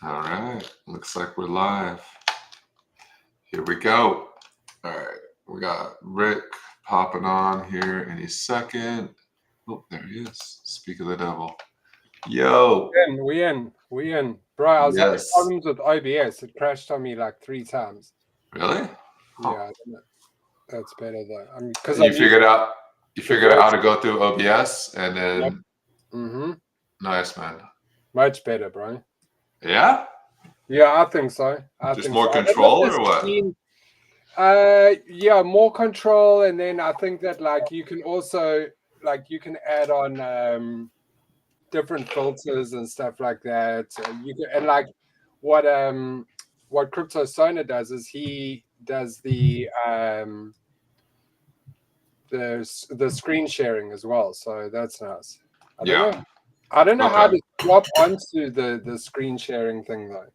All right, looks like we're live. Here we go. All right, we got Rick popping on here any second. Oh, there he is. Speak of the devil. Yo. We in. Bro, I was having Yes. problems with OBS. It crashed on me like 3 times. Really? Huh. Yeah, that's better though. I mean, because You figured out how to go through OBS and then. Yep. Mm-hmm. Nice, man. Much better, bro. Yeah. Yeah, I think so. Just more control or what? Yeah, more control, and then I think that like you can also you can add on different filters and stuff like that. You can, and like what Crypto Sona does is he does the screen sharing as well, so that's nice. I don't know how to swap onto the screen sharing thing though.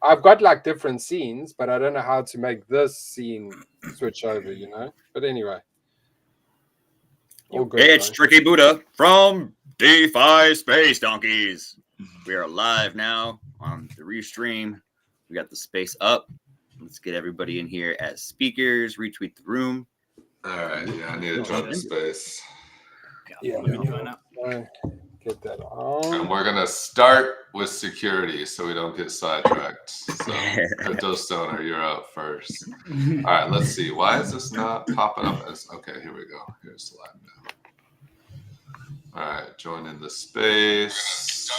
I've got like different scenes, but I don't know how to make this scene switch over, you know? But anyway. All good, hey, it's Tricky Buddha from DeFi Space Donkeys. We are live now on the Restream. We got the space up. Let's get everybody in here as speakers, retweet the room. All right, yeah, I need to join the space. Yeah, get that on. And we're gonna start with security so we don't get sidetracked. So Crypto Stoner, you're up first. All right, let's see. Why is this not popping up as okay, here we go. Here's the live now. All right, join in the space.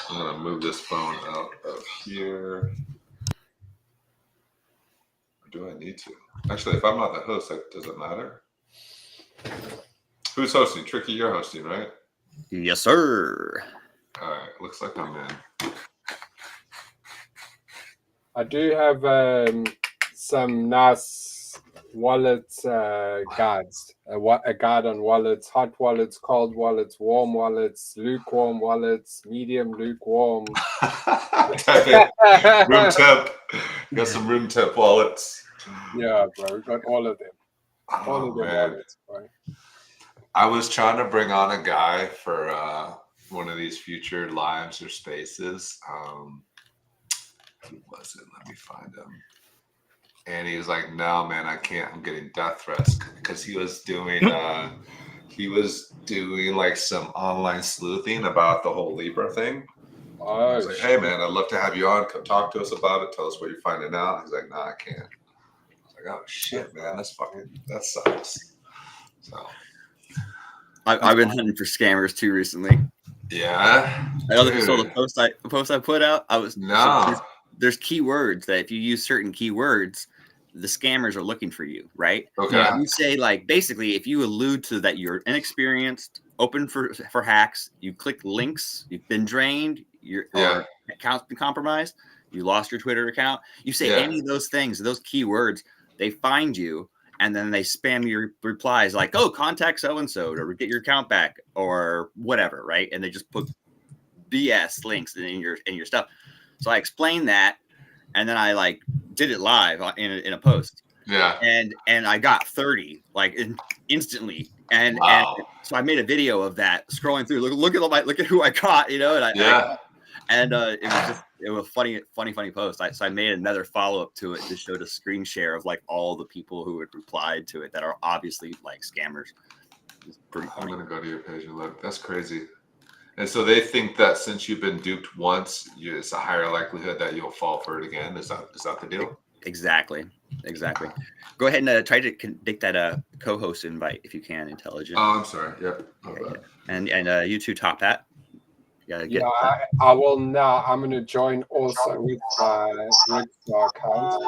I'm gonna move this phone out of here. Or do I need to? Actually, if I'm not the host, does it matter? Who's hosting? Tricky, you're hosting, right? Yes, sir. All right, looks like I'm in. I do have some nice wallet guides. A guide on wallets, hot wallets, cold wallets, warm wallets, lukewarm wallets, medium, lukewarm. Room temp. Got some room temp wallets. Yeah, bro, we got all of them. All of them wallets, bro. I was trying to bring on a guy for one of these future lives or spaces. Who was it? Let me find him. And he was like, "No, man, I can't. I'm getting death threats," because he was doing like some online sleuthing about the whole Libra thing. I was like, "Hey, man, I'd love to have you on. Come talk to us about it. Tell us what you're finding out." He's like, "No, I can't." I was like, "Oh shit, man, that sucks." So. I've been hunting for scammers too recently. Yeah. I know so the post I put out, there's keywords that if you use certain keywords, the scammers are looking for you, right? Okay. Yeah. You say like basically if you allude to that you're inexperienced, open for hacks, you click links, you've been drained, your account's been compromised, you lost your Twitter account. You say any of those things, those keywords, they find you. And then they spam your replies like, "Oh, contact so and so to get your account back," or whatever, right? And they just put BS links in your stuff. So I explained that, and then I like did it live in a post. Yeah. And I got 30 like instantly, and so I made a video of that scrolling through. Look at who I caught, you know. And it was funny post. So I made another follow-up to it to show the screen share of like all the people who had replied to it that are obviously like scammers. It's pretty funny. I'm gonna go to your page and look. That's crazy. And so they think that since you've been duped once, it's a higher likelihood that you'll fall for it again. Is that the deal? Exactly. Go ahead and try to take that co-host invite if you can, Intelligent. Oh, I'm sorry. Yep. And you two top that. I will now. I'm going to join also with my account.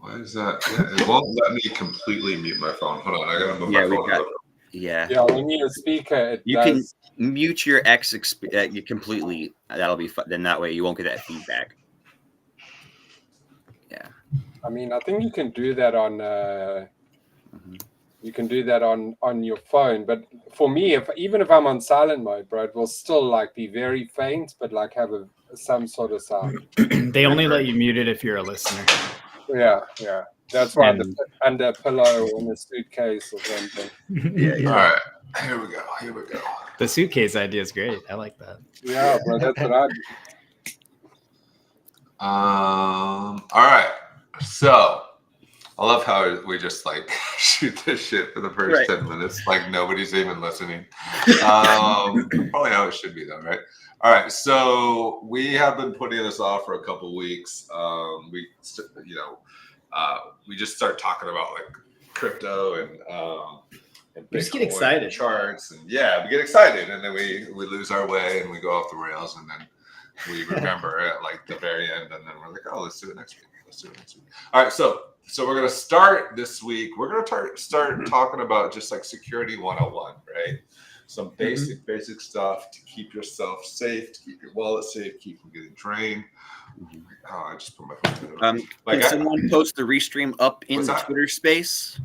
Why is that? It won't let me completely mute my phone. Hold on, I gotta move my phone. Yeah, we need a speaker. You can mute your X you completely. That'll be fun. Then that way you won't get that feedback. Yeah. I mean, I think you can do that on. You can do that on your phone, but for me, even if I'm on silent mode, bro, it will still like be very faint, but like have some sort of sound. They only let you mute it if you're a listener. Yeah. That's why under a pillow or in a suitcase or something. All right. Here we go. Here we go. The suitcase idea is great. I like that. Yeah, bro, that's what I do. All right. So I love how we just like shoot this shit for the first 10 minutes. Like nobody's even listening. Probably how it should be though, right? All right. So we have been putting this off for a couple of weeks. We just start talking about like crypto and we just get excited. Charts and we get excited and then we lose our way and we go off the rails and then we remember at like the very end and then we're like, oh, let's do it next week. All right, so we're gonna start this week. We're gonna start talking about just like security 101, right? Some basic stuff to keep yourself safe, to keep your wallet safe, keep from getting drained. Oh, I just put my phone down. Can someone post the Restream up in the Twitter space?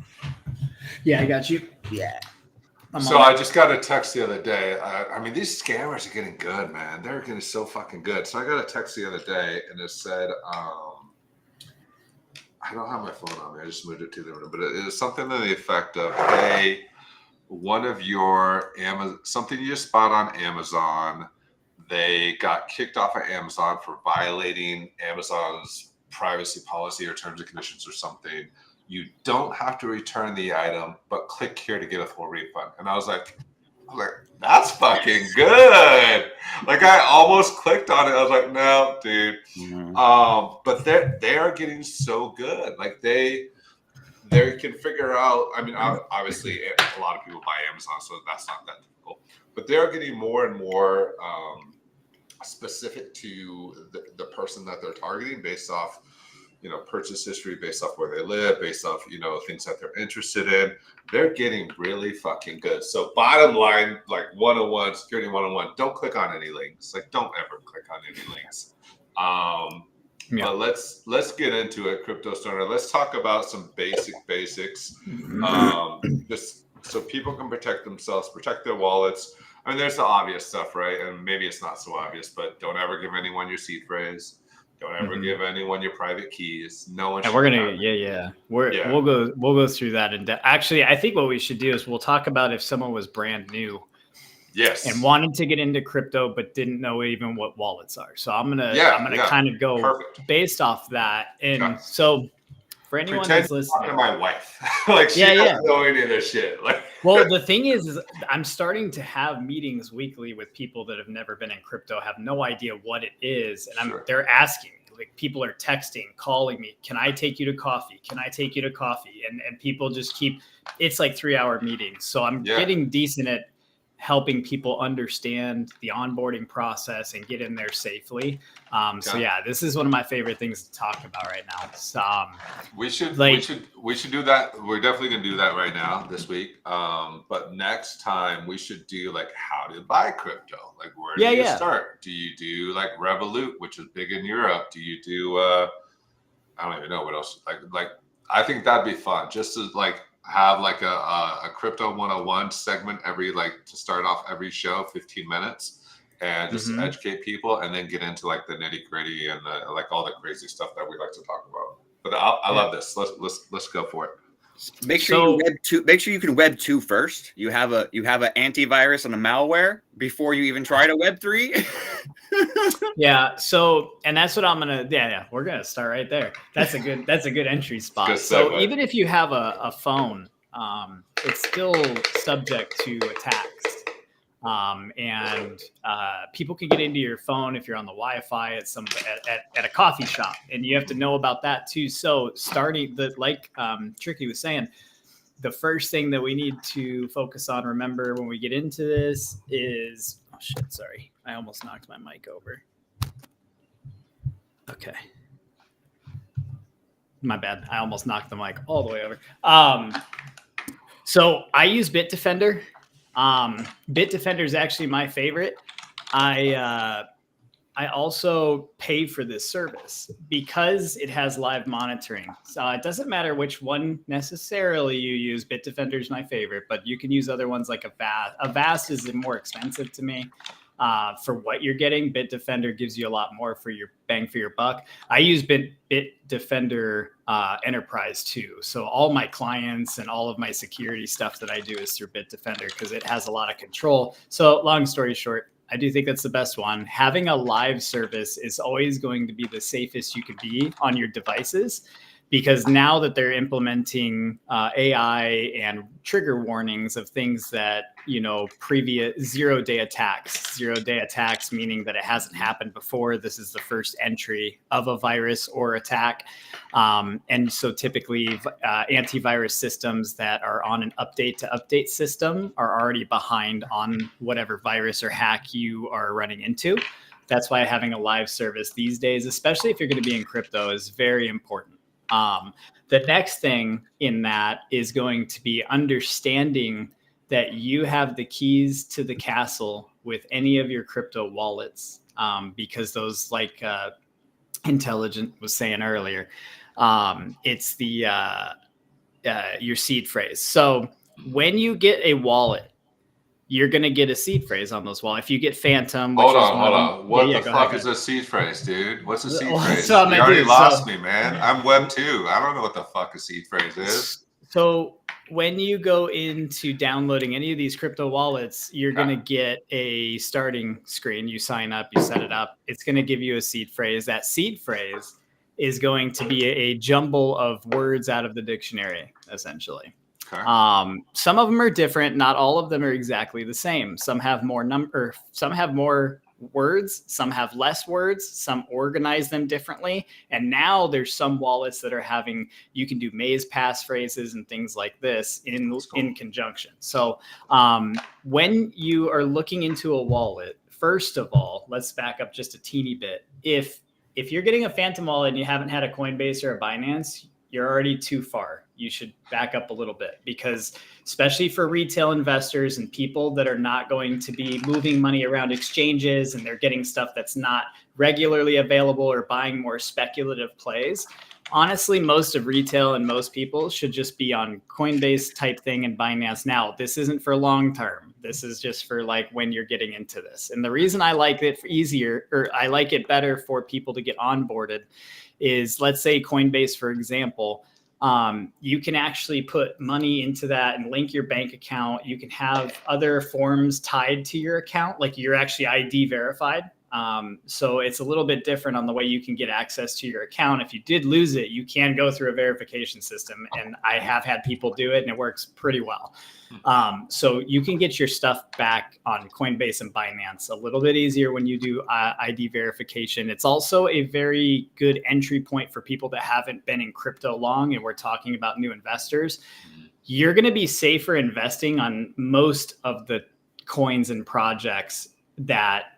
Yeah, I got you. Yeah. So I just got a text the other day. I mean, these scammers are getting good, man. They're getting so fucking good. So I got a text the other day, and it said, I don't have my phone on me. I just moved it to the room, but it is something to the effect of, hey, one of your something you just bought on Amazon, they got kicked off of Amazon for violating Amazon's privacy policy or terms and conditions or something. You don't have to return the item, but click here to get a full refund. And I was like, that's fucking good. Like I almost clicked on it. I was like, no, dude. But they are getting so good. Like they can figure out. I mean, obviously, a lot of people buy Amazon, so that's not that difficult. But they are getting more and more specific to the person that they're targeting based off, purchase history, based off where they live, based off, things that they're interested in. They're getting really fucking good. So bottom line, like 101, security 101, don't click on any links. Like don't ever click on any links. But let's get into it, Crypto Stoner. Let's talk about some basics. Just so people can protect themselves, protect their wallets. I mean, there's the obvious stuff, right? And maybe it's not so obvious, but don't ever give anyone your seed phrase. Don't ever give anyone your private keys. No one. And we're gonna, we'll go through that. And actually, I think what we should do is we'll talk about if someone was brand new, and wanted to get into crypto but didn't know even what wallets are. So I'm gonna kind of go based off that. And so for anyone that's listening, to my wife, like she doesn't know any of this shit. Like, well, the thing is I'm starting to have meetings weekly with people that have never been in crypto, have no idea what it is, and they're asking. Like people are texting, calling me. Can I take you to coffee? Can I take you to coffee? And people just keep. It's like 3-hour meetings. So I'm getting decent at helping people understand the onboarding process and get in there safely. So this is one of my favorite things to talk about right now. So, we should do that. We're definitely gonna do that right now this week. But next time we should do like how to buy crypto. Like where do you start? Do you do like Revolut, which is big in Europe? Do you do I don't even know what else. Like I think that'd be fun just to like have like a crypto 101 segment to start off every show, 15 minutes, and just educate people, and then get into like the nitty gritty and like all the crazy stuff that we like to talk about. But I love this. Let's go for it. Make sure you can Web 2 first. You have an antivirus and a malware before you even try to Web 3. So and that's what I'm gonna we're gonna start right there. That's a good entry spot. So even if you have a phone, it's still subject to attacks. And people can get into your phone if you're on the Wi-Fi at a coffee shop, and you have to know about that too. So starting Tricky was saying, the first thing that we need to focus on, remember when we get into this is, oh shit, sorry, I almost knocked my mic over. Okay. My bad. I almost knocked the mic all the way over. So I use Bitdefender. Bitdefender is actually my favorite. I also pay for this service because it has live monitoring. So it doesn't matter which one necessarily you use. Bitdefender is my favorite, but you can use other ones like Avast. Avast is more expensive to me. for what you're getting. Bitdefender gives you a lot more for your bang for your buck. I use Bitdefender Enterprise too. So all my clients and all of my security stuff that I do is through Bitdefender because it has a lot of control. So long story short, I do think that's the best one. Having a live service is always going to be the safest you could be on your devices, because now that they're implementing AI and trigger warnings of things that, previous zero-day attacks, meaning that it hasn't happened before. This is the first entry of a virus or attack. And so typically antivirus systems that are on an update-to-update system are already behind on whatever virus or hack you are running into. That's why having a live service these days, especially if you're going to be in crypto, is very important. The next thing in that is going to be understanding that you have the keys to the castle with any of your crypto wallets, because those, like Intelligent was saying earlier, it's the your seed phrase. So when you get a wallet, you're going to get a seed phrase on those wallets. If you get Phantom, which hold on. What the fuck is ahead. a seed phrase, dude? What's a seed Well, phrase? so You already lost me, man. I'm Web 2. I don't know what the fuck a seed phrase is. So when you go into downloading any of these crypto wallets, you're going to get a starting screen. You sign up, you set it up. It's going to give you a seed phrase. That seed phrase is going to be a jumble of words out of the dictionary, essentially. Okay. Some of them are different. Not all of them are exactly the same. Some have more words, some have less words, some organize them differently. And now there's some wallets that are you can do maze passphrases and things like this in conjunction. So when you are looking into a wallet, first of all, let's back up just a teeny bit. If you're getting a Phantom wallet and you haven't had a Coinbase or a Binance, you're already too far. You should back up a little bit, because especially for retail investors and people that are not going to be moving money around exchanges and they're getting stuff that's not regularly available or buying more speculative plays. Honestly, most of retail and most people should just be on Coinbase type thing and Binance now. This isn't for long term. This is just for like when you're getting into this. And the reason I like it I like it better for people to get onboarded is, let's say Coinbase, for example, you can actually put money into that and link your bank account. You can have other forms tied to your account, like you're actually ID verified. So it's a little bit different on the way you can get access to your account. If you did lose it, you can go through a verification system, and I have had people do it and it works pretty well. So you can get your stuff back on Coinbase and Binance a little bit easier when you do ID verification. It's also a very good entry point for people that haven't been in crypto long, and we're talking about new investors. You're going to be safer investing on most of the coins and projects that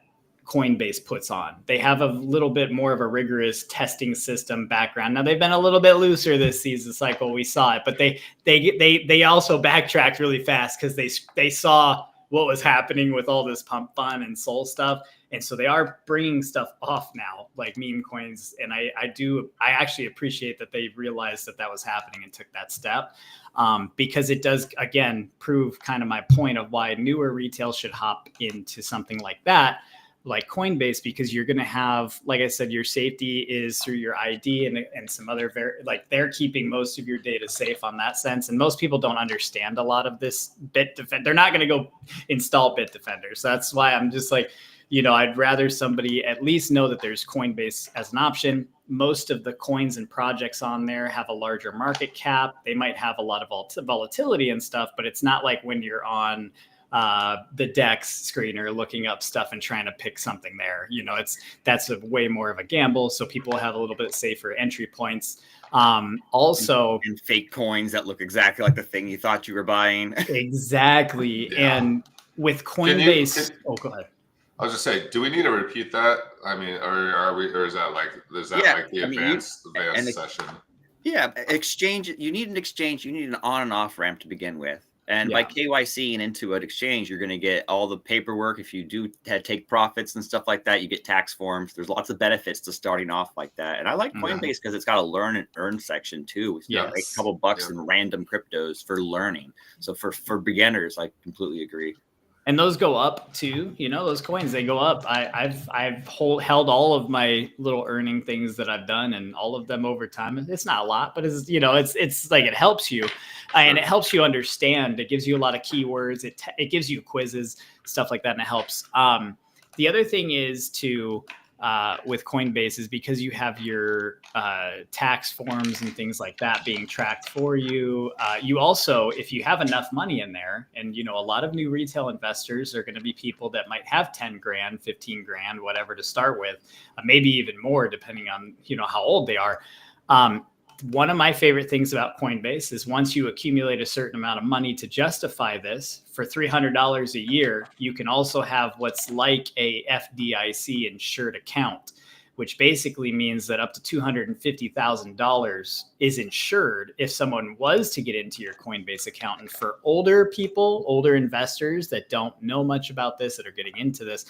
Coinbase puts on. They have a little bit more of a rigorous testing system background. Now they've been a little bit looser this season cycle. We saw it, but they also backtracked really fast because they saw what was happening with all this pump fun and soul stuff. And so they are bringing stuff off now, like Memecoins. And I actually appreciate that they realized that was happening and took that step, because it does, again, prove kind of my point of why newer retail should hop into something like that, like Coinbase, because you're going to have, like I said, your safety is through your ID and some other, they're keeping most of your data safe on that sense. And most people don't understand a lot of this Bitdefender. They're not going to go install Bitdefender. So that's why I'm just like, I'd rather somebody at least know that there's Coinbase as an option. Most of the coins and projects on there have a larger market cap. They might have a lot of volatility and stuff, but it's not like when you're on the DEX screener looking up stuff and trying to pick something there. That's a way more of a gamble. So people have a little bit safer entry points. Also, and fake coins that look exactly like the thing you thought you were buying. Exactly. Yeah. And with Coinbase, go ahead. I was just saying, do we need to repeat that? I mean, or is that like the advanced session? Yeah, exchange. You need an exchange. You need an on and off ramp to begin with. And by KYCing into an exchange, you're going to get all the paperwork. If you do take profits and stuff like that, you get tax forms. There's lots of benefits to starting off like that. And I like Coinbase because it's got a learn and earn section too. A couple bucks in random cryptos for learning. So for beginners, I completely agree. And those go up too. Those coins, they go up. I've held all of my little earning things that I've done, and all of them over time. It's not a lot, but it's like it helps you, and it helps you understand. It gives you a lot of keywords. It gives you quizzes, stuff like that, and it helps. The other thing is with Coinbase is because you have your tax forms and things like that being tracked for you. You also, if you have enough money in there, and a lot of new retail investors are going to be people that might have 10 grand, 15 grand, whatever to start with, maybe even more depending on how old they are. One of my favorite things about Coinbase is once you accumulate a certain amount of money to justify this, for $300 a year, you can also have what's like a FDIC insured account, which basically means that up to $250,000 is insured if someone was to get into your Coinbase account. And for older people, older investors that don't know much about this, that are getting into this,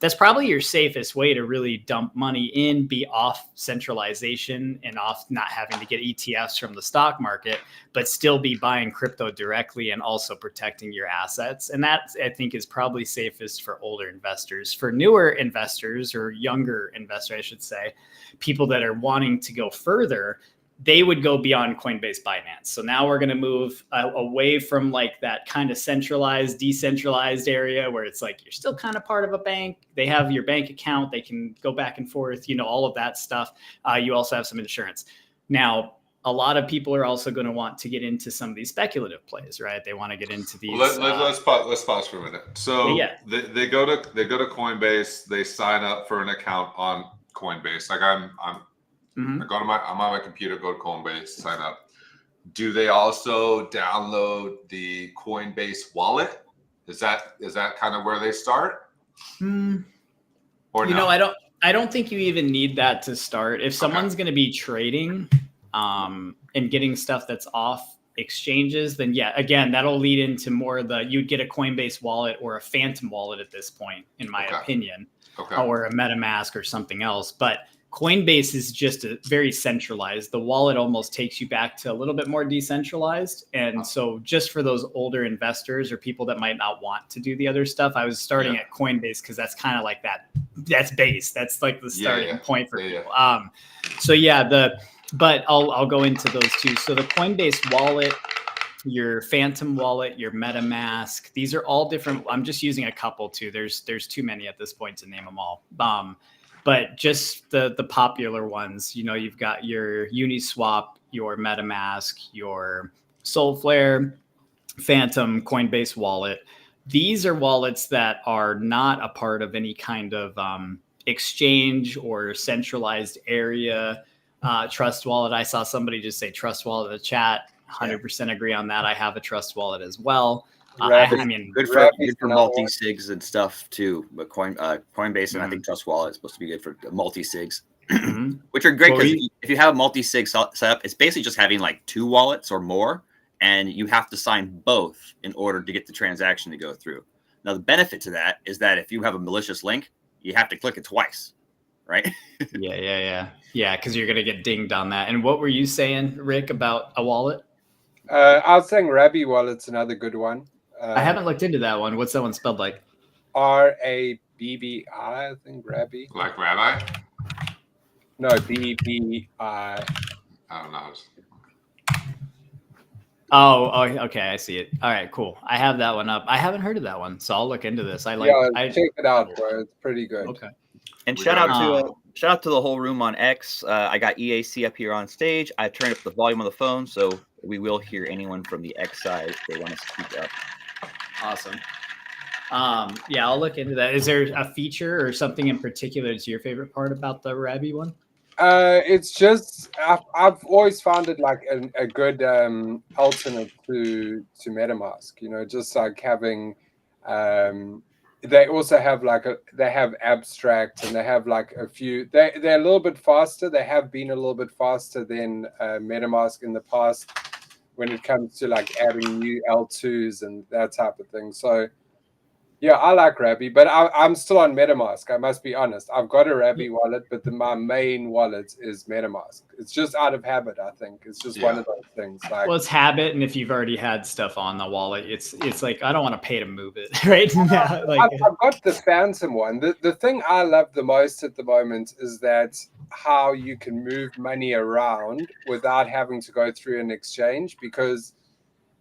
that's probably your safest way to really dump money in, be off centralization and off not having to get ETFs from the stock market, but still be buying crypto directly and also protecting your assets. And that, I think, is probably safest for older investors. For newer investors, or younger investors, I should say, people that are wanting to go further, they would go beyond Coinbase Binance. So now we're going to move away from like that kind of centralized, decentralized area where it's like you're still kind of part of a bank. They have your bank account. They can go back and forth, all of that stuff. You also have some insurance. Now, a lot of people are also going to want to get into some of these speculative plays, right? They want to get into these. Let's pause for a minute. So they go to Coinbase. They sign up for an account on Coinbase. Like I'm on my computer, go to Coinbase, sign up. Do they also download the Coinbase wallet? Is that kind of where they start? Or no? I don't think you even need that to start. If someone's going to be trading and getting stuff that's off exchanges, then again, that'll lead into more you'd get a Coinbase wallet or a Phantom wallet at this point, in my opinion, or a MetaMask or something else. But Coinbase is just very centralized. The wallet almost takes you back to a little bit more decentralized. And so just for those older investors or people that might not want to do the other stuff, I was starting at Coinbase because that's kind of like that's base. That's like the starting point for people. But I'll go into those two. So the Coinbase wallet, your Phantom wallet, your MetaMask, these are all different. I'm just using a couple too. There's too many at this point to name them all. But just the popular ones, you've got your Uniswap, your MetaMask, your Soulflare, Phantom, Coinbase wallet. These are wallets that are not a part of any kind of exchange or centralized area. Trust wallet. I saw somebody just say Trust wallet in the chat. 100% agree on that. I have a Trust wallet as well. Good for multi-sigs and stuff too. But Coinbase and I think Trust Wallet is supposed to be good for multi-sigs, which are great because if you have a multi-sig set up, it's basically just having like 2 wallets or more, and you have to sign both in order to get the transaction to go through. Now, the benefit to that is that if you have a malicious link, you have to click it twice, right? Yeah, because you're gonna get dinged on that. And what were you saying, Rick, about a wallet? I was saying Rabbi wallet's another good one. I haven't looked into that one. What's that one spelled like? RABBI, I think Rabbi. Like Rabbi? No, BBI. I don't know. Oh, okay, I see it. All right, cool. I have that one up. I haven't heard of that one, so I'll look into this. Check it out, bro. It's pretty good. Okay. And shout out to the whole room on X. I got EAC up here on stage. I turned up the volume on the phone, so we will hear anyone from the X side if they want to speak up. Awesome. I'll look into that. Is there a feature or something in particular that's your favorite part about the Rabbi one? It's just I've always found it like a good alternate to MetaMask. Just like having they also have they have abstract, and they have like a few. They're a little bit faster. They have been a little bit faster than MetaMask in the past when it comes to like adding new L2s and that type of thing. So Yeah, I like Rabby, but I'm still on MetaMask. I must be honest. I've got a Rabby wallet, but my main wallet is MetaMask. It's just out of habit, I think. It's just one of those things. Like, well, it's habit, and if you've already had stuff on the wallet, it's like I don't want to pay to move it right now. Like I've got the Phantom one. The thing I love the most at the moment is that how you can move money around without having to go through an exchange, because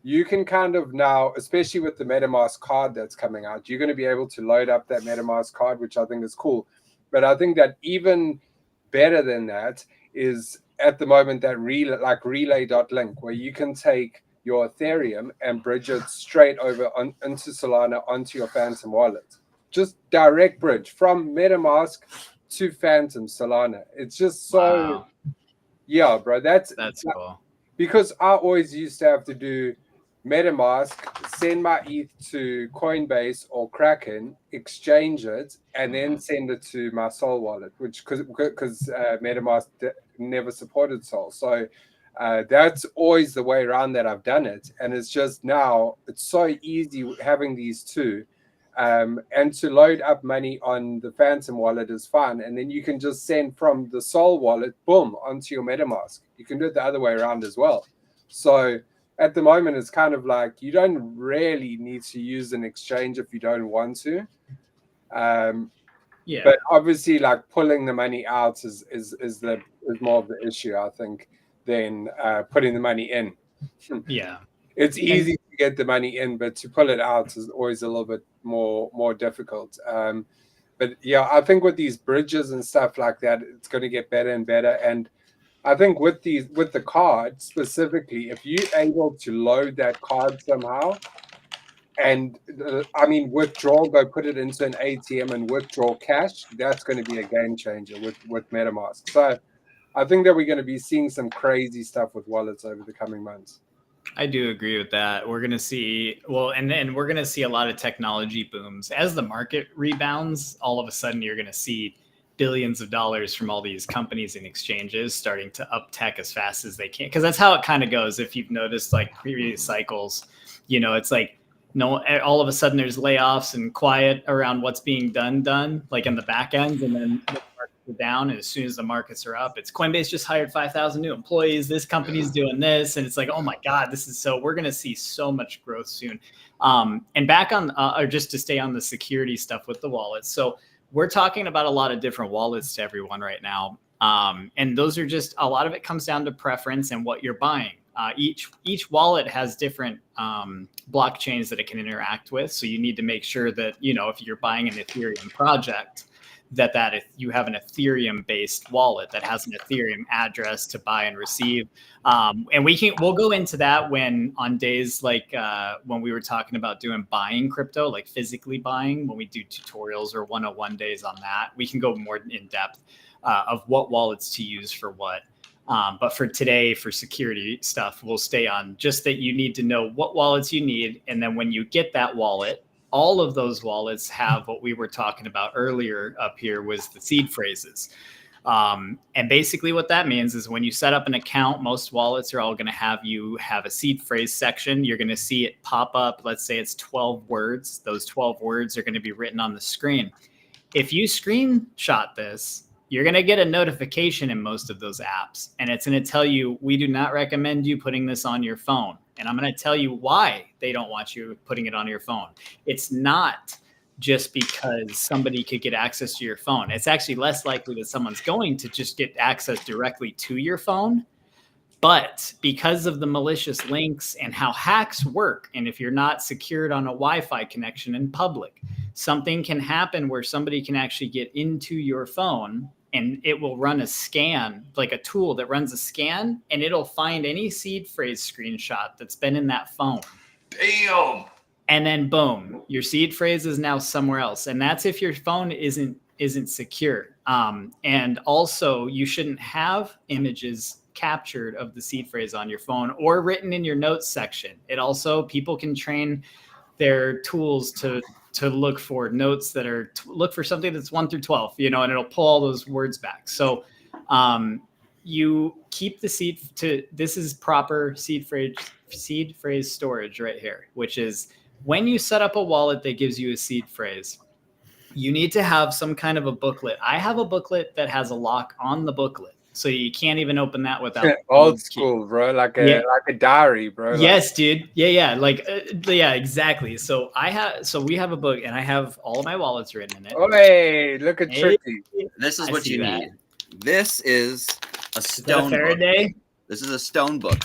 you can kind of now, especially with the MetaMask card that's coming out, you're going to be able to load up that MetaMask card, which I think is cool. But I think that even better than that is at the moment that relay.link, where you can take your Ethereum and bridge it straight over into Solana onto your Phantom wallet. Just direct bridge from MetaMask to Phantom Solana. It's just so, wow. Yeah, bro. That's cool. Because I always used to have to do MetaMask, send my ETH to Coinbase or Kraken, exchange it, and then send it to my Sol wallet, which because MetaMask never supported Sol. So that's always the way around that I've done it. And it's just now, it's so easy having these two. And to load up money on the Phantom wallet is fun. And then you can just send from the Sol wallet, boom, onto your MetaMask. You can do it the other way around as well. So at the moment, it's kind of like you don't really need to use an exchange if you don't want to. But obviously, like pulling the money out is more of the issue, I think, than putting the money in. Yeah. It's easy to get the money in, but to pull it out is always a little bit more difficult. But yeah, I think with these bridges and stuff like that, it's going to get better and better. And I think with the card specifically, if you're able to load that card somehow, and withdraw, go put it into an ATM and withdraw cash, that's going to be a game changer with MetaMask. So I think that we're going to be seeing some crazy stuff with wallets over the coming months. I do agree with that. We're going to see, and then we're going to see a lot of technology booms. As the market rebounds, all of a sudden you're going to see billions of dollars from all these companies and exchanges starting to up tech as fast as they can. Because that's how it kind of goes. If you've noticed like previous cycles, it's like, all of a sudden there's layoffs and quiet around what's being done like in the back end. And then the markets are down. And as soon as the markets are up, it's Coinbase just hired 5,000 new employees. This company's doing this. And it's like, oh my God, we're going to see so much growth soon. And back on, or just to stay on the security stuff with the wallets. So we're talking about a lot of different wallets to everyone right now. And those are just, a lot of it comes down to preference and what you're buying. Each wallet has different blockchains that it can interact with. So you need to make sure that, if you're buying an Ethereum project, that if you have an Ethereum based wallet that has an Ethereum address to buy and receive. And we'll go into that when on days like when we were talking about doing buying crypto, like physically buying, when we do tutorials or 101 days on that, we can go more in depth of what wallets to use for what. But for today, for security stuff, we'll stay on just that you need to know what wallets you need. And then when you get that wallet, all of those wallets have what we were talking about earlier up here was the seed phrases. And basically what that means is when you set up an account, most wallets are all going to have a seed phrase section. You're going to see it pop up. Let's say it's 12 words. Those 12 words are going to be written on the screen. If you screenshot this, you're going to get a notification in most of those apps. And it's going to tell you, we do not recommend you putting this on your phone. And I'm going to tell you why they don't want you putting it on your phone. It's not just because somebody could get access to your phone. It's actually less likely that someone's going to just get access directly to your phone. But because of the malicious links and how hacks work, and if you're not secured on a Wi-Fi connection in public, something can happen where somebody can actually get into your phone and it will run a scan, like a tool that runs a scan, and it'll find any seed phrase screenshot that's been in that phone. Damn. And then boom, your seed phrase is now somewhere else. And that's if your phone isn't secure. And also you shouldn't have images captured of the seed phrase on your phone or written in your notes section. It also, people can train their tools to look for notes that are look for something that's 1 through 12, and it'll pull all those words back. So you keep the seed to, this is proper seed phrase storage right here, which is when you set up a wallet that gives you a seed phrase, you need to have some kind of a booklet. I have a booklet that has a lock on the booklet, so you can't even open that without old school, bro. Like a diary, bro. Yes, dude. Yeah. Like, yeah, exactly. So we have a book, and I have all of my wallets written in it. Oh, hey, look at Tricky. This is what you need. This is a stone book. This is a stone book.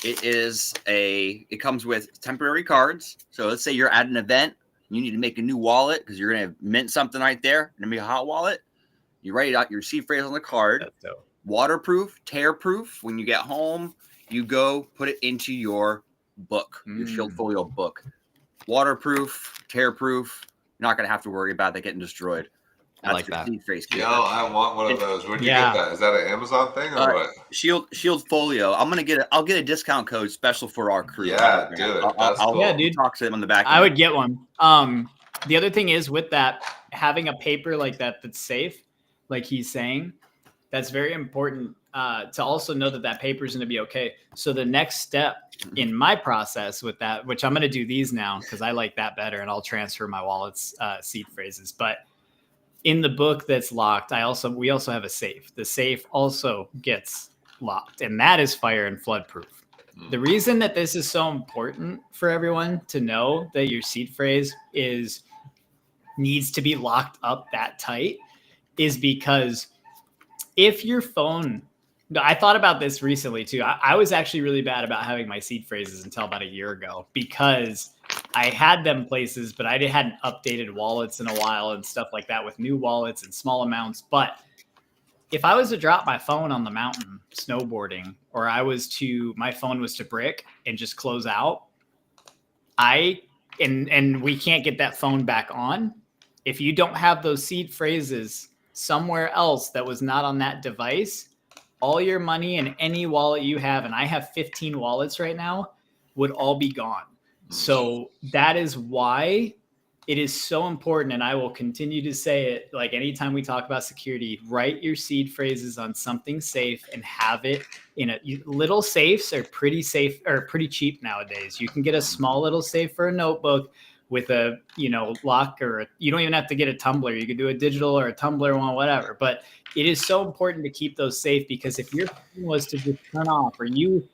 It comes with temporary cards. So let's say you're at an event, you need to make a new wallet because you're gonna mint something right there, and be a hot wallet. You write out your seed phrase on the card. Waterproof, tear-proof. When you get home, you go put it into your book, your Shield Folio book. Waterproof, tear-proof. You're not gonna have to worry about that getting destroyed. I like that. Yo, I want one of those. Where'd you get that? Is that an Amazon thing or what? Shield Folio. I'll get a discount code special for our crew. Yeah, dude. I'll talk to them on the back end. I would get one. The other thing is with that, having a paper like that that's safe, like he's saying, that's very important to also know that paper is going to be okay. So the next step in my process with that, which I'm going to do these now because I like that better, and I'll transfer my wallet's seed phrases. But in the book that's locked, we also have a safe. The safe also gets locked, and that is fire and flood proof. The reason that this is so important for everyone to know that your seed phrase needs to be locked up that tight is because if your phone, I thought about this recently too. I was actually really bad about having my seed phrases until about a year ago because I had them places, but I hadn't updated wallets in a while and stuff like that with new wallets and small amounts. But if I was to drop my phone on the mountain snowboarding, or my phone was to brick and just close out, and we can't get that phone back on. If you don't have those seed phrases somewhere else that was not on that device, all your money and any wallet you have, and I have 15 wallets right now, would all be gone. So that is why it is so important, and I will continue to say it, like anytime we talk about security, write your seed phrases on something safe and have it in little safes are pretty safe or pretty cheap nowadays. You can get a small little safe for a notebook with a lock, or you don't even have to get a tumbler. You could do a digital or a tumbler one, whatever. But it is so important to keep those safe, because if your phone was to just turn off, or you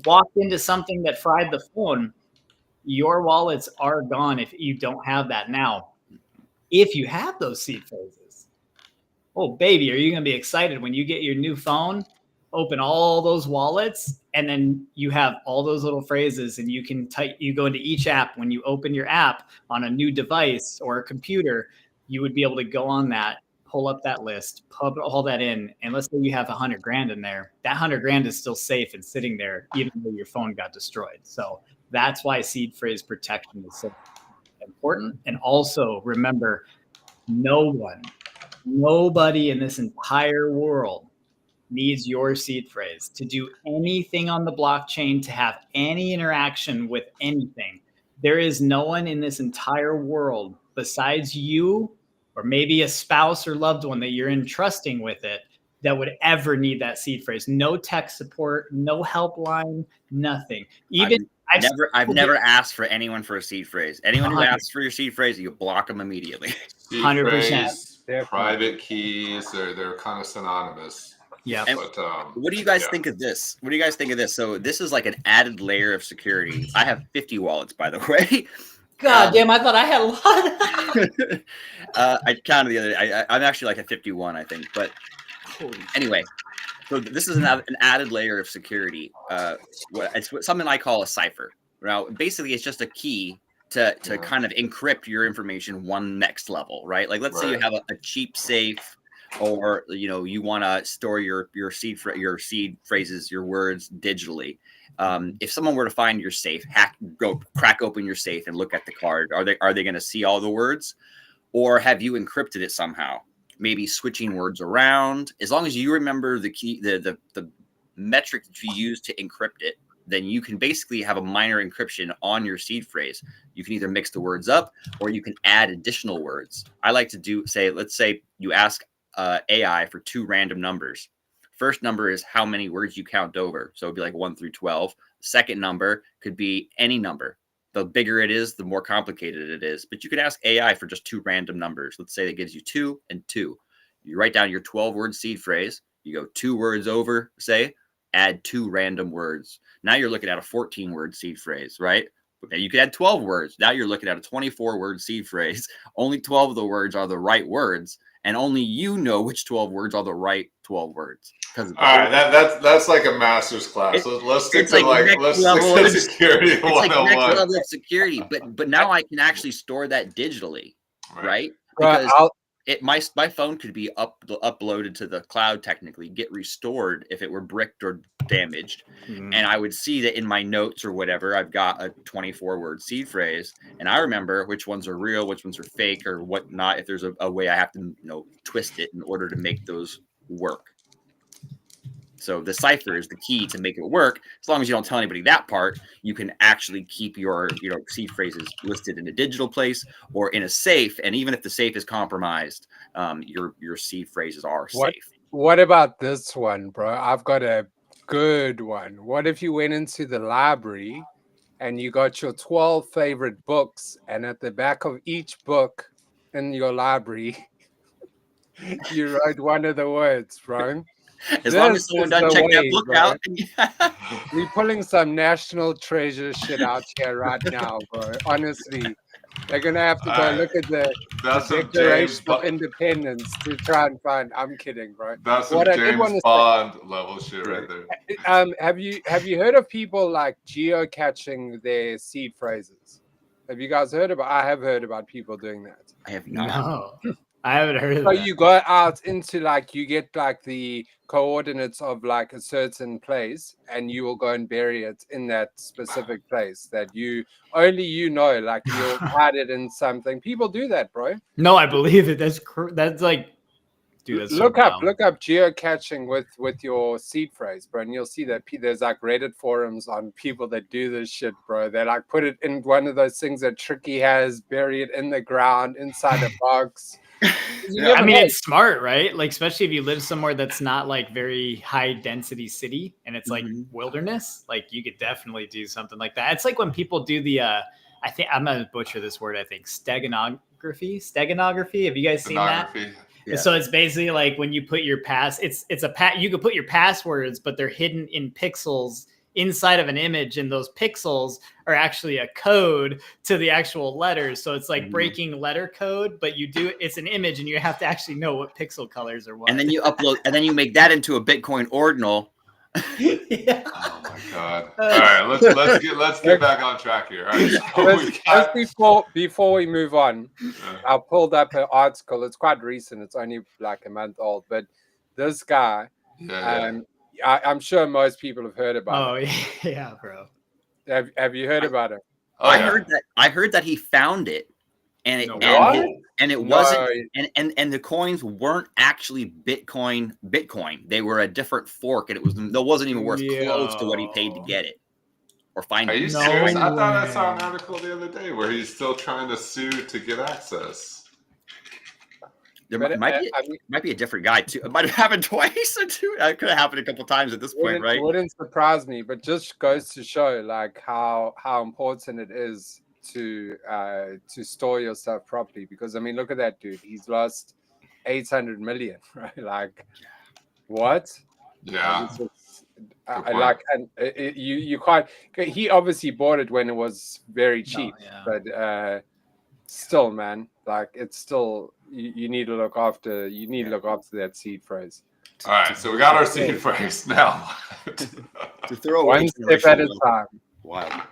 walked into something that fried the phone, your wallets are gone if you don't have that. Now, if you have those seed phrases, oh baby, are you going to be excited when you get your new phone, open all those wallets, and then you have all those little phrases, and you can you go into each app. When you open your app on a new device or a computer, you would be able to go on that, pull up that list, put all that in, and let's say you have $100,000 in there. That $100,000 is still safe and sitting there, even though your phone got destroyed. So that's why seed phrase protection is so important. And also remember, nobody in this entire world needs your seed phrase to do anything on the blockchain, to have any interaction with anything. There is no one in this entire world besides you, or maybe a spouse or loved one that you're entrusting with it, that would ever need that seed phrase. No tech support, no helpline, nothing. I've never asked for anyone for a seed phrase. Anyone who asks for your seed phrase, you block them immediately. 100%. Private keys, they're kind of synonymous. Yeah. What do you guys think of this? So this is like an added layer of security. I have 50 wallets, by the way. God damn, I thought I had a lot. I counted the other day. I'm actually like at 51, I think. But anyway, so this is an added layer of security. It's something I call a cipher. Now, basically, it's just a key to kind of encrypt your information one next level, right? Like, let's say you have a cheap safe, or you want to store your seed phrases, your words digitally. If someone were to find your safe, crack open your safe and look at the card, are they going to see all the words, or have you encrypted it somehow? Maybe switching words around. As long as you remember the key, the metric that you use to encrypt it, then you can basically have a minor encryption on your seed phrase. You can either mix the words up, or you can add additional words. I like to let's say you ask AI for 2 random numbers. First number is how many words you count over. So it'd be like 1 through 12. Second number could be any number. the bigger it is, the more complicated it is. But you could ask AI for just 2 random numbers. Let's say that gives you 2 and 2. You write down your 12-word seed phrase. You go 2 words over, say, add 2 random words. Now you're looking at a 14-word seed phrase, right? You could add 12 words. Now you're looking at a 24-word seed phrase. Only 12 of the words are the right words, and only you know which 12 words are the right 12 words. All right, that's like a master's class. Let's stick to let's stick to security 101. It's like next level of security, but now I can actually store that digitally, right? Because my phone could be uploaded to the cloud, technically get restored if it were bricked or damaged, and I would see that in my notes or whatever I've got a 24-word seed phrase, and I remember which ones are real, which ones are fake, or whatnot. If there's a way I have to twist it in order to make those work. So the cipher is the key to make it work. As long as you don't tell anybody that part, you can actually keep your seed phrases listed in a digital place or in a safe. And even if the safe is compromised, your seed phrases are safe. What about this one, bro? I've got a good one. What if you went into the library and you got your 12 favorite books, and at the back of each book in your library, you wrote one of the words, bro? As long as someone doesn't check that book out. We're pulling some national treasure shit out here right now, bro. Honestly, they're going to have to go look at the Declaration of Independence to try and find. I'm kidding, bro. That's some James Bond level shit right there. Have you heard of people like geocaching their seed phrases? Have you guys heard about? I have heard about people doing that. I have not. No. I haven't heard of that. So you go out into you get the coordinates of a certain place, and you will go and bury it in that specific place that only you'll hide it in something. People do that, bro. No, I believe it. That's like, dude. That's look up geocaching with your seed phrase, bro, and you'll see that there's Reddit forums on people that do this shit, bro. They put it in one of those things that Tricky has, bury it in the ground inside a box. I mean, it's smart, right? Especially if you live somewhere that's not very high density city and it's wilderness, you could definitely do something like that. It's like when people do the I think I'm gonna butcher this word, steganography. Have you guys seen that? Yeah. So it's basically when you put your you could put your passwords, but they're hidden in pixels inside of an image, and those pixels are actually a code to the actual letters. So it's breaking letter code, but it's an image, and you have to actually know what pixel colors are what. And then you upload, and then you make that into a Bitcoin ordinal. Yeah. Oh my god! All right, let's get back on track here. All right, so before we move on, I pulled up an article. It's quite recent. It's only a month old, but this guy. I'm sure most people have heard about it. Oh, yeah, bro. Have you heard about it? I heard that he found it, and it wasn't, and the coins weren't actually Bitcoin. They were a different fork, and that wasn't even worth close to what he paid to get it or find it. Are you serious? I thought I saw an article the other day where he's still trying to sue to get access. There might be a different guy too. It might have happened twice or two. It could have happened a couple times at this point, right? It wouldn't surprise me, but just goes to show how important it is to store your stuff properly. Because look at that dude. He's lost 800 million, right? What? Yeah. You can't. He obviously bought it when it was very cheap, but still, man, it's still. You need to look after. You need to look after that seed phrase. All right, so we got our seed phrase now. To throw one step at a time. Wow.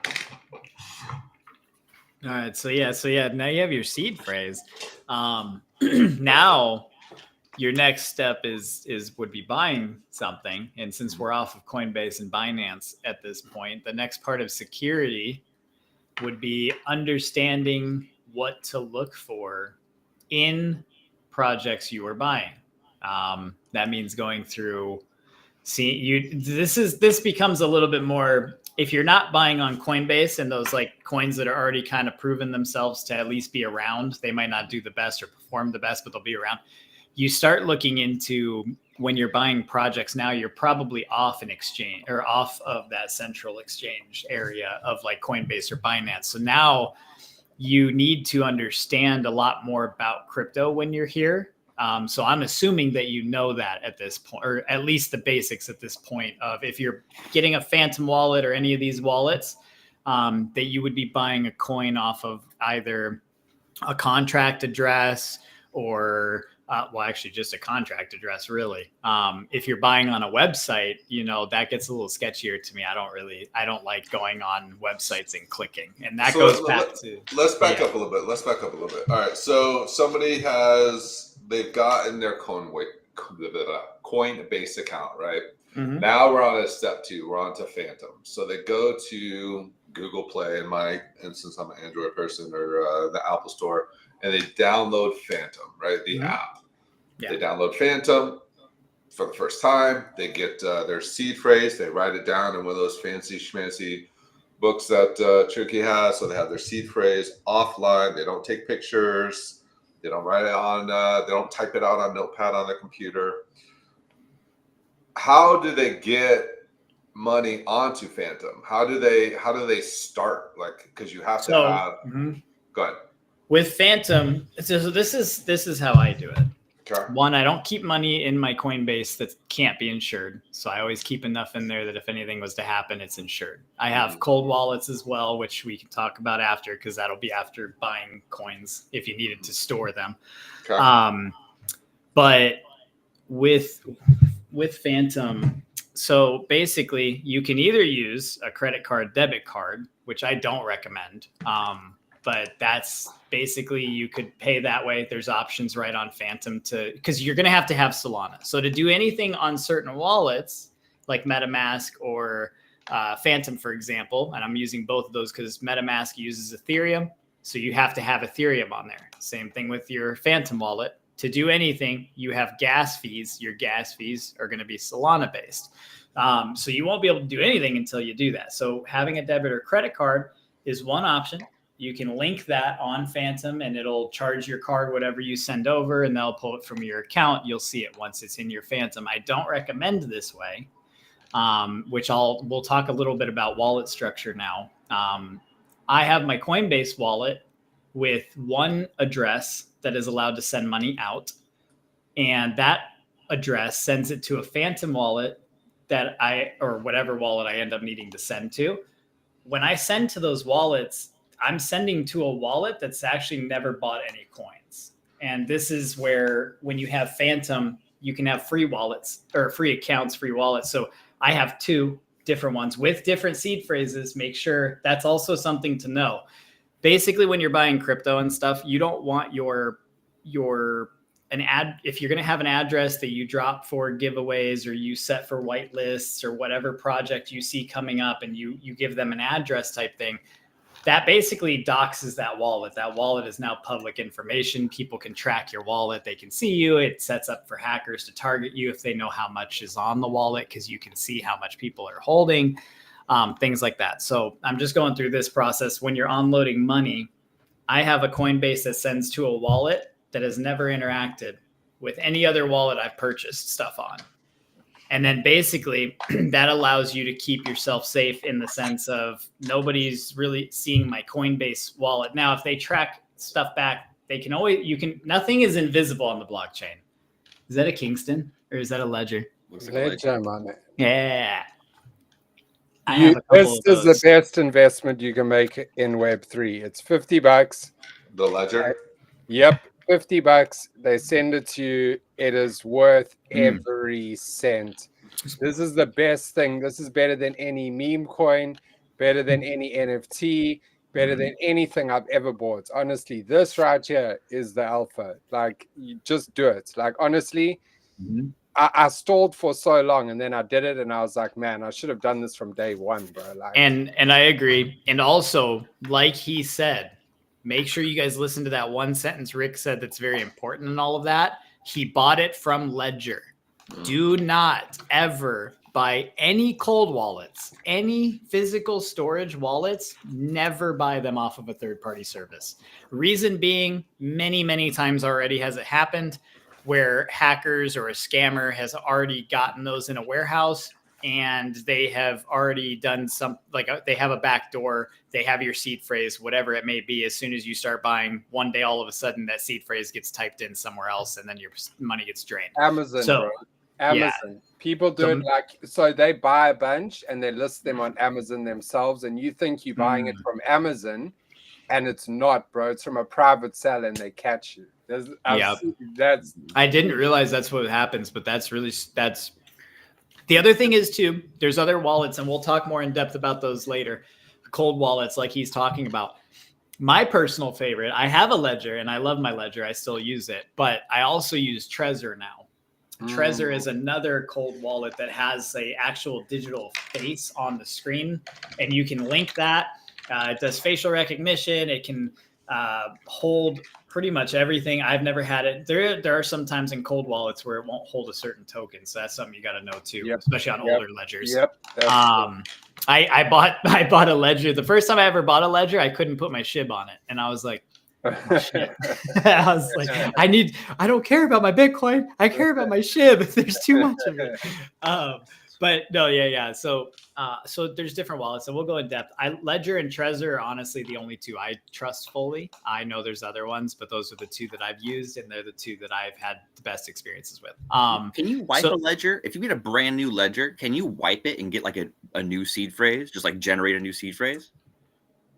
All right, so now you have your seed phrase. Now your next step would be buying something, and since we're off of Coinbase and Binance at this point, the next part of security would be understanding what to look for in projects you are buying. That means going through this becomes a little bit more, if you're not buying on Coinbase and those coins that are already kind of proven themselves to at least be around, they might not do the best or perform the best, but they'll be around. You start looking into when you're buying projects now, you're probably off an exchange or off of that central exchange area of like Coinbase or Binance. So now you need to understand a lot more about crypto when you're here. So I'm assuming that you know that at this point, or at least the basics at this point of if you're getting a Phantom wallet or any of these wallets, that you would be buying a coin off of either a contract address or well, actually just a contract address, really. If you're buying on a website, that gets a little sketchier to me. I don't like going on websites and clicking. And that goes back to... Let's back up a little bit. All right. So somebody they've gotten their Coinbase account, right? Mhm. Now we're on step 2. We're on to Phantom. So they go to Google Play, in my instance, I'm an Android person, or the Apple Store, and they download Phantom, right? The app. Yeah. They download Phantom for the first time. They get their seed phrase. They write it down in one of those fancy schmancy books that Tricky has. So they have their seed phrase offline. They don't take pictures. They don't write it on. They don't type it out on Notepad on their computer. How do they get money onto Phantom? How do they start? Like, because you have to have. Mm-hmm. Go ahead. With Phantom, so this is how I do it. Okay. One, I don't keep money in my Coinbase that can't be insured. So I always keep enough in there that if anything was to happen, it's insured. I have cold wallets as well, which we can talk about after, because that'll be after buying coins if you needed to store them. Okay. But with Phantom, so basically you can either use a credit card, debit card, which I don't recommend. But that's basically, you could pay that way. There's options right on Phantom because you're going to have Solana. So to do anything on certain wallets like MetaMask or Phantom, for example, and I'm using both of those because MetaMask uses Ethereum. So you have to have Ethereum on there. Same thing with your Phantom wallet. To do anything, you have gas fees. Your gas fees are going to be Solana based. So you won't be able to do anything until you do that. So having a debit or credit card is one option. You can link that on Phantom and it'll charge your card whatever you send over, and they'll pull it from your account. You'll see it once it's in your Phantom. I don't recommend this way, which we'll talk a little bit about wallet structure now. I have my Coinbase wallet with one address that is allowed to send money out, and that address sends it to a Phantom wallet or whatever wallet I end up needing to send to. When I send to those wallets, I'm sending to a wallet that's actually never bought any coins. And this is where, when you have Phantom, you can have free wallets or free accounts, free wallets. So I have 2 different ones with different seed phrases. Make sure that's also something to know. Basically, when you're buying crypto and stuff, you don't want if you're going to have an address that you drop for giveaways or you set for whitelists or whatever project you see coming up, and you give them an address type thing, that basically doxes that wallet. That wallet is now public information. People can track your wallet. They can see you. It sets up for hackers to target you if they know how much is on the wallet, because you can see how much people are holding, things like that. So I'm just going through this process. When you're unloading money, I have a Coinbase that sends to a wallet that has never interacted with any other wallet I've purchased stuff on. And then basically that allows you to keep yourself safe in the sense of nobody's really seeing my Coinbase wallet. Now, if they track stuff back, nothing is invisible on the blockchain. Is that a Kingston or is that a Ledger? Ledger on it. Yeah. This is the best investment you can make in Web3. It's $50. The Ledger? Yep. $50. They send it to you. It is worth every cent. This is the best thing. This is better than any meme coin, better than any NFT, better than anything I've ever bought. Honestly, this right here is the alpha. Like, you just do it. Like, honestly, I stalled for so long, and then I did it, and I was like, man, I should have done this from day one, bro. Like, and I agree. And also, like he said, make sure you guys listen to that one sentence Rick said that's very important in all of that. He bought it from Ledger. Do not ever buy any cold wallets, any physical storage wallets. Never buy them off of a third-party service. Reason being, many, many times already has it happened where hackers or a scammer has already gotten those in a warehouse, and they have already done some, like they have a back door, they have your seed phrase, whatever it may be. As soon as you start buying, one day all of a sudden that seed phrase gets typed in somewhere else, and then your money gets drained. Amazon, bro. Amazon. People do it like, so they buy a bunch and they list them on Amazon themselves, and you think you're buying it from Amazon, and it's not, bro. It's from a private seller, and they catch you. I didn't realize that's what happens, but that's the other thing is too, there's other wallets, and we'll talk more in depth about those later. Cold wallets, like he's talking about. My personal favorite, I have a Ledger and I love my Ledger. I still use it, but I also use Trezor now. Trezor is another cold wallet that has a actual digital face on the screen, and you can link that. It does facial recognition. It can hold pretty much everything. I've never had it. There are some times in cold wallets where it won't hold a certain token, so that's something you got to know too, especially on older ledgers. I bought a Ledger. The first time I ever bought a Ledger, I couldn't put my SHIB on it, and I was like, oh, shit. I was like, I don't care about my Bitcoin. I care about my SHIB. There's too much of it. But no, yeah. So there's different wallets, and we'll go in depth. Ledger and Trezor are honestly the only two I trust fully. I know there's other ones, but those are the two that I've used, and they're the two that I've had the best experiences with. Can you wipe a Ledger? If you get a brand new Ledger, can you wipe it and get like a new seed phrase? Just like generate a new seed phrase?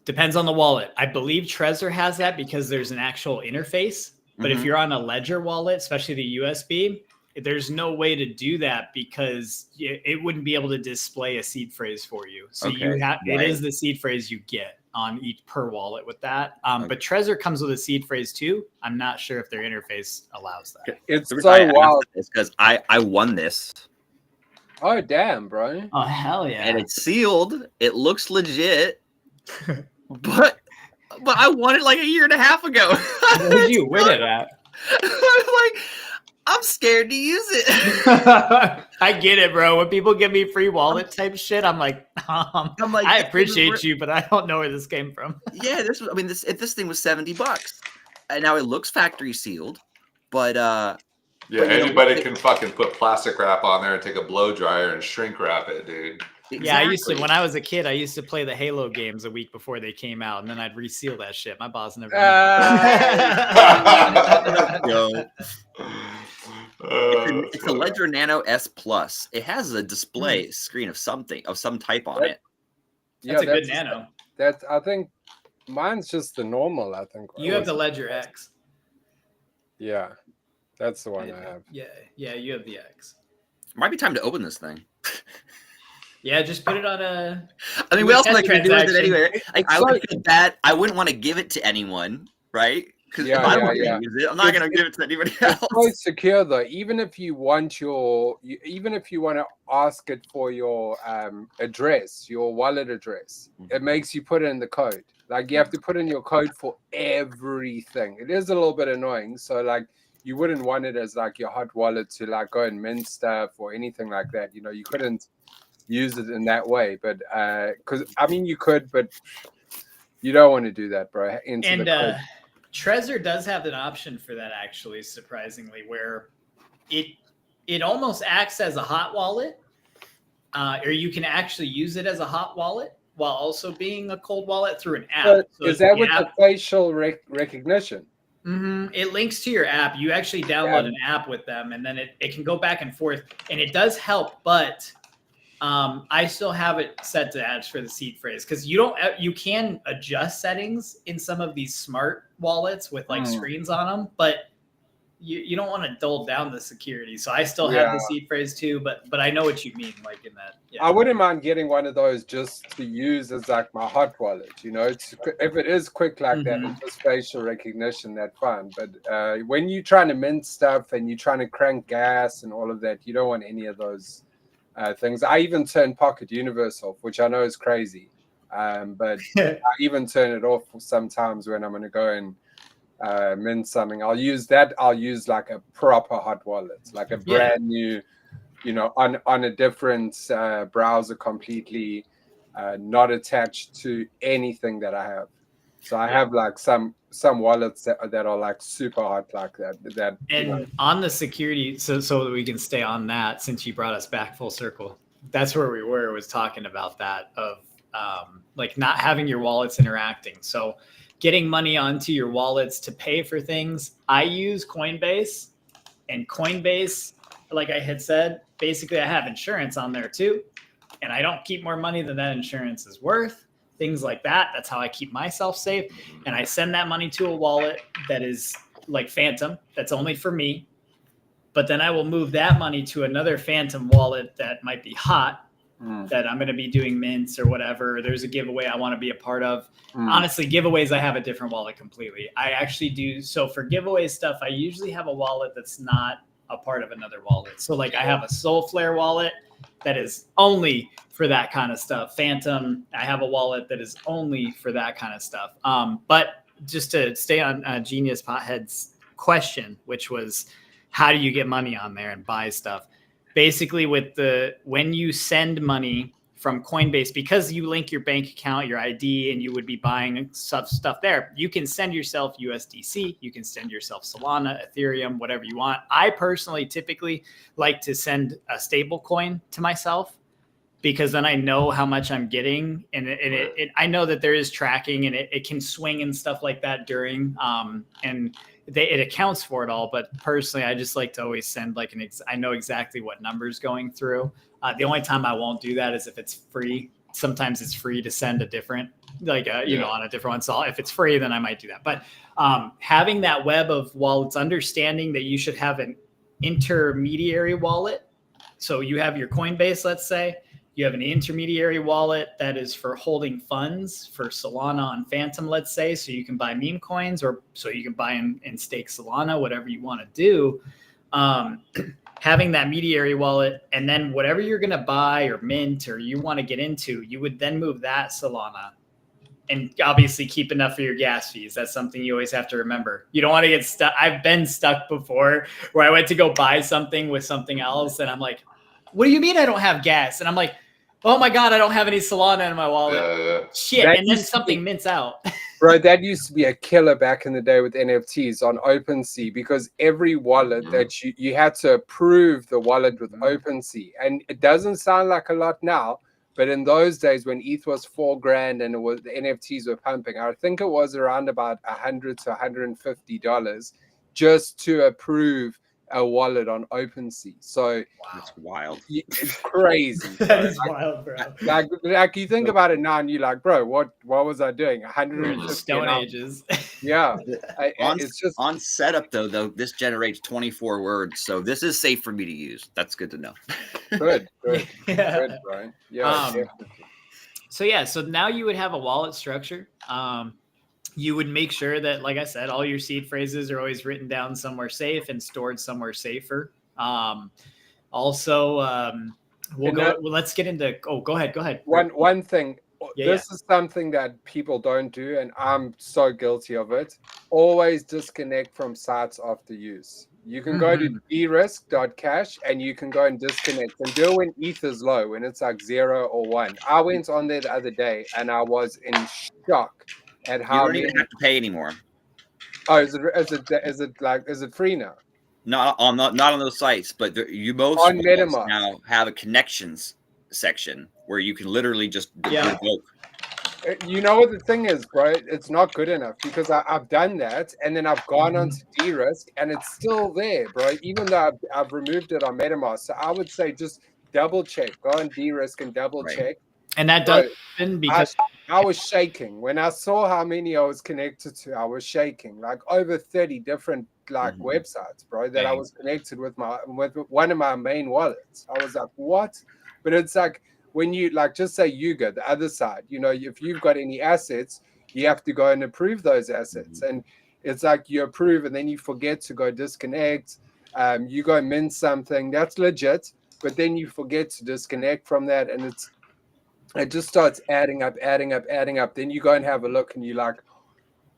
Depends on the wallet. I believe Trezor has that because there's an actual interface. But if you're on a Ledger wallet, especially the USB, there's no way to do that because it wouldn't be able to display a seed phrase for you. So it is the seed phrase you get on each per wallet with that. But Trezor comes with a seed phrase too. I'm not sure if their interface allows that. It's so wild. It's because I won this. Oh, damn, bro. Oh, hell yeah. And it's sealed. It looks legit. but I won it like a year and a half ago. Where did you win it at? I'm scared to use it. I get it, bro. When people give me free wallet type shit, I'm like, I appreciate you, but I don't know where this came from. Yeah, this thing was $70, and now it looks factory sealed, but anybody can fucking put plastic wrap on there and take a blow dryer and shrink wrap it, dude. Exactly. Yeah, I used to, when I was a kid, I used to play the Halo games a week before they came out, and then I'd reseal that shit. My boss never It's a Ledger Nano S Plus. It has a display screen of some type on it. That's a good Nano. I think mine's just the normal, I think. You have the Ledger X. Yeah, that's the one I have. Yeah, you have the X. Might be time to open this thing. Yeah, just put it on a. I mean, we also like to do it anyway. Like, I would feel bad. I wouldn't want to give it to anyone, right? Because if I want to use it, I'm not going to give it to anybody else. It's quite secure though. Even if you want to ask it for your address, your wallet address, it makes you put in the code. Like you have to put in your code for everything. It is a little bit annoying. So like you wouldn't want it as like your hot wallet to like go and mint stuff or anything like that. You know, you couldn't use it in that way. But because I mean you could, but you don't want to do that, bro. Trezor does have an option for that, actually, surprisingly, where it almost acts as a hot wallet, or you can actually use it as a hot wallet while also being a cold wallet through an app. So is that with the facial recognition? Mm-hmm. It links to your app. You actually download an app with them, and then it can go back and forth, and it does help, but I still have it set to ads for the seed phrase because you can adjust settings in some of these smart wallets with like screens on them, but you don't want to dull down the security. So I still have the seed phrase too, but I know what you mean, like in that. Yeah. I wouldn't mind getting one of those just to use as like my hot wallet. You know, if it is quick like that, it's just facial recognition, that's fine. But when you're trying to mint stuff and you're trying to crank gas and all of that, you don't want any of those things. I even turn Pocket Universe off, which I know is crazy, but I even turn it off sometimes when I'm going to go and mint something. I'll use like a proper hot wallet, like a brand new, you know, on a different browser completely, not attached to anything that I have. So I have like some wallets that are like super hot like that. And on the security, so that we can stay on that, since you brought us back full circle, that's where we was talking about that of like not having your wallets interacting. So getting money onto your wallets to pay for things. I use Coinbase, and Coinbase, like I had said, basically I have insurance on there too, and I don't keep more money than that insurance is worth. Things like that. That's how I keep myself safe. And I send that money to a wallet that is like Phantom, that's only for me. But then I will move that money to another Phantom wallet that might be hot, that I'm going to be doing mints or whatever. There's a giveaway I want to be a part of. Honestly, giveaways, I have a different wallet completely. I actually do. So for giveaway stuff, I usually have a wallet that's not a part of another wallet. So like I have a Soulflare wallet that is only for that kind of stuff. Phantom, I have a wallet that is only for that kind of stuff. But just to stay on Genius Pothead's question, which was, how do you get money on there and buy stuff? Basically, when you send money from Coinbase, because you link your bank account, your ID, and you would be buying stuff there, you can send yourself USDC, you can send yourself Solana, Ethereum, whatever you want. I personally typically like to send a stable coin to myself, because then I know how much I'm getting, and I know that there is tracking, and it can swing and stuff like that during, and it accounts for it all. But personally, I just like to always send like I know exactly what number's going through. The only time I won't do that is if it's free. Sometimes it's free to send a different, like on a different one. So if it's free, then I might do that. But having that web of wallets, understanding that you should have an intermediary wallet. So you have your Coinbase, let's say. You have an intermediary wallet that is for holding funds for Solana and Phantom, let's say. So you can buy Memecoins, or so you can buy and stake Solana, whatever you want to do. Having that mediary wallet, and then whatever you're going to buy or mint or you want to get into, you would then move that Solana, and obviously keep enough for your gas fees. That's something you always have to remember. You don't want to get stuck. I've been stuck before where I went to go buy something with something else, and I'm like, what do you mean I don't have gas? And I'm like, oh my God, I don't have any Solana in my wallet. Shit. And then something mints out. Bro, that used to be a killer back in the day with NFTs on OpenSea, because every wallet that you had to approve the wallet with OpenSea. And it doesn't sound like a lot now, but in those days when ETH was $4,000 and the NFTs were pumping, I think it was around about $100 to $150 just to approve a wallet on OpenSea. So that's wild. It's crazy. That is wild, bro. Like you think about it now, and you're like, bro, what was I doing? 150 Stone Ages. Yeah, it's just on setup though. This generates 24 words, so this is safe for me to use. That's good to know. Good, Brian. Yeah. So now you would have a wallet structure. You would make sure that, like I said, all your seed phrases are always written down somewhere safe and stored somewhere safer. Let's get into. Oh, go ahead. One thing. This is something that people don't do, and I'm so guilty of it. Always disconnect from sites after use. You can go to derisk.cash and you can go and disconnect and do it when ETH is low, when it's like 0 or 1. I went on there the other day and I was in shock at how you don't even have to pay anymore. Oh, is it free now? Not on those sites, but most on MetaMask now have a connections section where you can literally just revoke. You know what the thing is, bro? It's not good enough, because I've done that and then I've gone on to Derisk and it's still there, bro. Even though I've removed it on MetaMask, so I would say just double check. Go on Derisk and double check. And that does happen because I was shaking when I saw how many I was connected to. I was shaking, like over 30 different websites, bro, that I was connected with one of my main wallets. I was like, what? But it's like, when you just say Yuga, the other side, if you've got any assets, you have to go and approve those assets. And it's like you approve and then you forget to go disconnect. You go mint something that's legit, but then you forget to disconnect from that. And it just starts adding up. Then you go and have a look and you're like,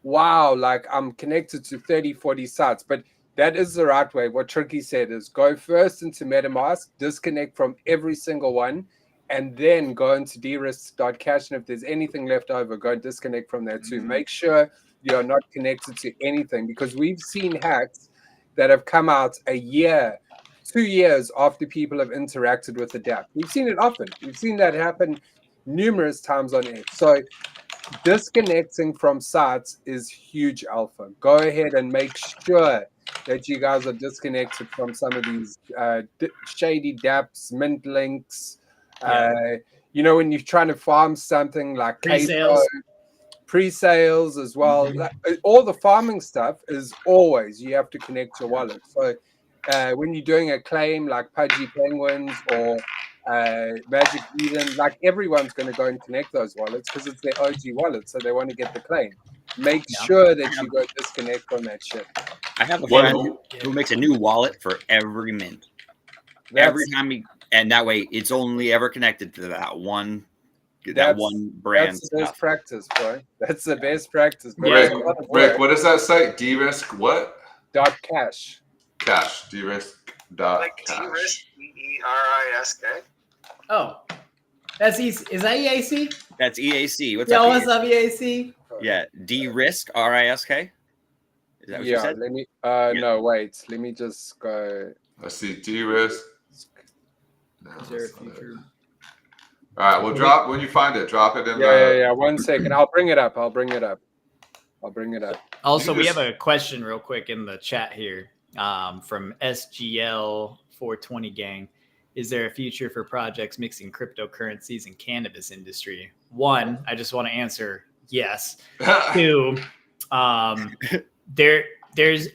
wow, like I'm connected to 30, 40 sites. But that is the right way. What Tricky said is go first into MetaMask, disconnect from every single one, and then go into drisk.cash. And if there's anything left over, go and disconnect from that too. Make sure you are not connected to anything, because we've seen hacks that have come out a year, 2 years after people have interacted with the dApp. We've seen it often. We've seen that happen numerous times on X. So disconnecting from sites is huge alpha. Go ahead and make sure that you guys are disconnected from some of these shady dApps, mint links. You know, when you're trying to farm something like pre-sales as well. All the farming stuff is always, you have to connect your wallet. So when you're doing a claim like Pudgy Penguins or Magic Eden, like everyone's going to go and connect those wallets because it's their OG wallet, so they want to get the claim. Make sure that you go disconnect from that shit. I have a friend who makes a new wallet for every mint. Every time and that way it's only ever connected to that one brand. That's the best practice, bro. That's the best practice. Rick, what is that site? Drisk what? .cash. Cash. Drisk.cash. Like drisk, DERISK. Oh, that's easy. Is that EAC? That's EAC. What's up, EAC? Yeah, drisk, RISK. Is that what you said? Let me. No, wait. Let me just go. Let's see. Drisk. No, is there a future? All right, we'll drop when you find it. Drop it in. Yeah. 1 second. I'll bring it up. Also, we have a question real quick in the chat here from SGL 420 gang. Is there a future for projects mixing cryptocurrencies and cannabis industry? One, I just want to answer yes. Two,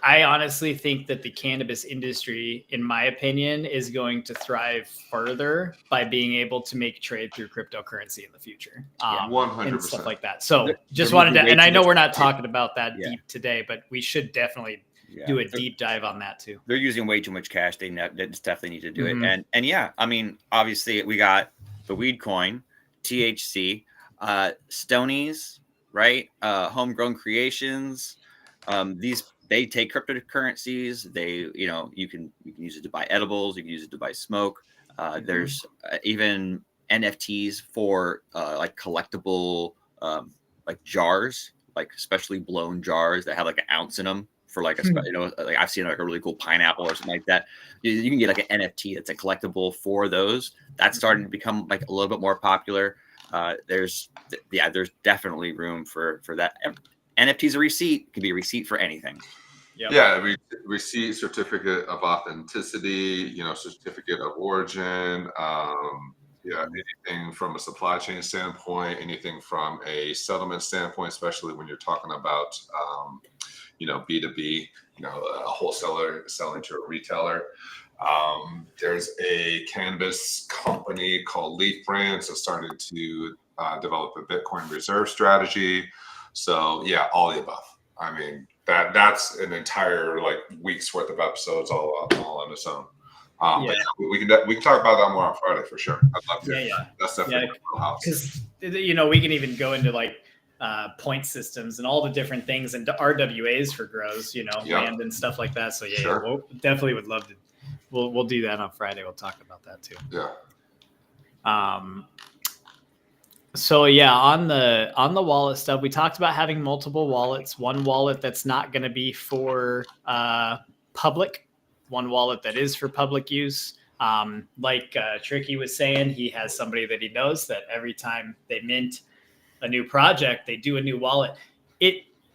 I honestly think that the cannabis industry, in my opinion, is going to thrive further by being able to make trade through cryptocurrency in the future. 100%. And stuff like that. So just wanted to, and I know we're not talking about that deep today, but we should definitely do a deep dive on that too. They're using way too much cash. They definitely need to do it. And yeah, I mean, obviously we got the weed coin, THC, Stonies, right? Homegrown creations. They take cryptocurrencies. You can use it to buy edibles. You can use it to buy smoke. There's even NFTs for like collectible like jars, like specially blown jars that have like an ounce in them for like like I've seen like a really cool pineapple or something like that. You can get like an NFT that's a collectible for those. That's starting to become like a little bit more popular. There's definitely room for that. NFT's a receipt. It can be a receipt for anything. Yep. Yeah, receipt, certificate of authenticity, certificate of origin. Anything from a supply chain standpoint, anything from a settlement standpoint, especially when you're talking about, B2B, a wholesaler selling to a retailer. There's a cannabis company called Leaf Brands that started to develop a Bitcoin reserve strategy. So yeah, all the above. I mean, that's an entire like week's worth of episodes all on its own. But we can talk about that more on Friday for sure. I'd love to. Yeah. That's definitely because we can even go into like point systems and all the different things and RWAs for grows, land and stuff like that. So we'll definitely would love to. We'll do that on Friday. We'll talk about that too. Yeah. So yeah, on the wallet stuff, we talked about having multiple wallets. One wallet that's not going to be for public. One wallet that is for public use. Like Tricky was saying, he has somebody that he knows that every time they mint a new project, they do a new wallet.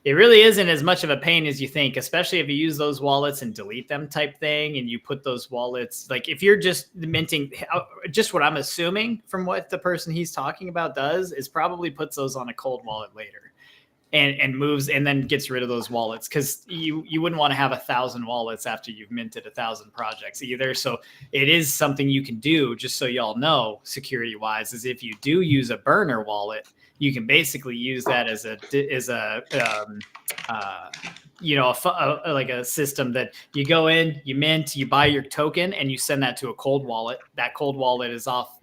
It really isn't as much of a pain as you think, especially if you use those wallets and delete them type thing. And you put those wallets, like if you're just minting, just what I'm assuming from what the person he's talking about does is probably puts those on a cold wallet later and moves and then gets rid of those wallets. Cause you wouldn't want to have 1,000 wallets after you've minted 1,000 projects either. So it is something you can do, just so y'all know, security wise, is if you do use a burner wallet, you can basically use that as like a system that you go in, you mint, you buy your token, and you send that to a cold wallet. That cold wallet is off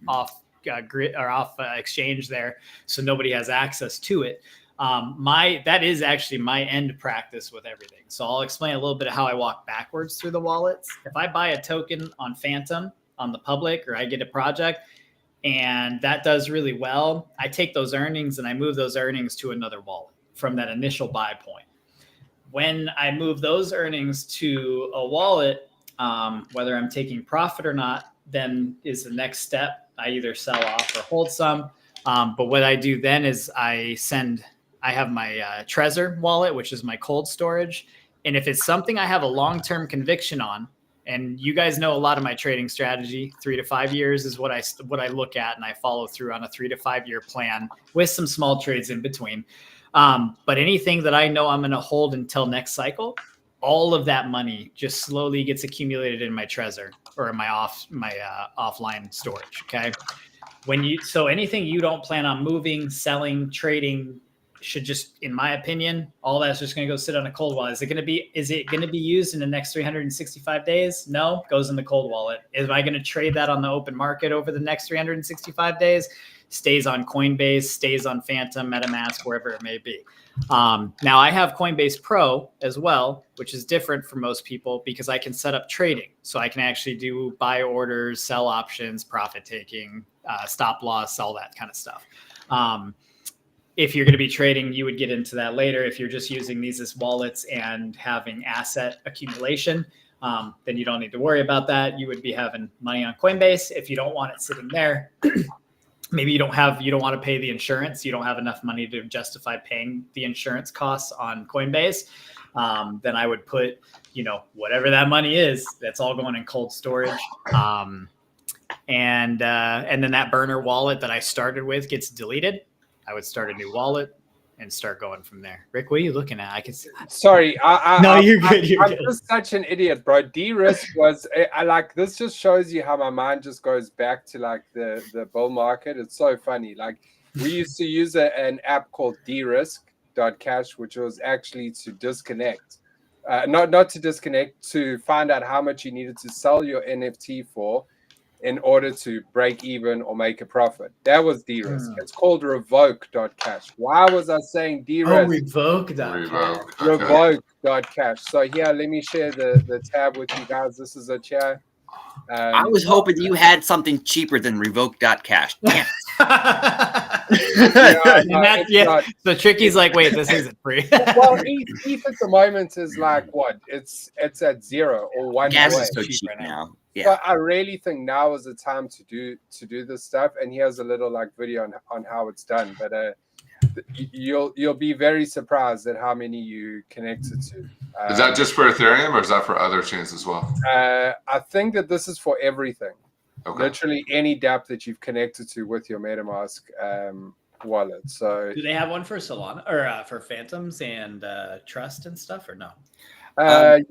grid or off exchange there, so nobody has access to it. That is actually my end practice with everything. So I'll explain a little bit of how I walk backwards through the wallets. If I buy a token on Phantom on the public, or I get a project, and that does really well. I take those earnings and I move those earnings to another wallet from that initial buy point. When I move those earnings to a wallet, whether I'm taking profit or not, then is the next step. I either sell off or hold some. But what I do then is I have my Trezor wallet, which is my cold storage. And if it's something I have a long-term conviction on, and you guys know a lot of my trading strategy, 3 to 5 years is what I look at, and I follow through on a 3 to 5 year plan with some small trades in between. But anything that I know I'm going to hold until next cycle, all of that money just slowly gets accumulated in my Trezor or my offline storage. Okay. So anything you don't plan on moving, selling, trading should just, in my opinion, all that's just going to go sit on a cold wallet. Is it going to be used in the next 365 days? No, goes in the cold wallet. Am I going to trade that on the open market over the next 365 days? Stays on Coinbase, stays on Phantom, MetaMask, wherever it may be. Now I have Coinbase Pro as well, which is different for most people because I can set up trading. So I can actually do buy orders, sell options, profit taking, stop loss, all that kind of stuff. If you're going to be trading, you would get into that later. If you're just using these as wallets and having asset accumulation, then you don't need to worry about that. You would be having money on Coinbase. If you don't want it sitting there, maybe you don't want to pay the insurance. You don't have enough money to justify paying the insurance costs on Coinbase. Then I would put, whatever that money is, that's all going in cold storage. And then that burner wallet that I started with gets deleted. I would start a new wallet and start going from there. Rick, what are you looking at? I can see. Sorry, you're good. I'm just such an idiot, bro. De-risk was I like this. Just shows you how my mind just goes back to like the bull market. It's so funny. Like we used to use an app called de-risk.cash, which was actually to disconnect, not to disconnect, to find out how much you needed to sell your NFT for in order to break even or make a profit. That was de-risk. It's called revoke.cash. Why was I saying de-risk? Oh, revoke.cash. Revoke.cash. So here, let me share the tab with you guys. This is a chat. I was hoping you had something cheaper than revoke.cash. Damn. So Tricky's like, wait, this isn't free. Well, ETH at the moment is like what? It's at 0 or 1. Gas is so cheap now. Yeah. But I really think now is the time to do this stuff. And here's a little like video on how it's done. But you'll be very surprised at how many you connected to. Is that just for Ethereum or is that for other chains as well? I think that this is for everything. Okay. Literally any dApp that you've connected to with your MetaMask wallet. So do they have one for Solana or for Phantoms and Trust and stuff or no?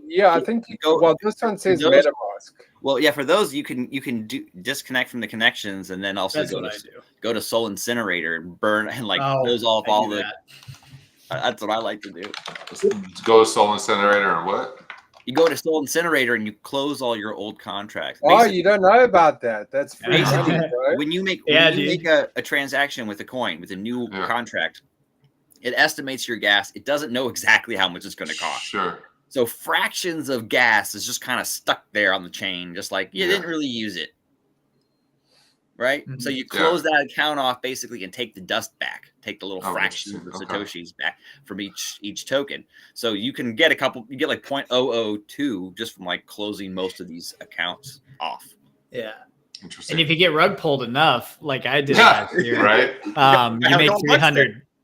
Yeah, I think. This one says MetaMask. Well, yeah, for those you can disconnect from the connections and then also go to Soul Incinerator and burn and close off all the. That's what I like to do. Go to Soul Incinerator and what? You go to Soul Incinerator and you close all your old contracts. Basically, you don't know about that. That's free money, bro. When you make a transaction with a coin with a new contract, it estimates your gas. It doesn't know exactly how much it's going to cost. Sure. So fractions of gas is just kind of stuck there on the chain, just like you didn't really use it. Right? Mm-hmm. So you close that account off basically and take the dust back, take the little fractions of Satoshis back from each token. So you can get you get like 0.002 just from like closing most of these accounts off. Yeah. Interesting. And if you get rug pulled enough, like I did last year, right?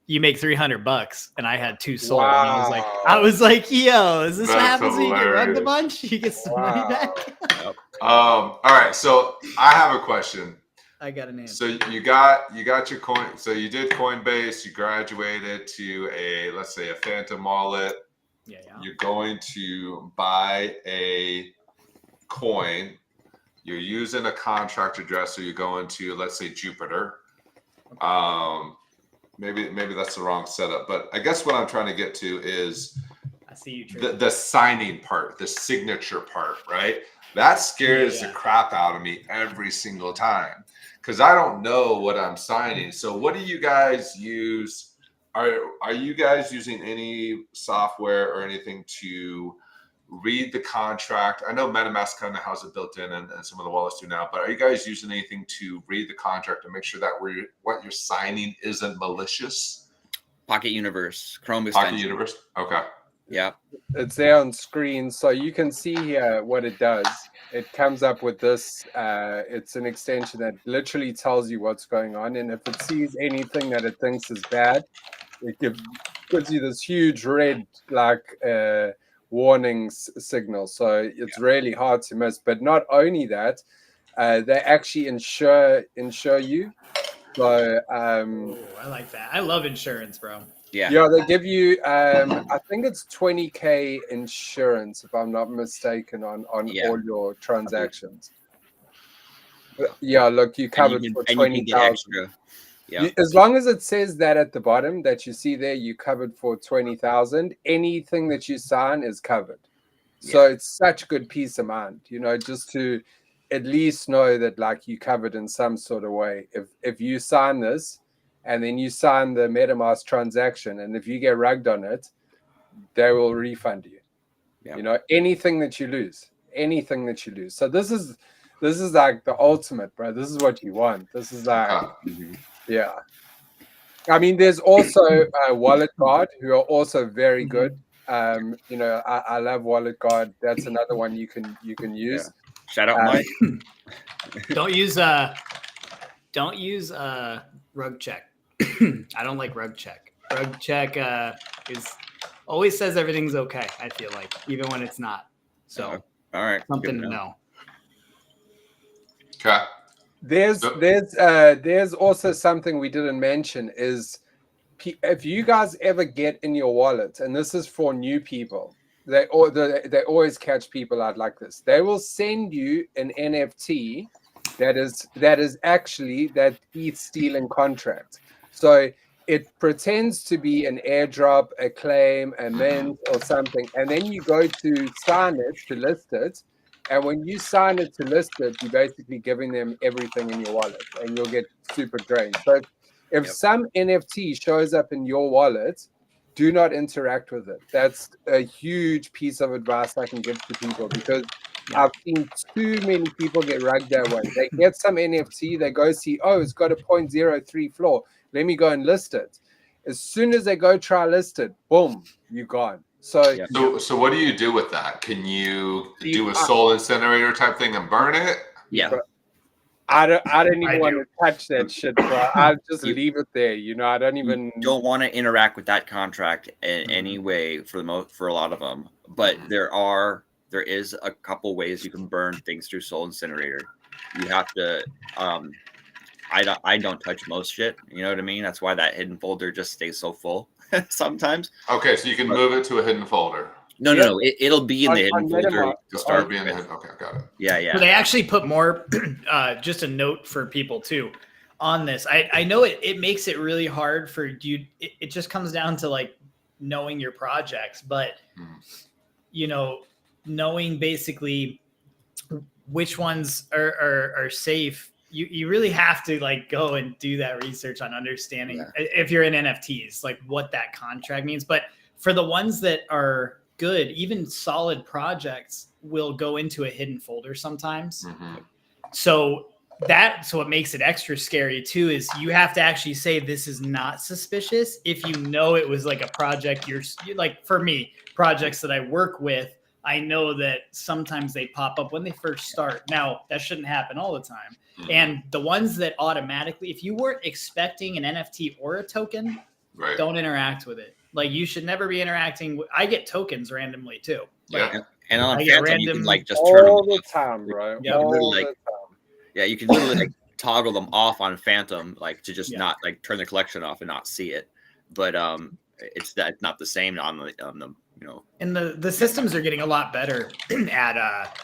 You make $300, and I had 2 sold. Wow. And I was like, yo, is this what happens when you get rugged a bunch? You get some money back. All right, so I have a question. I got an answer. So you got your coin. So you did Coinbase. You graduated to let's say a Phantom wallet. Yeah. You're going to buy a coin. You're using a contract address, so you're going to, let's say, Jupiter. Maybe that's the wrong setup, but I guess what I'm trying to get to is I see you the signing part, the signature part, right? That scares the crap out of me every single time because I don't know what I'm signing. So what do you guys use? Are you guys using any software or anything to read the contract? I know MetaMask kind of has it built in, and some of the wallets do now. But are you guys using anything to read the contract and make sure that what you're signing isn't malicious? Pocket Universe, Chrome Pocket extension. Universe. Okay. Yeah. It's there on screen, so you can see here what it does. It comes up with this. It's an extension that literally tells you what's going on, and if it sees anything that it thinks is bad, it gives you this huge red warning signal. So it's really hard to miss. But not only that, they actually insure you. So I like that. I love insurance, bro. Yeah, they give you I think it's 20K insurance, if I'm not mistaken, on all your transactions. Yeah, look, you covered for 20,000. Yeah. As long as it says that at the bottom that you see there, you covered for 20,000. Anything that you sign is covered. So it's such good peace of mind, just to at least know that like you covered in some sort of way. If you sign this and then you sign the MetaMask transaction, and if you get rugged on it, they will refund you. Anything that you lose. So this is like the ultimate, bro. This is what you want. This is like yeah. I mean, there's also Wallet Guard, who are also very good. I love Wallet Guard. That's another one you can use. Shout out Mike. Don't use Rug Check. I don't like Rug Check. Rug Check is always says everything's okay. I feel like, even when it's not. So all right, something to know. Okay. There's also something we didn't mention is if you guys ever get in your wallet, and this is for new people, they always catch people out like this. They will send you an NFT that is actually that ETH stealing contract. So it pretends to be an airdrop, a claim, a mint, or something, and then you go to sign it to list it. And when you sign it to list it, you're basically giving them everything in your wallet, and you'll get super drained. So if some NFT shows up in your wallet, do not interact with it. That's a huge piece of advice I can give to people, because I've seen too many people get rugged that way. They get some NFT, they go see, oh, it's got a 0.03 floor. Let me go and list it. As soon as they go try list it, boom, you're gone. So what do you do with that? Can you do a soul incinerator type thing and burn it? Yeah. I don't even want to touch that shit, bro. I'll just leave it there. I don't even. You don't want to interact with that contract in any way for a lot of them. But there is a couple ways you can burn things through Soul Incinerator. You have to. I don't touch most shit. You know what I mean? That's why that hidden folder just stays so full sometimes. Okay, so you can move it to a hidden folder. No. It'll be in the hidden folder to start being the hidden. Okay, got it. Yeah. So they actually put more. Just a note for people too on this. I know it makes it really hard for you. It just comes down to like knowing your projects, but knowing basically which ones are safe. You really have to like go and do that research on understanding if you're in NFTs, like what that contract means. But for the ones that are good, even solid projects will go into a hidden folder sometimes. So what makes it extra scary too is you have to actually say this is not suspicious. If you know it was like a project you're like, for me, projects that I work with, I know that sometimes they pop up when they first start. Now, that shouldn't happen all the time. And the ones that automatically, if you weren't expecting an NFT or a token, don't interact with it. Like, you should never be interacting. I get tokens randomly too. Like, and on I Phantom, random you can like just turn all them the time, bro. You can literally like toggle them off on Phantom, like to just not like turn the collection off and not see it. But it's not the same on the. And the systems are getting a lot better at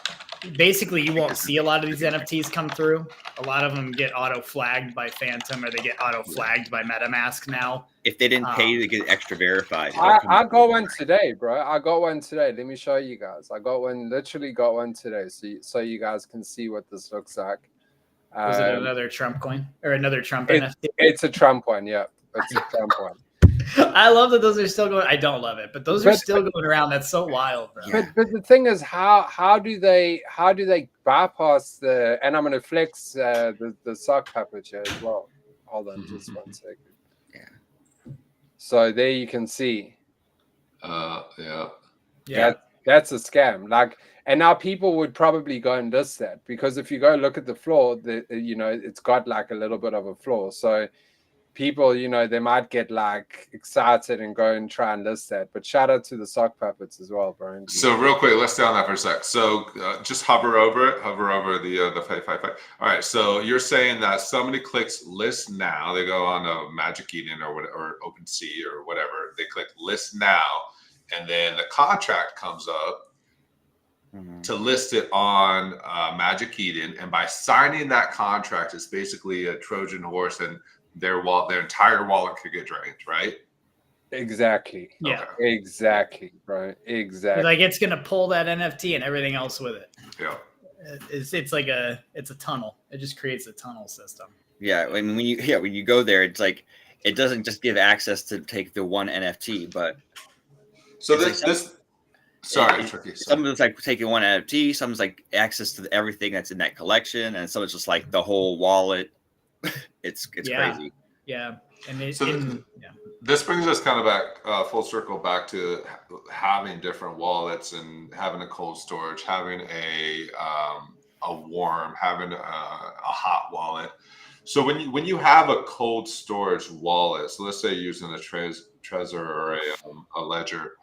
basically you won't see a lot of these NFTs come through. A lot of them get auto flagged by Phantom, or they get auto flagged by MetaMask now. If they didn't pay to get extra verified. I got one today, bro. I got one today. Let me show you guys. Literally got one today. So you guys can see what this looks like. Was it another Trump coin or another Trump NFT? It's a Trump one, yeah. It's a Trump one. I love that those are still going. I don't love it, but those are still going around. That's so wild, bro. Yeah. But the thing is, how do they bypass the? And I'm going to flex the sock puppet here as well. Hold on, just 1 second. Yeah. So there you can see. Yeah. That's a scam. Like, and now people would probably go and list that, because if you go look at the floor, it's got like a little bit of a flaw. So people, they might get like excited and go and try and list that. But shout out to the sock puppets as well, bro. So real quick, let's stay on that for a sec. So just hover over it, hover over the 555. All right. So you're saying that somebody clicks list now, they go on a Magic Eden or OpenSea or whatever, they click list now, and then the contract comes up to list it on Magic Eden, and by signing that contract, it's basically a Trojan horse, and their entire wallet could get drained, right? Exactly. Yeah. Okay. Exactly, bro. Exactly. Like, it's gonna pull that NFT and everything else with it. Yeah. It's like a tunnel. It just creates a tunnel system. Yeah. When you go there, it's like it doesn't just give access to take the one NFT, but so Tricky. Some of it's like taking one NFT, some's like access to everything that's in that collection, and some it's just like the whole wallet. It's crazy. Yeah. And this brings us kind of back full circle back to having different wallets and having a cold storage, having a warm, having a hot wallet. So when you have a cold storage wallet, so let's say you're using a Trezor or a Ledger,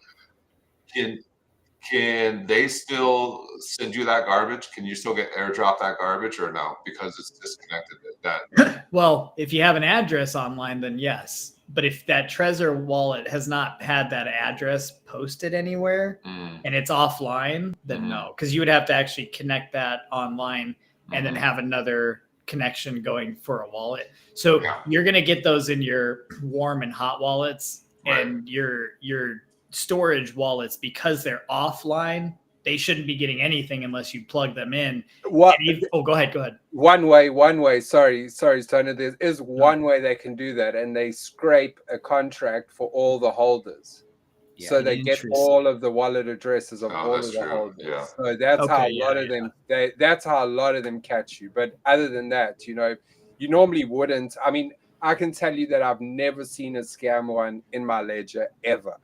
can they still send you that garbage? Can you still get airdrop that garbage, or no? Because it's disconnected. Well, if you have an address online, then yes. But if that Trezor wallet has not had that address posted anywhere and it's offline, then no. Because you would have to actually connect that online and then have another connection going for a wallet. So you're going to get those in your warm and hot wallets, and your storage wallets, because they're offline, they shouldn't be getting anything unless you plug them in. Go ahead. One way. Sorry, Tony. There is one way they can do that, and they scrape a contract for all the holders. Yeah, so they get all of the wallet addresses of all of the holders. Yeah. So that's how a lot of them. That's how a lot of them catch you. But other than that, you normally wouldn't. I mean, I can tell you that I've never seen a scam one in my ledger ever.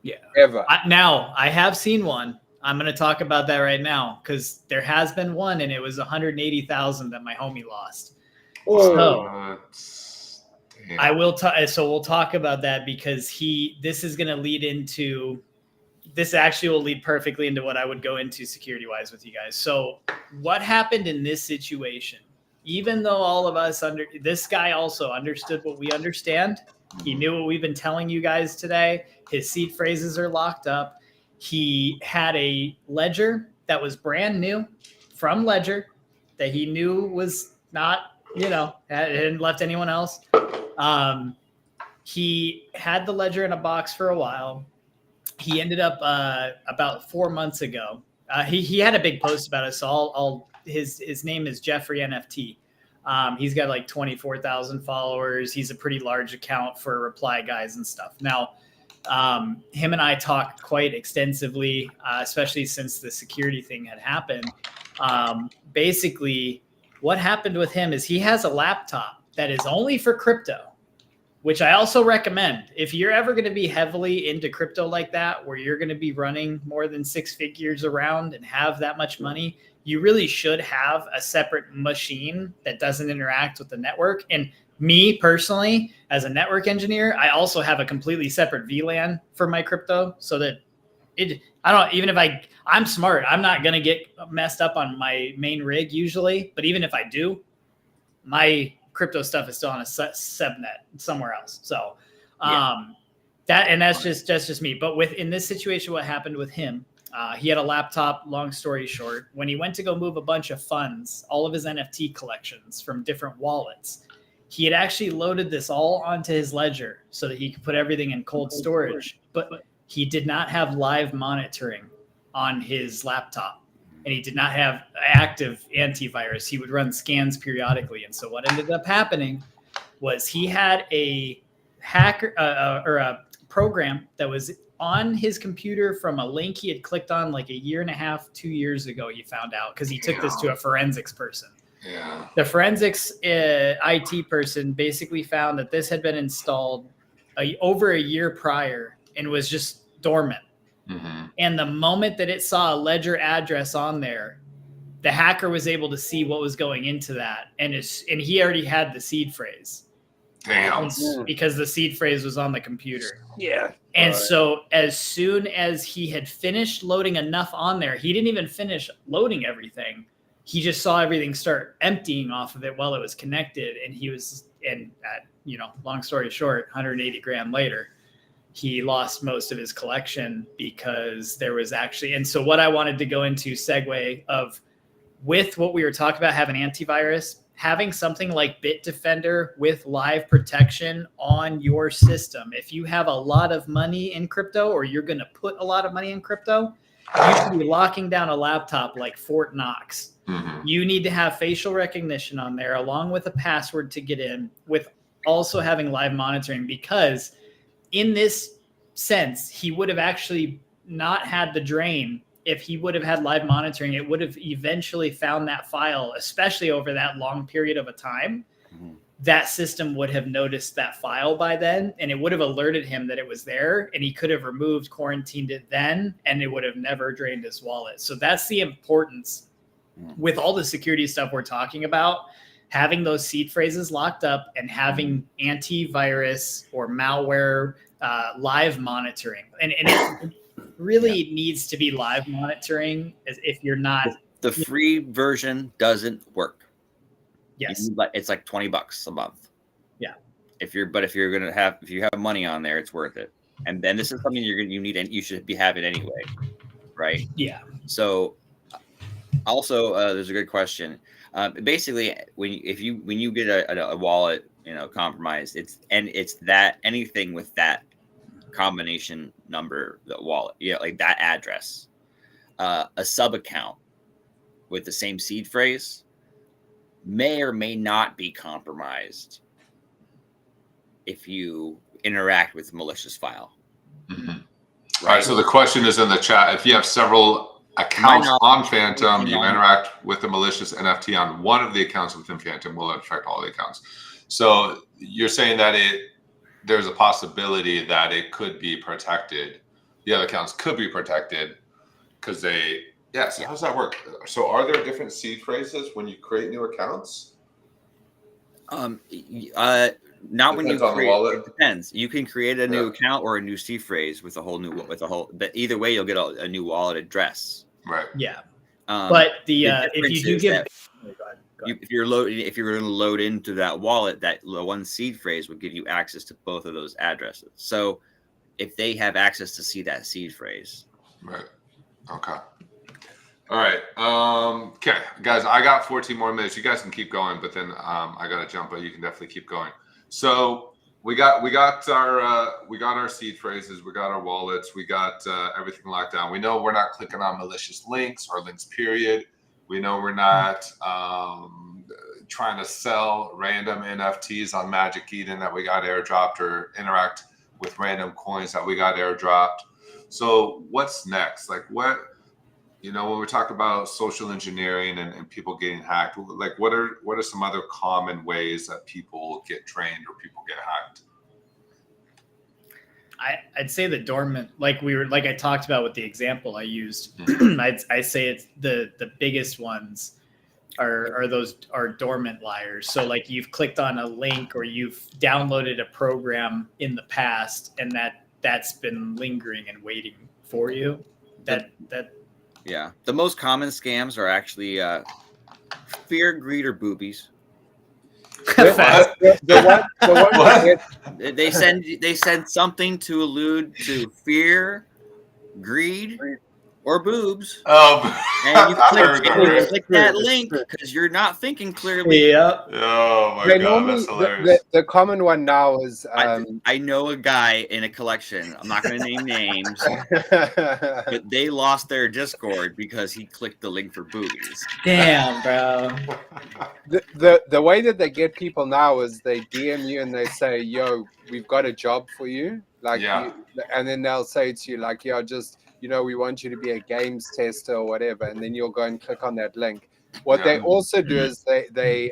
Yeah. Ever. Now, I have seen one. I'm going to talk about that right now, because there has been one, and it was 180,000 that my homie lost. So I will so we'll talk about that, because this is going to lead into, this actually will lead perfectly into what I would go into security wise with you guys. So what happened in this situation, even though all of us this guy also understood what we understand. He knew what we've been telling you guys today. His seed phrases are locked up. He had a ledger that was brand new from Ledger that he knew was not, hadn't left anyone else. He had the ledger in a box for a while. He ended up about 4 months ago. He had a big post about it, so his name is Jeffrey NFT. He's got like 24,000 followers. He's a pretty large account for reply guys and stuff. Now, him and I talked quite extensively, especially since the security thing had happened. Basically, what happened with him is he has a laptop that is only for crypto, which I also recommend. If you're ever going to be heavily into crypto like that, where you're going to be running more than 6 figures around and have that much money, you really should have a separate machine that doesn't interact with the network. And me personally, as a network engineer, I also have a completely separate VLAN for my crypto, so that even if I'm smart, I'm not going to get messed up on my main rig usually. But even if I do, my crypto stuff is still on a subnet somewhere else. So that's just me. But in this situation, what happened with him, he had a laptop, long story short. When he went to go move a bunch of funds, all of his NFT collections from different wallets, he had actually loaded this all onto his ledger so that he could put everything in cold storage. But he did not have live monitoring on his laptop, and he did not have active antivirus. He would run scans periodically. And so what ended up happening was he had a hacker or a program that was on his computer from a link he had clicked on like a year and a half, 2 years ago. He found out because he took this to a forensics person. Yeah. The forensics IT person basically found that this had been installed over a year prior and was just dormant. Mm-hmm. And the moment that it saw a ledger address on there, the hacker was able to see what was going into that, and he already had the seed phrase. Damn. Because the seed phrase was on the computer. Yeah. And so as soon as he had finished loading enough on there, he didn't even finish loading everything. He just saw everything start emptying off of it while it was connected. And long story short, 180 grand later, he lost most of his collection because there was actually, and so what I wanted to go into segue of with what we were talking about, having antivirus, having something like Bitdefender with live protection on your system. If you have a lot of money in crypto, or you're going to put a lot of money in crypto, you should be locking down a laptop like Fort Knox. Mm-hmm. You need to have facial recognition on there along with a password to get in, with also having live monitoring, because in this sense, he would have actually not had the drain. If he would have had live monitoring, it would have eventually found that file, especially over that long period of a time. Mm-hmm. That system would have noticed that file by then, and it would have alerted him that it was there, and he could have removed, quarantined it then, and it would have never drained his wallet. So that's the importance with all the security stuff we're talking about, having those seed phrases locked up and having antivirus or malware live monitoring. And it really needs to be live monitoring, as if you're not. The free version doesn't work. Yes. It's like $20 a month. Yeah. If you have money on there, it's worth it. And then this is something you need, and you should be having anyway. Right. Yeah. So also, there's a good question. Basically, when you get a wallet, compromised, it's that anything with that combination number, the wallet, like that address, a sub account with the same seed phrase may or may not be compromised if you interact with a malicious file. Mm-hmm. Right? All right. So the question is in the chat: if you have several accounts on Phantom, you interact with the malicious NFT on one of the accounts within Phantom, will it affect all the accounts? So you're saying that there's a possibility that it could be protected. The other accounts could be protected because they. Yeah. So how does that work? So are there different seed phrases when you create new accounts? Not when you create. It depends. You can create a new account or a new seed phrase with a whole new either way, you'll get a new wallet address. Right. Yeah. But if you do give. If you're going to load into that wallet, that one seed phrase would give you access to both of those addresses. So if they have access to see that seed phrase. Right. Okay. All right. Okay, guys, I got 14 more minutes. You guys can keep going, but then I got to jump, but you can definitely keep going. So we got our seed phrases, we got our wallets, we got everything locked down. We know we're not clicking on malicious links or links, period. We know we're not trying to sell random NFTs on Magic Eden that we got airdropped, or interact with random coins that we got airdropped. So what's next? Like when we talk about social engineering and people getting hacked, like what are some other common ways that people get drained or people get hacked? I'd say the dormant, like I talked about with the example I used. I say it's the biggest ones are dormant liars. So like you've clicked on a link or you've downloaded a program in the past, and that's been lingering and waiting for you. Yeah, the most common scams are actually fear, greed, or boobies. They send something to allude to fear, greed, or boobs. Oh, And you I click that link because you're not thinking clearly. Yep. Oh my They god, normally that's hilarious. the common one now is I know a guy in a collection. I'm not going to name names, but they lost their Discord because he clicked the link for boobies. Damn, bro. the way that they get people now is they DM you and they say, "Yo, we've got a job for you," and then they'll say to you like, "Yo, just we want you to be a games tester or whatever," and then you'll go and click on that link. What they also do is they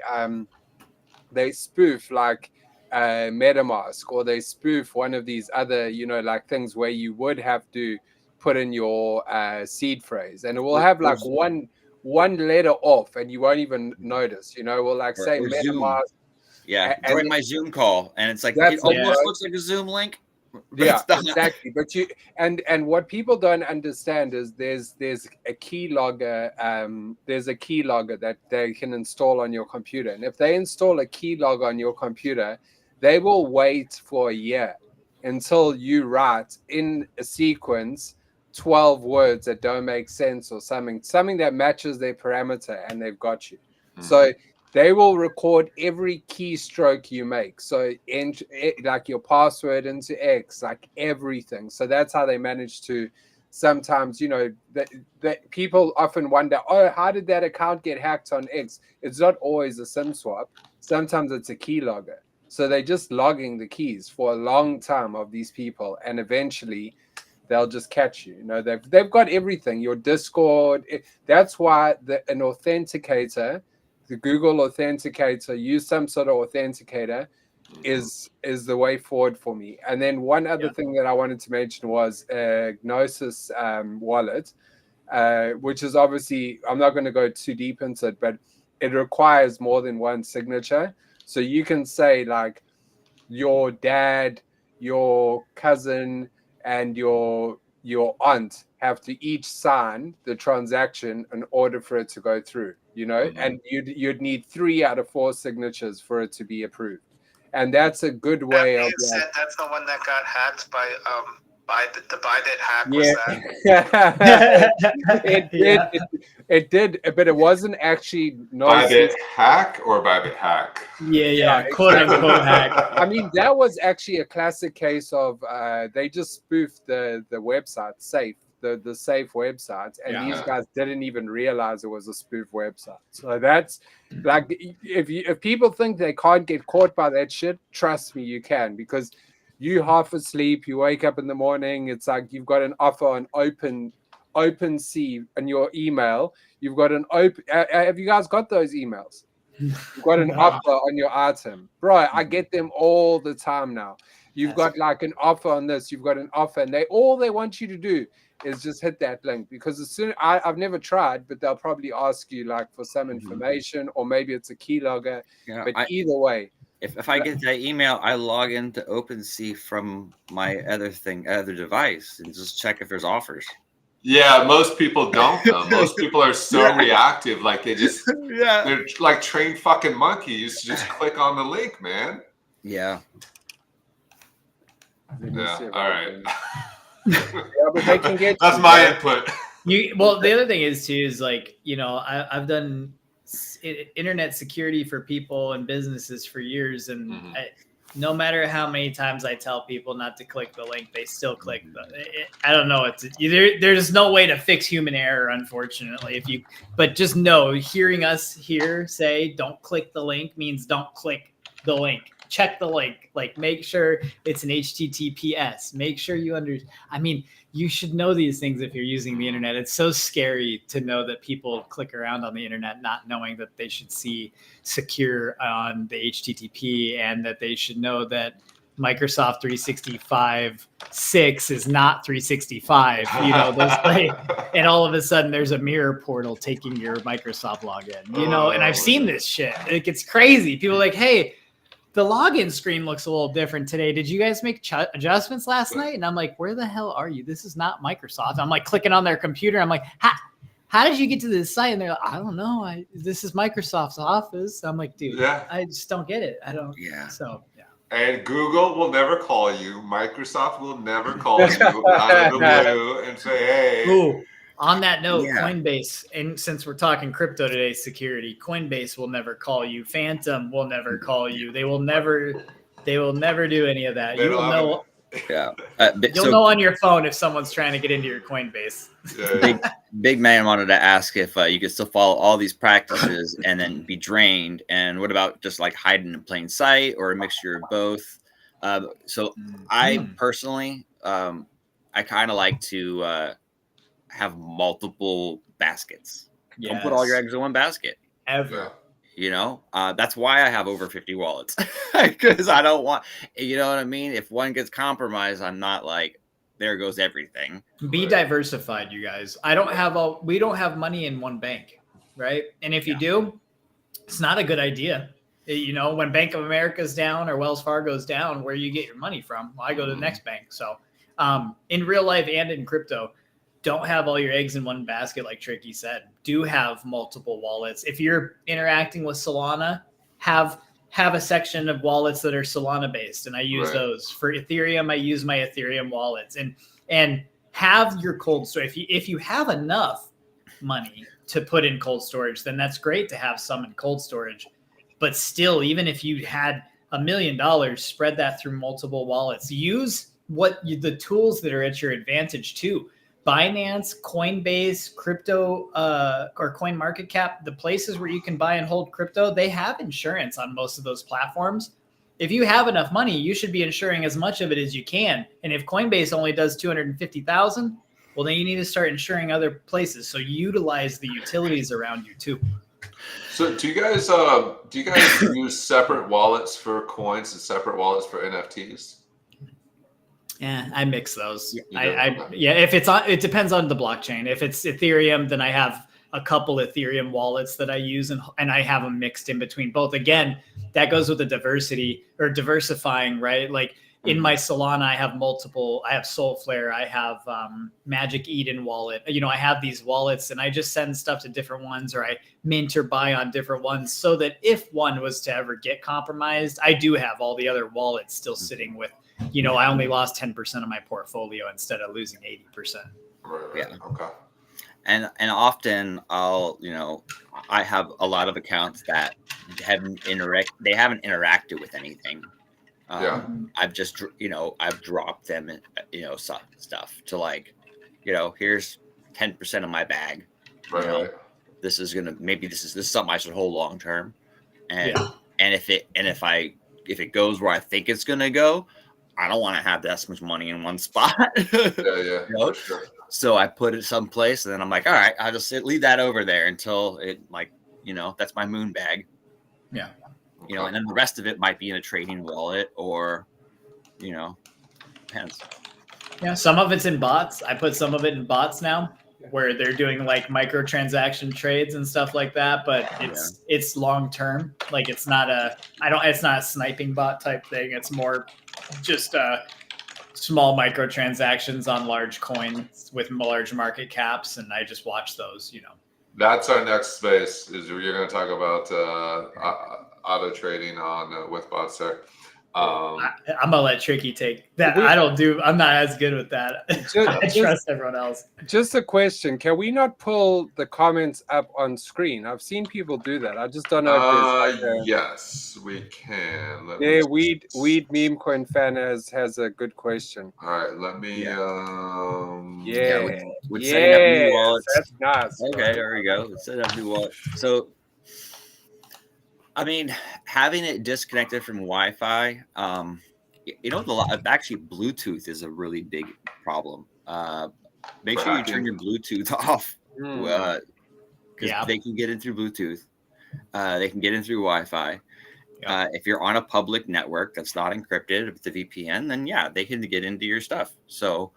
spoof like MetaMask, or they spoof one of these other like things where you would have to put in your seed phrase, and it will have like one letter off, and you won't even notice. Will like say MetaMask. Zoom. Yeah, join my Zoom call, and it's like it almost looks like a Zoom link. Yeah, exactly. But and what people don't understand is there's a keylogger. There's a keylogger that they can install on your computer, and if they install a keylogger on your computer, they will wait for a year until you write in a sequence 12 words that don't make sense, or something that matches their parameter, and they've got you. So they will record every keystroke you make. So like your password into X, like everything. So that's how they manage to sometimes, that people often wonder, oh, how did that account get hacked on X? It's not always a SIM swap. Sometimes it's a keylogger. So they're just logging the keys for a long time of these people, and eventually they'll just catch you. They've got everything. Your Discord. That's why an authenticator, the Google Authenticator, use some sort of authenticator, is the way forward for me. And then one other thing that I wanted to mention was Gnosis wallet, which is obviously, I'm not going to go too deep into it, but it requires more than one signature. So you can say like your dad, your cousin, and your aunt have to each sign the transaction in order for it to go through, and you'd need 3 out of 4 signatures for it to be approved. And that's a good way that of said, that's the one that got hacked by the Bybit hack. It did, but it wasn't actually Bybit hack or Bybit hack. Yeah, quote unquote hack. I mean, that was actually a classic case of they just spoofed the website Safe, the Safe website, and these guys didn't even realize it was a spoof website. So that's like, if people think they can't get caught by that shit, trust me, you can, because you half asleep, you wake up in the morning, it's like you've got an offer on OpenSea in your email. You've got an open. Have you guys got those emails? You've got an offer on your item, bro. I get them all the time now. You've got like an offer on this. You've got an offer, and all they want you to do is just hit that link, because as soon I've never tried, but they'll probably ask you like for some information, or maybe it's a keylogger. But either way. If I get that email, I log into OpenSea from my other device and just check if there's offers. Yeah, most people don't though. Most people are so reactive, like they just they're like trained fucking monkeys. Just click on the link, man. Yeah. Yeah. All right. But they can get That's my input. Well, the other thing is too is like, I've done internet security for people and businesses for years, and no matter how many times I tell people not to click the link, they still click I don't know. There's no way to fix human error, unfortunately. But just know, hearing us here say don't click the link means don't click the link. Check the link. Like, make sure it's an HTTPS. Make sure you you should know these things if you're using the internet. It's so scary to know that people click around on the internet not knowing that they should see secure on the HTTP, and that they should know that Microsoft 365 6 is not 365. And all of a sudden there's a mirror portal taking your Microsoft login. And I've seen this shit. It's crazy. People are like, hey, the login screen looks a little different today. Did you guys make adjustments last night? And I'm like, where the hell are you? This is not Microsoft. I'm like clicking on their computer. I'm like, how did you get to this site? And they're like, I don't know. This is Microsoft's Office. I'm like, dude, I just don't get it. I don't. Yeah. So, yeah. And Google will never call you. Microsoft will never call you out of the blue and say, hey. Ooh. On that note, Yeah. Coinbase, and since we're talking crypto today, security, Coinbase will never call you. Phantom will never call you. They will never do any of that. They You don't will have know. Yeah. You'll know on your phone if someone's trying to get into your Coinbase. Big man wanted to ask if you could still follow all these practices and then be drained. And what about just like hiding in plain sight or a mixture of both? So I personally, I kind of like to have multiple baskets. Yes. Don't put all your eggs in one basket. Ever. You know, that's why I have over 50 wallets, because I don't want, you know what I mean? If one gets compromised, I'm not like, there goes everything. Be diversified, you guys. We don't have money in one bank, right? And if you do, it's not a good idea. You know, when Bank of America's down or Wells Fargo's down, where you get your money from? Well, I go to the next bank. So in real life and in crypto, don't have all your eggs in one basket, like Tricky said. Do have multiple wallets. If you're interacting with Solana, have a section of wallets that are Solana based, and I use those. For Ethereum, I use my Ethereum wallets, and have your cold storage. If you have enough money to put in cold storage, then that's great to have some in cold storage. But still, even if you had $1 million, spread that through multiple wallets. Use the tools that are at your advantage too. Binance, Coinbase, crypto, or CoinMarketCap, the places where you can buy and hold crypto, they have insurance on most of those platforms. If you have enough money, you should be insuring as much of it as you can. And if Coinbase only does 250,000, well, then you need to start insuring other places. So utilize the utilities around you too. So do you guys use separate wallets for coins and separate wallets for NFTs? Yeah, I mix those. Okay. If it's on, it depends on the blockchain. If it's Ethereum, then I have a couple Ethereum wallets that I use, and I have them mixed in between both. Again, that goes with the diversity or diversifying, right? Like in my Solana, I have multiple. I have Soulflare, I have Magic Eden wallet. You know, I have these wallets, and I just send stuff to different ones, or I mint or buy on different ones, so that if one was to ever get compromised, I do have all the other wallets still sitting with. You know, I only lost 10% of my portfolio instead of losing 80%. Right. Yeah. Okay. And often I have a lot of accounts that haven't interacted with anything. I've just, I've dropped them, stuff to like, here's 10% of my bag. Right. This is something I should hold long term. And if it goes where I think it's gonna go, I don't want to have that much money in one spot. For sure. So I put it someplace, and then I'm like, all right, I'll just leave that over there until it, that's my moon bag. Yeah. And then the rest of it might be in a trading wallet or, depends. Yeah, some of it's in bots. I put some of it in bots now, where they're doing like microtransaction trades and stuff like that. But it's long term. Like it's not a sniping bot type thing. It's more just small microtransactions on large coins with large market caps, and I just watch those. That's our next space. Is you're going to talk about auto trading on with bots there. I'm gonna let Tricky take that. I'm not as good with that. I trust everyone else. Just a question: can we not pull the comments up on screen? I've seen people do that. I just don't know if there's yes, we can. Weed Memecoin fan has a good question. All right, let me. With setting up new wallets. That's nice. Okay, there we go. Let's set up new wallet. So, I mean, having it disconnected from Wi-Fi, actually Bluetooth is a really big problem. Make sure you turn your Bluetooth off, because they can get in through Bluetooth. They can get in through Wi-Fi. If you're on a public network that's not encrypted with the VPN, then they can get into your stuff. So,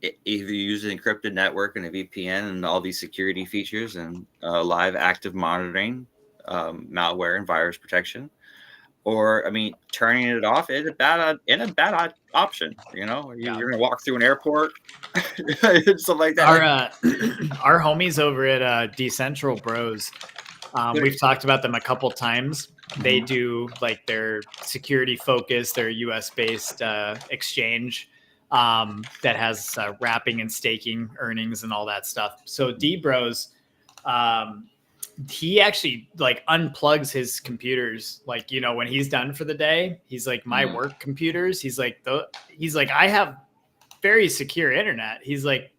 if you use an encrypted network and a VPN and all these security features and live active monitoring, malware and virus protection, or turning it off is a bad option. You're gonna walk through an airport, stuff like that. Our homies over at Decentral Bros, we've talked about them a couple times. They do like their security focus, their US based exchange. that has wrapping and staking earnings and all that stuff. So D-Bros, he actually like unplugs his computers. Like, you know, when he's done for the day, he's like, my work computers. He's like, I have very secure internet. He's like,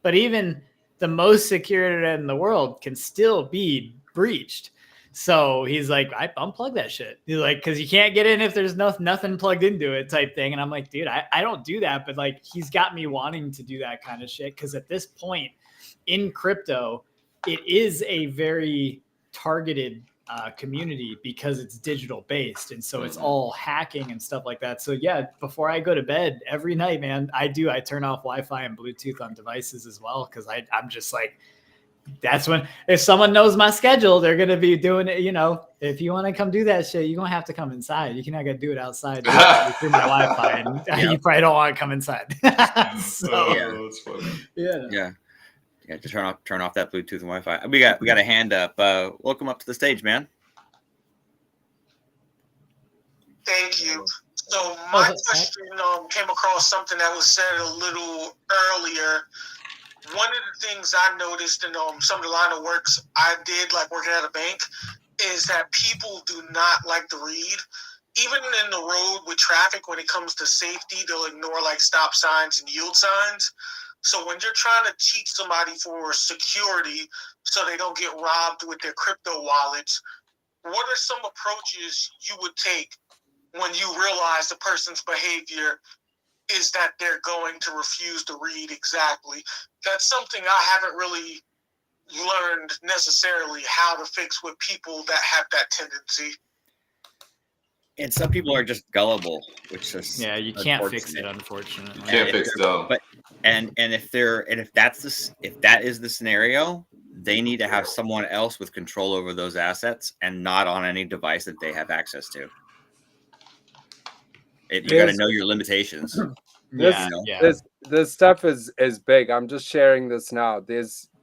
but even the most secure internet in the world can still be breached. So he's like, I unplug that shit. He's like, because you can't get in if there's nothing plugged into it type thing. And I'm like, dude, I don't do that. But like, he's got me wanting to do that kind of shit. Because at this point in crypto, it is a very targeted community because it's digital based. And so it's all hacking and stuff like that. So yeah, before I go to bed every night, man, I turn off Wi-Fi and Bluetooth on devices as well. Because I'm just like, that's when, if someone knows my schedule, they're going to be doing it. You know, if you want to come do that shit, you're going to have to come inside. You cannot do it outside through my Wi-Fi. And you probably don't want to come inside. So, that's funny. Yeah. To turn off that Bluetooth and Wi-Fi. We got a hand up. Welcome up to the stage, man. Thank you. So my question came across something that was said a little earlier. One of the things I noticed in some of the line of works I did, like working at a bank, is that people do not like to read. Even in the road with traffic, when it comes to safety, they'll ignore like stop signs and yield signs. So when you're trying to teach somebody for security so they don't get robbed with their crypto wallets, what are some approaches you would take when you realize the person's behavior is that they're going to refuse to read exactly? That's something I haven't really learned necessarily how to fix with people that have that tendency. And some people are just gullible, which is you can't fix it, unfortunately. You can't fix them. But if that is the scenario, they need to have someone else with control over those assets and not on any device that they have access to. You got to know your limitations. This stuff is big. I'm just sharing this now.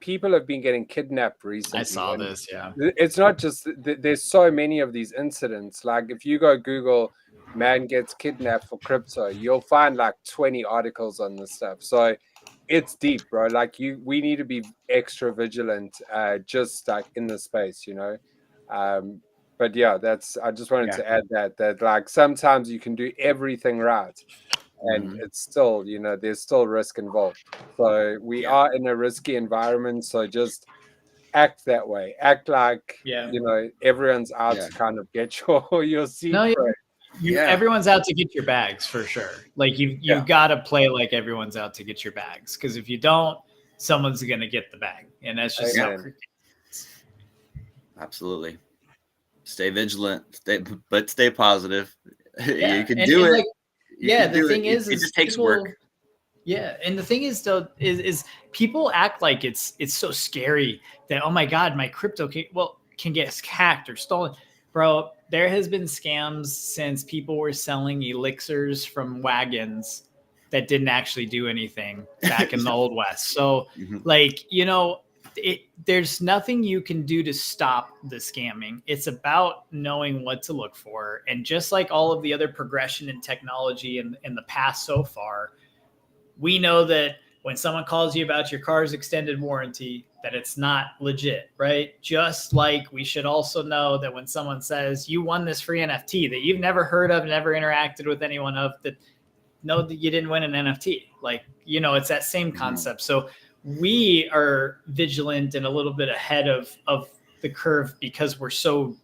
People have been getting kidnapped recently. I saw this. Yeah, it's not just there's so many of these incidents. Like if you go Google "man gets kidnapped for crypto," you'll find like 20 articles on this stuff. So it's deep, bro. Like we need to be extra vigilant, just like in the space, you know. But yeah, I just wanted to add that like sometimes you can do everything right, and it's still, you know, there's still risk involved. So we are in a risky environment. So just act that way. Act like you know everyone's out to kind of get your seat. No, everyone's out to get your bags for sure. Like you've got to play like everyone's out to get your bags, because if you don't, someone's gonna get the bag, and that's just how cricket is. Absolutely. Stay vigilant, but stay positive. You can do it. Like, the thing is it just takes work. Yeah, and the thing is though is people act like it's so scary that, oh my god, my crypto can get hacked or stolen. Bro, there has been scams since people were selling elixirs from wagons that didn't actually do anything back in the Old West. So like, you know, there's nothing you can do to stop the scamming. It's about knowing what to look for. And just like all of the other progression in technology in the past so far, we know that when someone calls you about your car's extended warranty, that it's not legit, right? Just like we should also know that when someone says you won this free NFT that you've never heard of, never interacted with anyone of, that know that you didn't win an NFT. Like, you know, it's that same concept. So we are vigilant and a little bit ahead of the curve because we're so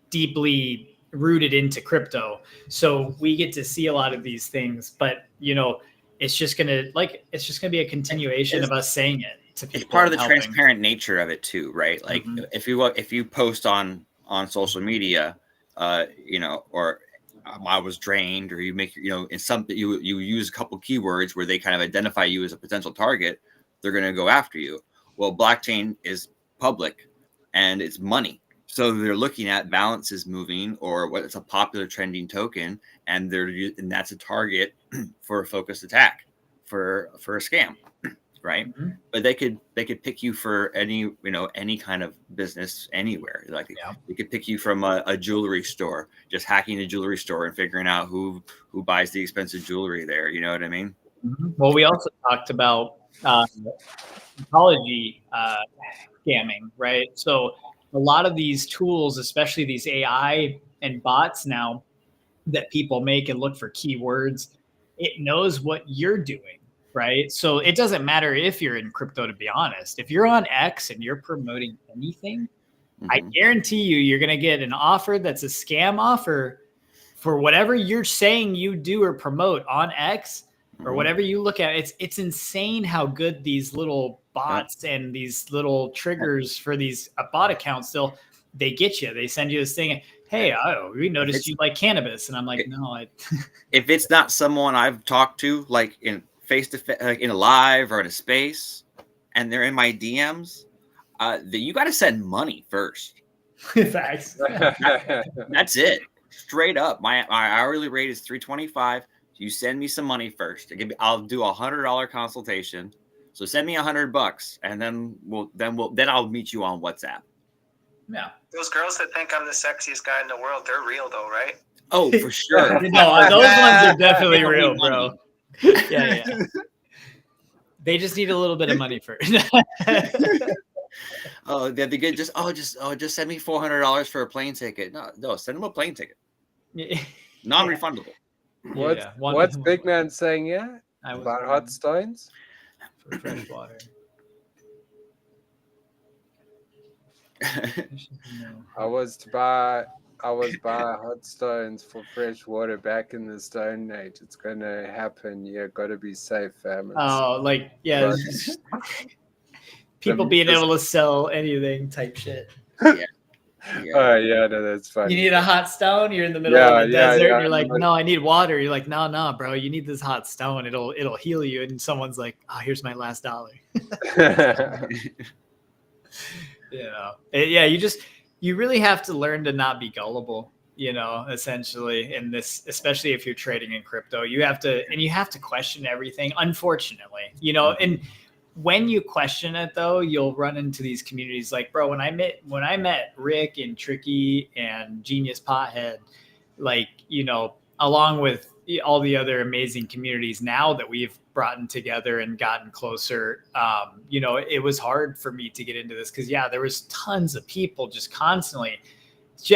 deeply rooted into crypto. So we get to see a lot of these things, but you know, it's just gonna be a continuation of us saying it to people. It's part of the transparent nature of it too, right? Like if you post on social media, you know, or I was drained, or you make, you know, in something you use a couple keywords where they kind of identify you as a potential target, they're going to go after you. Well, blockchain is public and it's money. So they're looking at balances moving or what's a popular trending token, and that's a target for a focused attack, for a scam, right? But they could pick you for any kind of business anywhere. Like they could pick you from a jewelry store, just hacking a jewelry store and figuring out who buys the expensive jewelry there. You know what I mean? Well, we also talked about ecology scamming, right? So a lot of these tools, especially these AI and bots now that people make and look for keywords, it knows what you're doing, right? So it doesn't matter if you're in crypto, to be honest. If you're on X and you're promoting anything, I guarantee you're going to get an offer that's a scam offer for whatever you're saying you do or promote on X or whatever you look at. It's insane how good these little bots and these little triggers for these bot accounts they get you. They send you this thing. Hey, we noticed you like cannabis, and I'm like, no. If it's not someone I've talked to, like in face to face, like in a live or in a space, and they're in my DMs, you got to send money first. Facts. That's it. Straight up. My hourly rate is $325. You send me some money first. I'll do $100 consultation. So send me $100, and then I'll meet you on WhatsApp. Yeah. Those girls that think I'm the sexiest guy in the world, they're real though, right? Oh, for sure. No, those ones are definitely real, bro. Yeah. They just need a little bit of money first. Oh, they get just send me $400 for a plane ticket. No, send them a plane ticket. Non-refundable. What's Big Man saying? Yeah, about hot stones for fresh water. I was buy hot stones for fresh water back in the Stone Age. It's gonna happen. You gotta be safe, fam. People being able to sell anything type shit. Yeah. Oh yeah, no, that's funny. You need a hot stone. You're in the middle of the desert. And you're like, no, I need water. You're like, no, bro, you need this hot stone. It'll heal you. And someone's like, oh, here's my last dollar. You really have to learn to not be gullible, essentially in this, especially if you're trading in crypto. You have to question everything, unfortunately, and when you question it though, you'll run into these communities like, bro, when I met Rick and Tricky and Genius Pothead, along with all the other amazing communities now that we've brought together and gotten closer, it was hard for me to get into this because there was tons of people just constantly.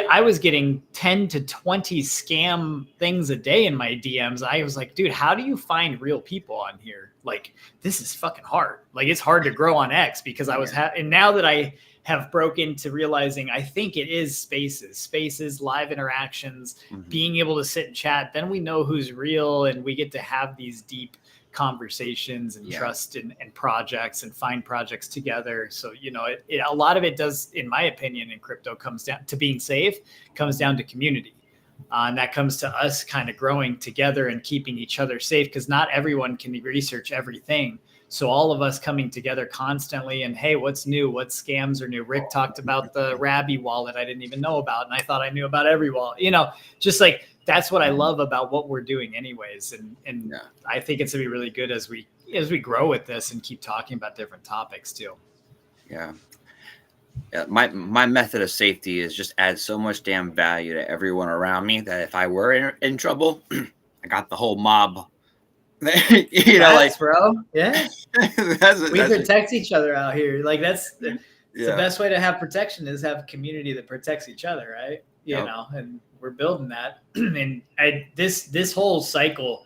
I was getting 10 to 20 scam things a day in my DMs. I was like, dude, how do you find real people on here? Like, this is fucking hard. Like, it's hard to grow on X because I was and now that I have broken into realizing I think it is spaces, live interactions, being able to sit and chat. Then we know who's real and we get to have these deep conversations and trust and projects and find projects together. So, a lot of it does, in my opinion, in crypto comes down to being safe, comes down to community. And that comes to us kind of growing together and keeping each other safe because not everyone can research everything. So all of us coming together constantly and, hey, what's new? What scams are new? Rick talked about the Rabby wallet I didn't even know about. And I thought I knew about every wallet, just like that's what I love about what we're doing anyways. And I think it's going to be really good as we grow with this and keep talking about different topics too. Yeah. My method of safety is just add so much damn value to everyone around me that if I were in trouble, I got the whole mob. Bro. Yeah. We protect each other out here. Like that's the best way to have protection is have a community that protects each other, right? And we're building that. And this whole cycle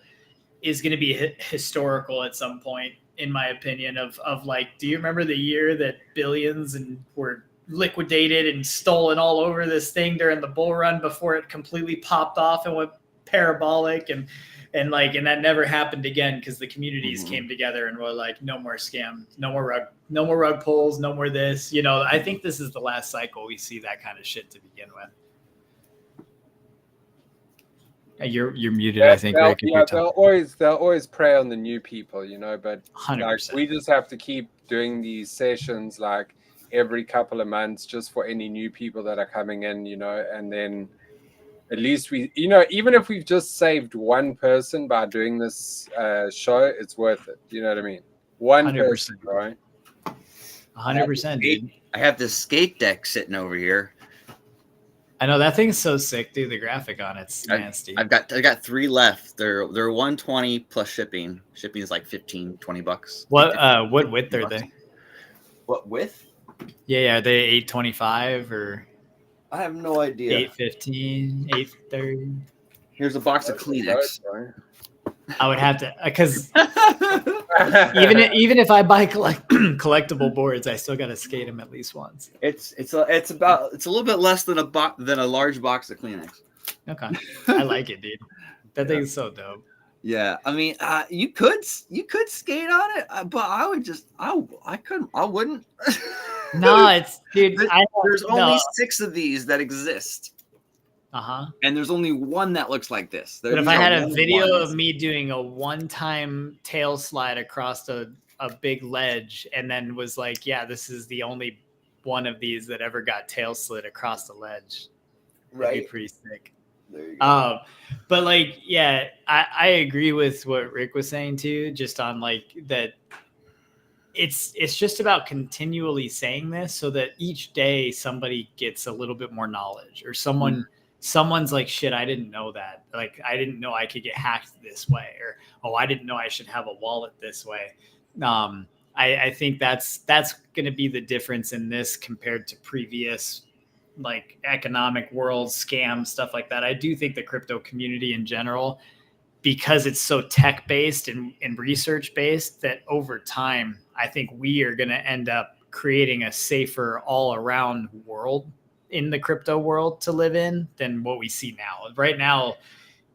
is going to be historical at some point, in my opinion, of like, do you remember the year that billions and were liquidated and stolen all over this thing during the bull run before it completely popped off and went parabolic and that never happened again because the communities came together and were like, no more scam, no more rug pulls, no more this. I think this is the last cycle we see that kind of shit to begin with. You're muted, I think. They'll always prey on the new people, but 100%. We just have to keep doing these sessions like every couple of months just for any new people that are coming in, and then at least we, even if we've just saved one person by doing this show, it's worth it. You know what I mean? 100%, person, right? 100%, dude. I have this skate deck sitting over here. I know that thing's so sick, dude. The graphic on it's nasty. I got 3 left. They're 120 plus shipping. Shipping is like $15-20. What width are they? What width? Yeah, are they 825 or? I have no idea. 815, 830. Here's a box of Kleenex. I would have to, because even if I buy collectible boards, I still gotta skate them at least once. It's a little bit less than a large box of Kleenex. Okay, I like it, dude. That thing's so dope. Yeah, I mean, you could skate on it, but I would just I wouldn't. No, it's dude. There's only 6 of these that exist. And there's only one that looks like this. But if I had a video of me doing a one-time tail slide across a big ledge and then was like, yeah, this is the only one of these that ever got tail slid across the ledge. Right. That'd be pretty sick. There you go. But like, yeah, I agree with what Rick was saying too, just on like that. It's just about continually saying this so that each day somebody gets a little bit more knowledge or someone's like, shit, I didn't know that. Like, I didn't know I could get hacked this way, or, oh, I didn't know I should have a wallet this way. I think that's going to be the difference in this compared to previous, like, economic world scams, stuff like that. I do think the crypto community in general, because it's so tech based and research based, that over time, I think we are going to end up creating a safer all around world in the crypto world to live in than what we see now. Right now,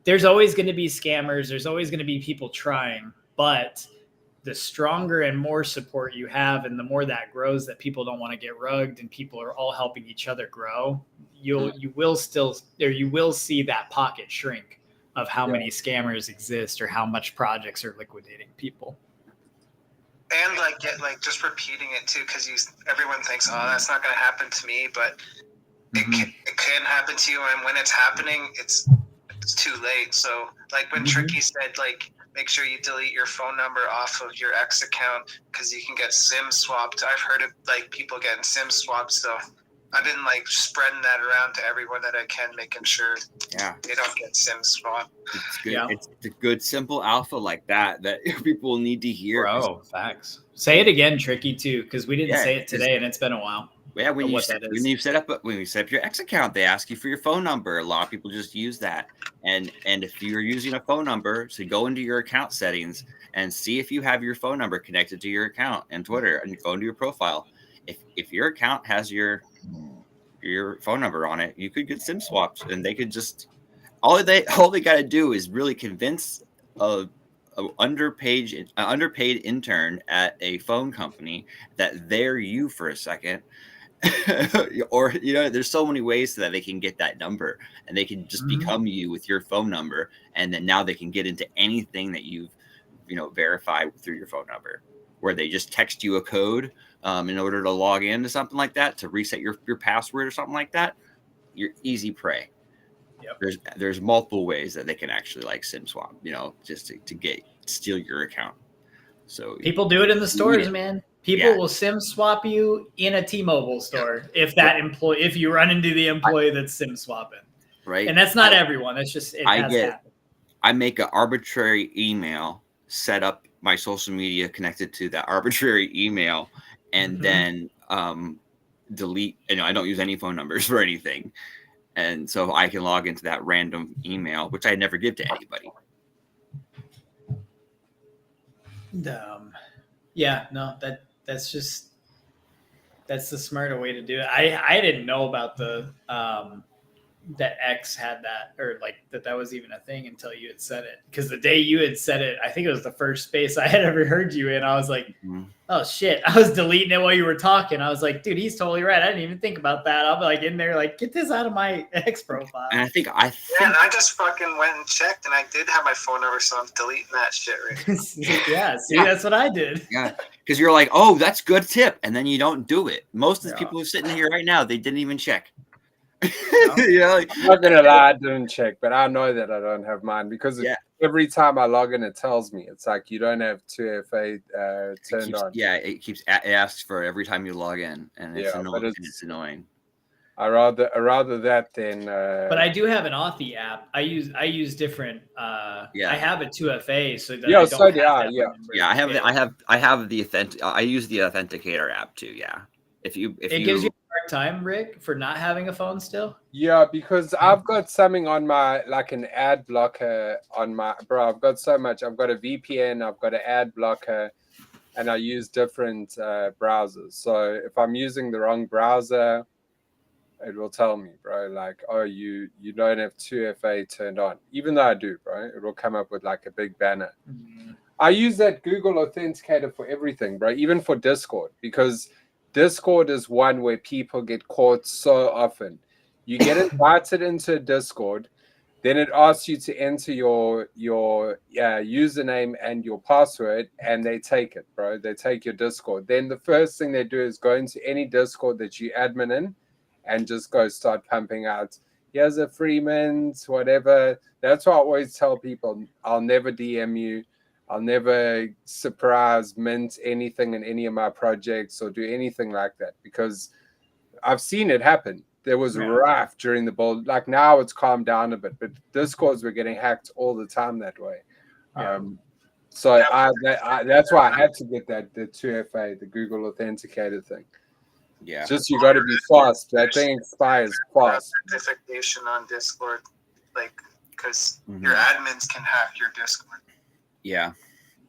there's always going to be scammers. There's always going to be people trying, but the stronger and more support you have, and the more that grows, that people don't want to get rugged and people are all helping each other grow, you will see that pocket shrink of how many scammers exist or how much projects are liquidating people. And like just repeating it too, because everyone thinks, oh, that's not going to happen to me, but it can happen to you, and when it's happening, it's too late. So like when Tricky said, like, make sure you delete your phone number off of your X account because you can get SIM swapped. I've heard of like people getting SIM swapped, so I've been like spreading that around to everyone that I can, making sure they don't get SIM swapped. It's good. Yeah. It's a good simple alpha like that people need to hear. Bro, facts. Say it again, Tricky, too, because we didn't say it today and it's been a while. Yeah, when you set up your X account, they ask you for your phone number. A lot of people just use that. And if you're using a phone number, so go into your account settings and see if you have your phone number connected to your account and Twitter, and go into your profile. If your account has your phone number on it, you could get SIM swapped, and they could just all they got to do is really convince a underpaid intern at a phone company that they're you for a second. Or there's so many ways that they can get that number, and they can just become you with your phone number, and then now they can get into anything that you've verified through your phone number, where they just text you a code in order to log in to something like that, to reset your password or something like that. You're easy prey. Yep. There's multiple ways that they can actually like SIM swap, just to steal your account. So people do it in the stores, man. People will SIM swap you in a T-Mobile store if you run into the employee that's SIM swapping. Right. And that's not everyone. That's just happened. I make an arbitrary email, set up my social media connected to that arbitrary email, and then delete. I don't use any phone numbers for anything. And so I can log into that random email, which I never give to anybody. That's the smarter way to do it. I didn't know about that X had that, or like that was even a thing until you had said it. Because the day you had said it, I think it was the first space I had ever heard you in. I was like, oh shit. I was deleting it while you were talking. I was like, dude, he's totally right. I didn't even think about that. I'm like in there like, get this out of my X profile. And I and I just fucking went and checked, and I did have my phone number, so I'm deleting that shit right now. That's what I did. Yeah, because you're like, oh, that's good tip, and then you don't do it. Most of the people who are sitting here right now, they didn't even check. I'm not gonna lie, I didn't check, but I know that I don't have mine because every time I log in, it tells me it's like you don't have 2FA turned on. Yeah, it asks for every time you log in, and it's annoying. I rather that than. But I do have an Authy app. I use different. I have a 2FA so that I don't have to I have the I use the authenticator app too. Yeah, if it gives you a hard time, Rick, for not having a phone still. Yeah, because I've got something on my like an ad blocker on my bro. I've got so much. I've got a VPN. I've got an ad blocker. And I use different browsers. So if I'm using the wrong browser, it will tell me, bro, like, oh, you don't have 2FA turned on. Even though I do, bro, it will come up with like a big banner. Mm-hmm. I use that Google Authenticator for everything, bro, even for Discord, because Discord is one where people get caught so often. You get invited into a Discord, then it asks you to enter your username and your password, and they take it, bro. They take your Discord. Then the first thing they do is go into any Discord that you admin in and just go start pumping out, here's a free mint, whatever. That's why I always tell people, I'll never DM you. I'll never surprise mint anything in any of my projects or do anything like that, because I've seen it happen. There was rife during the build. Like now it's calmed down a bit, but Discords were getting hacked all the time that way. So that's why I had to get the 2FA, the Google Authenticator thing. Yeah. Just you got to be fast. That thing expires fast. Notification on Discord, like, because your admins can hack your Discord. Yeah.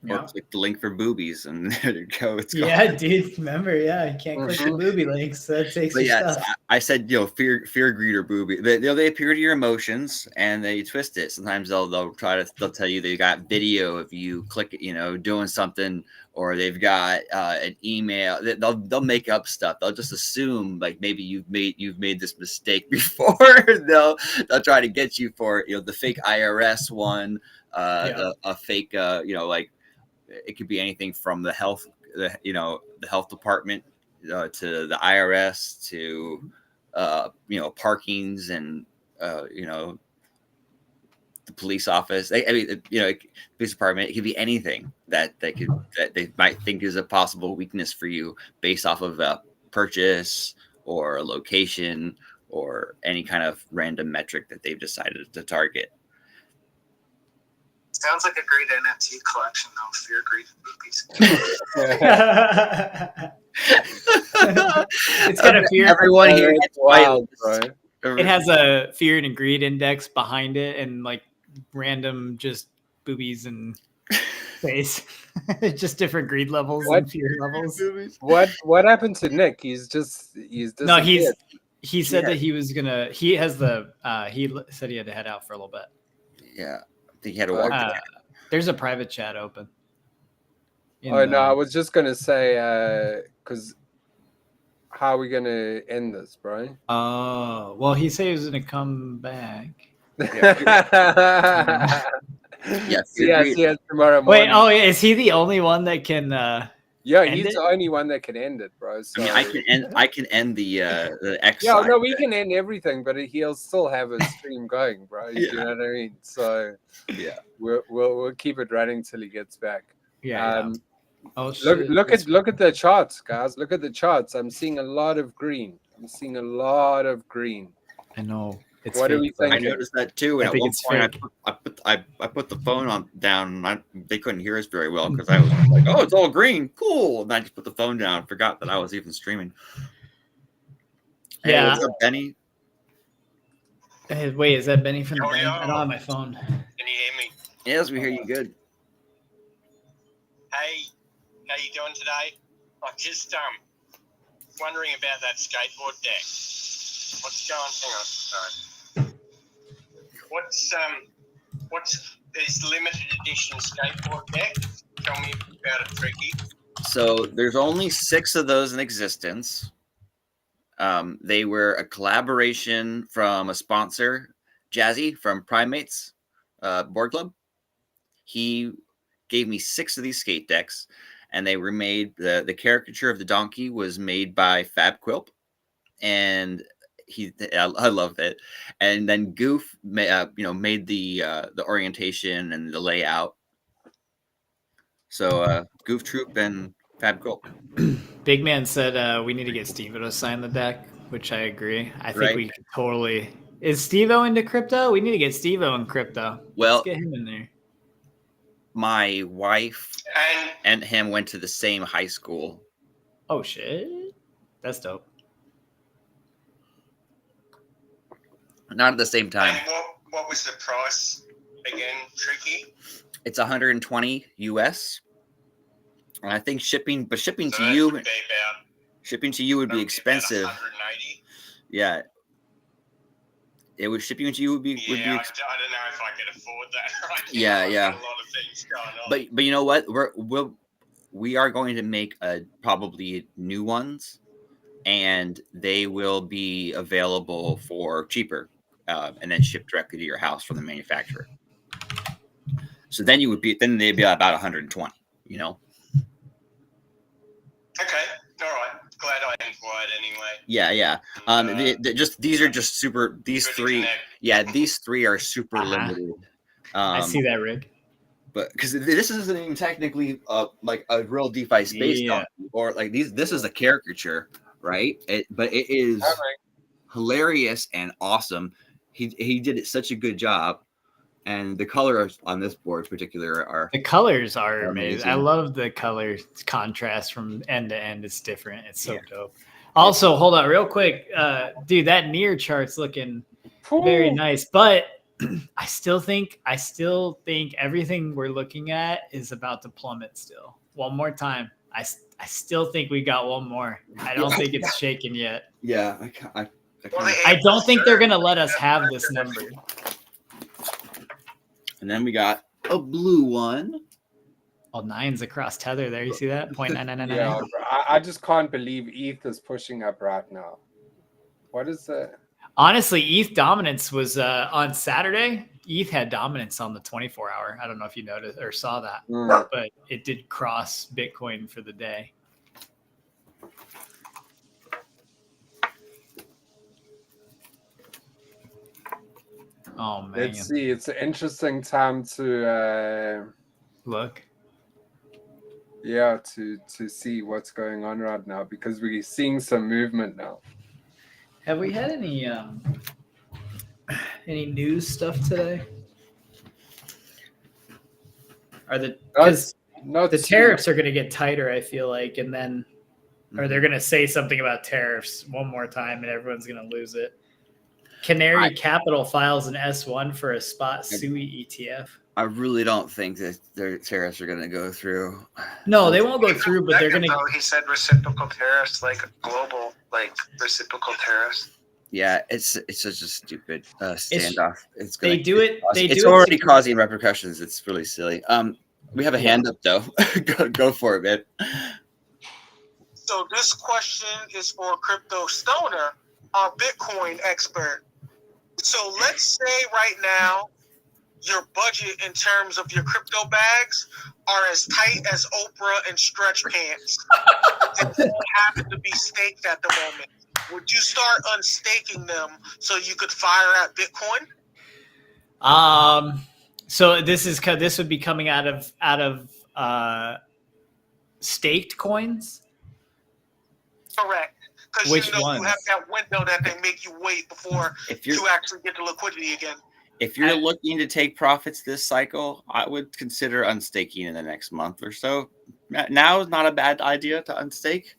Or click the link for boobies, and there you go. It's gone. Dude. Remember, you can't click the booby links. That takes your stuff. I said, fear, greed, or booby. They appear to your emotions, and they twist it. Sometimes they'll tell you they got video of you click it, doing something, or they've got an email. They'll make up stuff. They'll just assume like maybe you've made this mistake before. they'll try to get you for the fake IRS one, a fake like. It could be anything from the health department to the IRS to parkings and the police office. Police department. It could be anything that they might think is a possible weakness for you based off of a purchase or a location or any kind of random metric that they've decided to target. Sounds like a great NFT collection, though. Fear, greed, and boobies. It's got a fear. Everyone here gets wild, right? It has a fear and greed index behind it, and like random just boobies and face, just different greed levels and fear levels. What happened to Nick? He said that he was gonna. He has the. He said he had to head out for a little bit. Yeah. He had to walk. There's a private chat open. No, I was just gonna say because how are we gonna end this, bro? Oh, well, he said he was gonna come back. Yes, tomorrow morning. Wait, is he the only one that can? He's the only one that can end it, bro. So. I can end the X. Yeah, no, we can end everything, but he'll still have a stream going, bro. You know what I mean? So we'll keep it running till he gets back. Oh shit! Look at the charts, guys. Look at the charts. I'm seeing a lot of green. I know. What do we think? I noticed that too. And I think it's fake. I put the phone down. And they couldn't hear us very well because I was like, "Oh, it's all green, cool." And I just put the phone down. Forgot that I was even streaming. Hey, what's up, Benny? Hey, wait, is that Benny from the bank? I don't have my phone. Can you hear me? Yes, we hear you good. Hey, how you doing today? I'm just wondering about that skateboard deck. What's going on? Hang on, sorry. What's this limited edition skateboard deck? Tell me about it, Tricky. So there's only 6 of those in existence. They were a collaboration from a sponsor, Jazzy from Primates Board Club. He gave me 6 of these skate decks, and they were made. The caricature of the donkey was made by Fab Quilp, and I love it. And then Goof made the orientation and the layout. So Goof Troop and Fab Quilp. Big Man said we need to get Steven to sign the deck. which I agree. I think Right. we could totally. Is Steve-O into crypto? We need to get Steve-O in crypto. Well, let's get him in there. My wife and him went to the same high school. Oh shit, that's dope. Not at the same time. And what was the price again, Tricky? It's 120 US. And I think shipping So to that you would be about, shipping to you would be about expensive. 180. Yeah. Shipping to you would be I don't know if I could afford that right Yeah, now. yeah. I've got a lot of things going on. But you know what? We are going to make probably new ones, and they will be available for cheaper, and then shipped directly to your house from the manufacturer. So then they'd be about 120. You know. Okay, all right. Glad I inquired anyway. Yeah. These are just super. These three. Yeah, these three are super limited. I see that, Rick. But because this isn't even technically like a real DeFi space donkey, or like this is a caricature, right? But it is hilarious and awesome. He did it such a good job, and the colors on this board in particular are amazing. I love the color contrast from end to end. It's different. It's so dope. Also, hold on real quick, dude. That near chart's looking very nice, but I still think everything we're looking at is about to plummet still. One more time. I still think we got one more. I don't think it's shaken yet. Yeah. I don't think they're going to let us have this number. And then we got a blue one. Oh, 9's across tether there. You see that? 0.9999. Yeah, I just can't believe ETH is pushing up right now. What is that? Honestly, ETH dominance was on Saturday. ETH had dominance on the 24-hour. I don't know if you noticed or saw that, but it did cross Bitcoin for the day. Oh man! Let's see. It's an interesting time to look. Yeah, to see what's going on right now because we're seeing some movement now. Have we had any news stuff today? Are the tariffs are going to get tighter? I feel like, and then, or they're going to say something about tariffs one more time, and everyone's going to lose it. Canary Capital files an S1 for a spot SUI ETF. I really don't think that their tariffs are going to go through. No, they won't go through, but they're going to. He said reciprocal tariffs, like global, like reciprocal tariffs. Yeah, it's such a stupid standoff. It's already causing repercussions. It's really silly. We have a hand up though. go for it, man. So this question is for Crypto Stoner, our Bitcoin expert. So let's say right now your budget in terms of your crypto bags are as tight as Oprah and stretch pants. They don't happen to be staked at the moment. Would you start unstaking them so you could fire at Bitcoin? So this would be coming out of staked coins. Correct. Because Which you ones? have that window that they make you wait before you actually get the liquidity again. If you're looking to take profits this cycle, I would consider unstaking in the next month or so. Now is not a bad idea to unstake.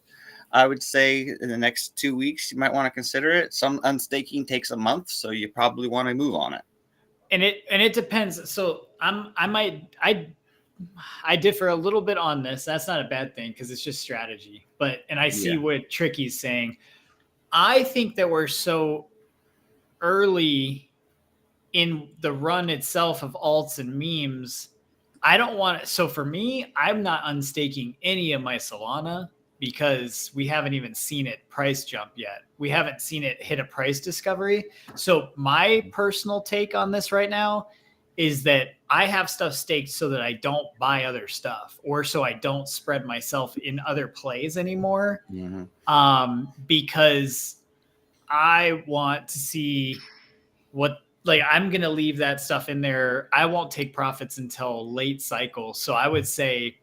I would say in the next 2 weeks, you might want to consider it. Some unstaking takes a month, so you probably want to move on it. And it depends. So I differ a little bit on this. That's not a bad thing because it's just strategy. And I see what Tricky's saying. I think that we're so early in the run itself of alts and memes. I don't want it. So for me, I'm not unstaking any of my Solana because we haven't even seen it price jump yet. We haven't seen it hit a price discovery. So my personal take on this right now is that I have stuff staked so that I don't buy other stuff or so I don't spread myself in other plays anymore. Because I want to see I'm going to leave that stuff in there. I won't take profits until late cycle. So I would say,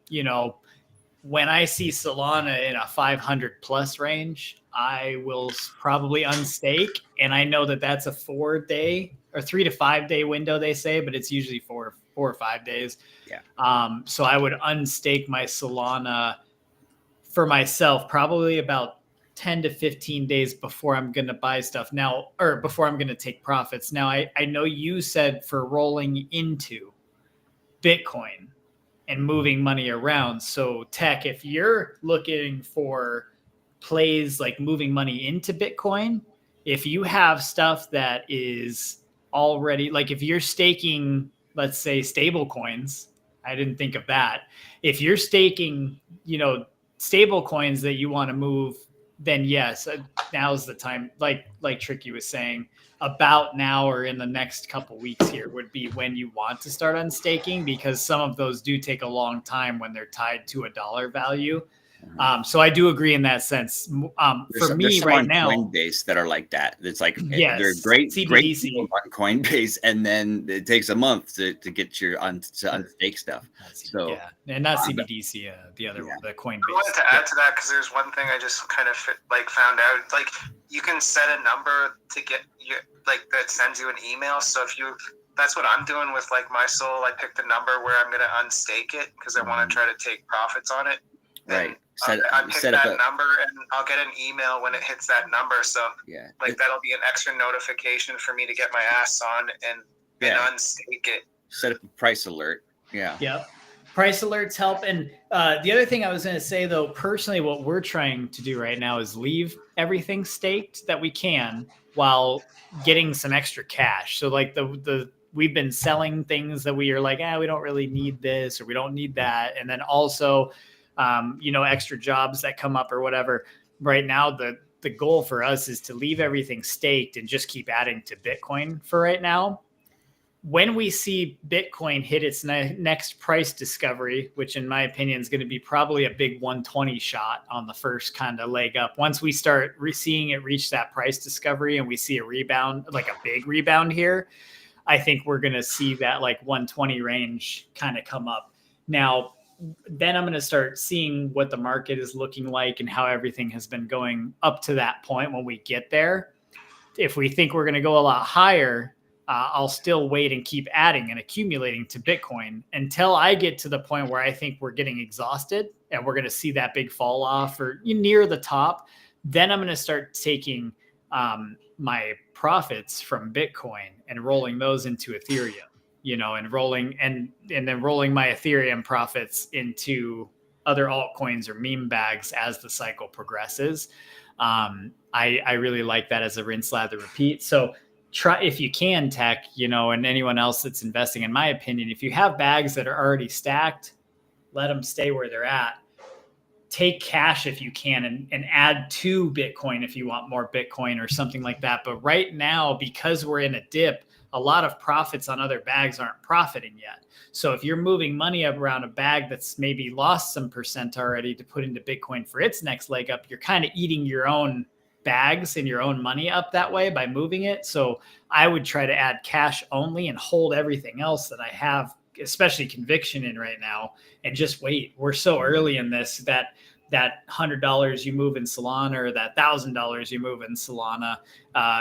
when I see Solana in a 500 plus range, I will probably unstake. And I know that that's a 4 day or 3 to 5 day window, they say, but it's usually 4 or 5 days. Yeah. So I would unstake my Solana for myself, probably about 10 to 15 days before I'm going to buy stuff now, or before I'm going to take profits. Now, I know you said for rolling into Bitcoin and moving money around. So Tech, if you're looking for plays like moving money into Bitcoin, if you have stuff that is already, like if you're staking, let's say stable coins, I didn't think of that. If you're staking, stable coins that you want to move, then yes, now's the time. Like Tricky was saying, about now or in the next couple weeks here would be when you want to start unstaking, because some of those do take a long time when they're tied to a dollar value. So I do agree in that sense. For me there's right on now, Coinbase that are like that. It's like yes, they're great CBDC on Coinbase, and then it takes a month to get your to unstake stuff. So yeah, and not CBDC, the other one, the Coinbase. I wanted to add to that because there's one thing I just kind of found out. Like you can set a number to get your that sends you an email. So that's what I'm doing with like my Sol. I picked a number where I'm going to unstake it because I want to try to take profits on it. Right. I pick that number and I'll get an email when it hits that number. So that'll be an extra notification for me to get my ass on and unstake it. Set up a price alert. Yeah. Yep. Price alerts help. And the other thing I was going to say, though, personally, what we're trying to do right now is leave everything staked that we can while getting some extra cash. So like we've been selling things that we are like, we don't really need this or we don't need that. And then also, extra jobs that come up or whatever. Right now, the goal for us is to leave everything staked and just keep adding to Bitcoin for right now. When we see Bitcoin hit its next price discovery, which in my opinion is going to be probably a big 120 shot on the first kind of leg up. Once we start seeing it reach that price discovery and we see a rebound, like a big rebound here, I think we're going to see that like 120 range kind of come up. Now, then I'm going to start seeing what the market is looking like and how everything has been going up to that point when we get there. If we think we're going to go a lot higher, I'll still wait and keep adding and accumulating to Bitcoin until I get to the point where I think we're getting exhausted and we're going to see that big fall off or near the top. Then I'm going to start taking my profits from Bitcoin and rolling those into Ethereum, and rolling and then rolling my Ethereum profits into other altcoins or meme bags as the cycle progresses. I really like that as a rinse, lather, repeat. So try, if you can, Tech, and anyone else that's investing, in my opinion, if you have bags that are already stacked, let them stay where they're at. Take cash if you can and add to Bitcoin if you want more Bitcoin or something like that. But right now, because we're in a dip, a lot of profits on other bags aren't profiting yet. So if you're moving money around a bag that's maybe lost some percent already to put into Bitcoin for its next leg up, you're kind of eating your own bags and your own money up that way by moving it. So I would try to add cash only and hold everything else that I have, especially conviction in right now, and just wait. We're so early in this that $100 you move in Solana or that $1,000 you move in Solana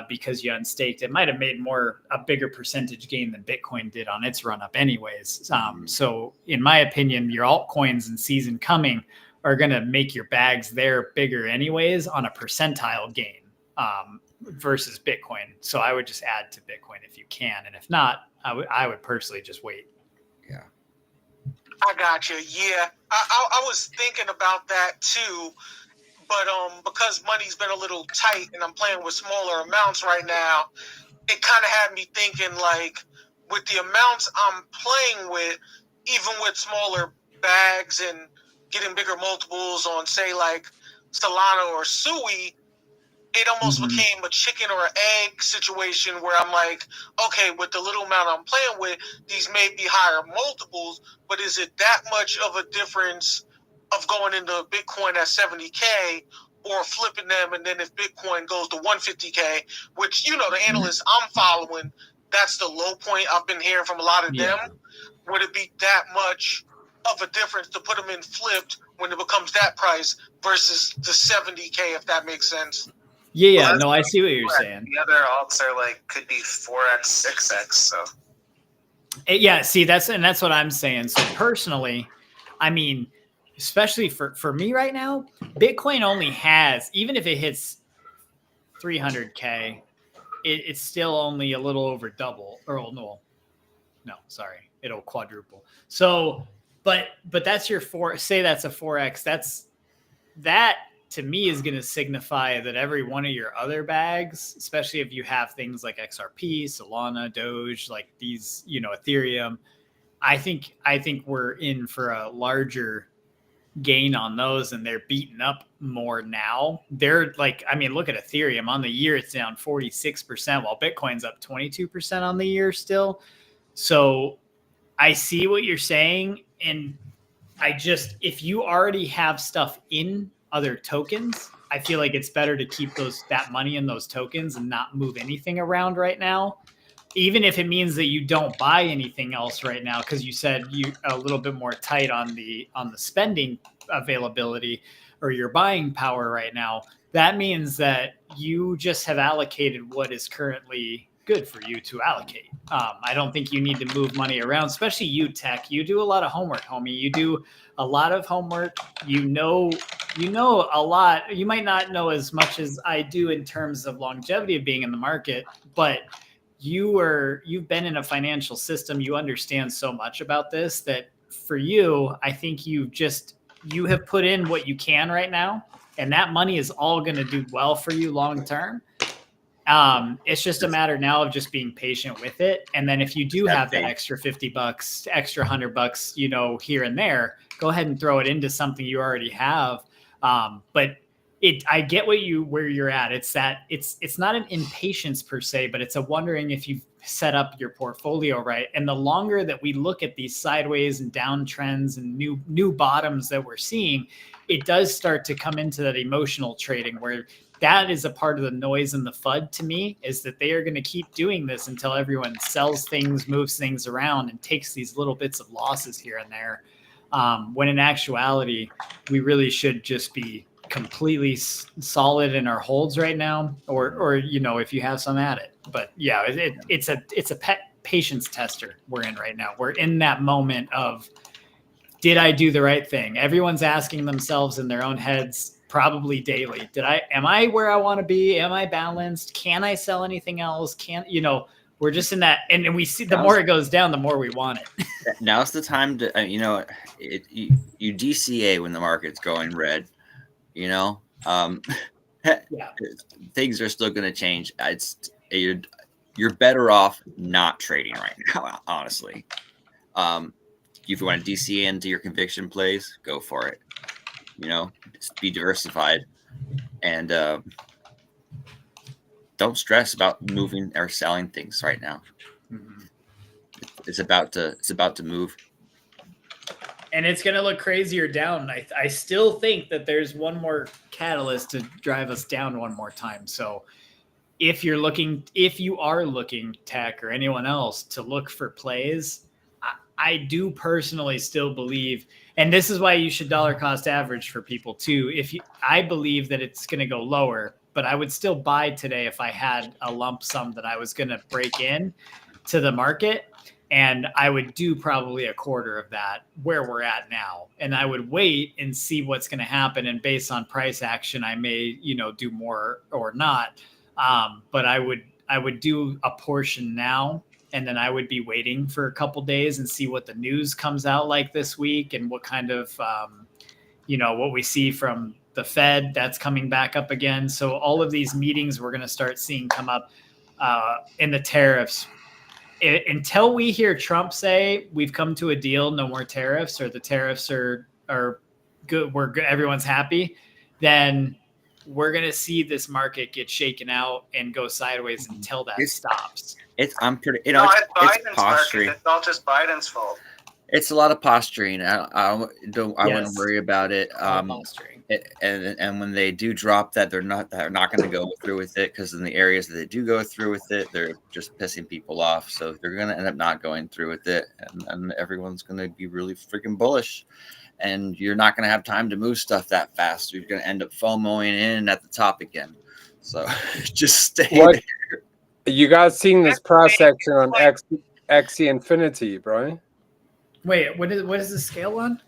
because you unstaked, it might have made a bigger percentage gain than Bitcoin did on its run up anyways. So in my opinion, your altcoins in season coming are going to make your bags there bigger anyways on a percentile gain versus Bitcoin. So I would just add to Bitcoin if you can. And if not, I would personally just wait. Yeah. I got you. Yeah. I was thinking about that too. But because money's been a little tight and I'm playing with smaller amounts right now, it kind of had me thinking like with the amounts I'm playing with, even with smaller bags and getting bigger multiples on, say, like Solana or Sui, it almost became a chicken or egg situation where I'm like, okay, with the little amount I'm playing with, these may be higher multiples, but is it that much of a difference of going into Bitcoin at 70K or flipping them, and then if Bitcoin goes to 150K, which, the analysts I'm following, that's the low point I've been hearing from a lot of them. Would it be that much of a difference to put them in flipped when it becomes that price versus the 70K, if that makes sense. Yeah, no, I see what you're saying. The other alts are like could be 4x, 6x. So yeah, see, that's what I'm saying. So personally, I mean, especially for me right now, Bitcoin only has, even if it hits 300K, it's still only a little over double, or no, sorry, it'll quadruple. So, but that's your say that's a 4x. That to me is going to signify that every one of your other bags, especially if you have things like XRP, Solana, Doge, like these, Ethereum, I think we're in for a larger gain on those, and they're beaten up more now. They're like, I mean, look at Ethereum on the year, it's down 46%, while Bitcoin's up 22% on the year still. So I see what you're saying. And if you already have stuff in other tokens, I feel like it's better to keep that money in those tokens and not move anything around right now. Even if it means that you don't buy anything else right now, because you said you a little bit more tight on the spending availability or your buying power right now, that means that you just have allocated what is currently good for you to allocate. I don't think you need to move money around, especially you, Tech. You do a lot of homework, homie. You do a lot of homework. You know a lot. You might not know as much as I do in terms of longevity of being in the market, but you've been in a financial system. You understand so much about this that for you, I think you have put in what you can right now, and that money is all going to do well for you long term. It's just a matter now of just being patient with it. And then if you do have that extra $50, extra $100, here and there, go ahead and throw it into something you already have. But I get where you're at. It's not an impatience per se, but it's a wondering if you've set up your portfolio right. And the longer that we look at these sideways and downtrends and new bottoms that we're seeing, it does start to come into that emotional trading where that is a part of the noise and the FUD to me, is that they are going to keep doing this until everyone sells things, moves things around, and takes these little bits of losses here and there. When in actuality, we really should just be completely solid in our holds right now, or if you have some at it. But yeah, it's a patience tester we're in right now. We're in that moment of, did I do the right thing? Everyone's asking themselves in their own heads, probably daily, am I where I want to be? Am I balanced? Can I sell anything else? We're just in that, and we see the more it goes down, the more we want it. Now's the time to, you DCA when the market's going red. Yeah. Things are still going to change. You're better off not trading right now, honestly. If you want to DCA into your conviction plays, go for it. Just be diversified, and don't stress about moving or selling things right now. Mm-hmm. It's about to move. And it's going to look crazier down. I still think that there's one more catalyst to drive us down one more time. So if you are looking, Tech or anyone else, to look for plays, I do personally still believe, and this is why you should dollar cost average for people too. I believe that it's going to go lower, but I would still buy today if I had a lump sum that I was going to break in to the market. And I would do probably a quarter of that where we're at now. And I would wait and see what's going to happen. And based on price action, I may, do more or not. But I would do a portion now. And then I would be waiting for a couple days and see what the news comes out like this week, and what kind of, what we see from the Fed that's coming back up again. So all of these meetings we're going to start seeing come up in the tariffs. Until we hear Trump say we've come to a deal, no more tariffs, or the tariffs are good, we're good, everyone's happy, then we're going to see this market get shaken out and go sideways until that stops. It's posturing. It's not just Biden's fault. It's a lot of posturing. I wouldn't worry about it. And when they do drop that, they're not going to go through with it, because in the areas that they do go through with it, they're just pissing people off. So they're going to end up not going through with it, and everyone's going to be really freaking bullish. And you're not going to have time to move stuff that fast. You're going to end up FOMOing in at the top again. So just stay there. You guys seen this price action on Axie Infinity, bro? Wait, what is the scale on?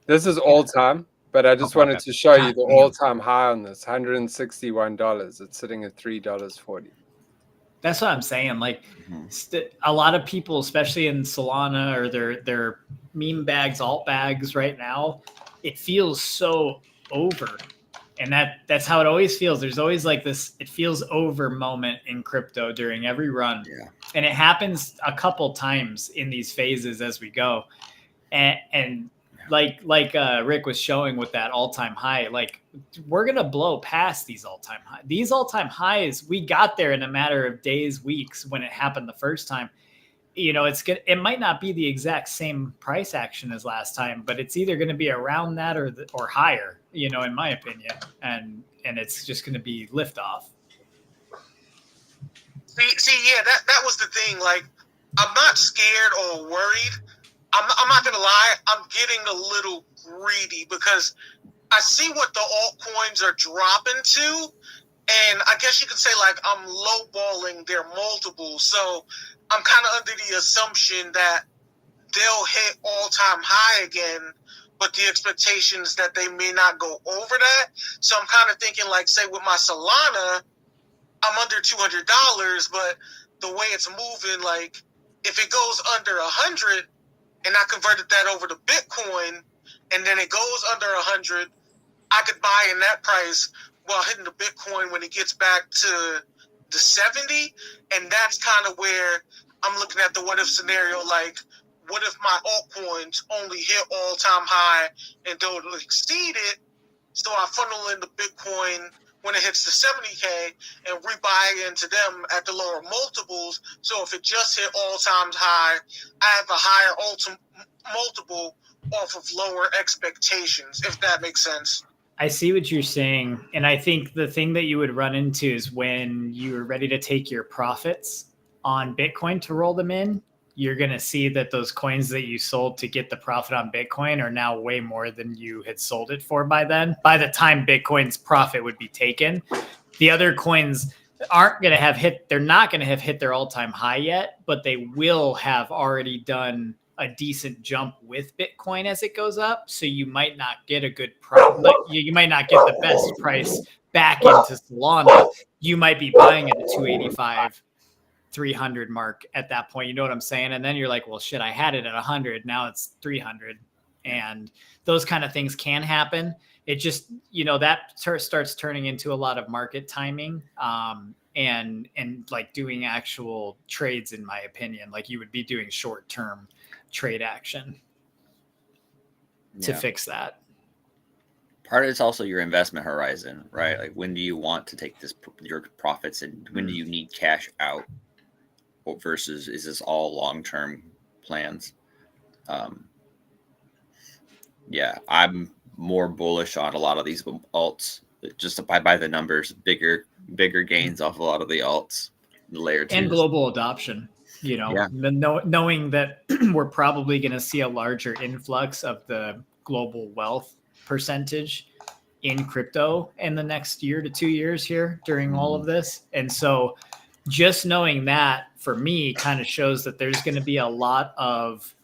This is all time, but I just wanted to show you the all-time high on this, $161. It's sitting at $3.40. That's what I'm saying. Like, a lot of people, especially in Solana or their meme bags, alt bags right now, it feels so over. And that's how it always feels. There's always like this, it feels over moment in crypto during every run. Yeah. And it happens a couple times in these phases as we go. And like Rick was showing with that all-time high, like we're going to blow past these all-time highs. These all-time highs, we got there in a matter of days, weeks when it happened the first time. You know, it might not be the exact same price action as last time, but it's either going to be around that or higher, you know, in my opinion. And it's just going to be liftoff. See, yeah, that was the thing. Like, I'm not scared or worried. I'm not going to lie. I'm getting a little greedy because I see what the altcoins are dropping to. And I guess you could say, like, I'm lowballing their multiples. So I'm kind of under the assumption that they'll hit all-time high again, but the expectations that they may not go over that. So I'm kind of thinking, like, say with my Solana, I'm under $200, but the way it's moving, like, if it goes under 100 and I converted that over to Bitcoin and then it goes under 100, I could buy in that price while hitting the Bitcoin when it gets back to the 70. And that's kind of where I'm looking at the what if scenario. Like, what if my altcoins only hit all-time high and don't exceed it? So I funnel in the Bitcoin when it hits the 70K and rebuy into them at the lower multiples. So if it just hit all-time high, I have a higher multiple off of lower expectations, if that makes sense. I see what you're saying. And I think the thing that you would run into is when you are ready to take your profits on Bitcoin to roll them in, you're going to see that those coins that you sold to get the profit on Bitcoin are now way more than you had sold it for by then. By the time Bitcoin's profit would be taken, the other coins aren't going to have they're not going to have hit their all-time high yet, but they will have already done a decent jump with Bitcoin as it goes up. So you might not get a good profit. Like, you might not get the best price back into Solana. You might be buying at a 285, 300 mark at that point. You know what I'm saying? And then you're like, well, shit, I had it at 100. Now it's 300. And those kind of things can happen. It just, you know, that starts turning into a lot of market timing. And like doing actual trades, in my opinion, like you would be doing short-term trade action to fix that. Part of it's also your investment horizon, right? Like, when do you want to take your profits, and when do you need cash out, versus is this all long-term plans? I'm more bullish on a lot of these alts, just by the numbers, bigger gains off a lot of the alts, the layer 2s. And global adoption. You know, knowing that we're probably going to see a larger influx of the global wealth percentage in crypto in the next year to 2 years here during all of this. And so just knowing that, for me, kind of shows that there's going to be a lot of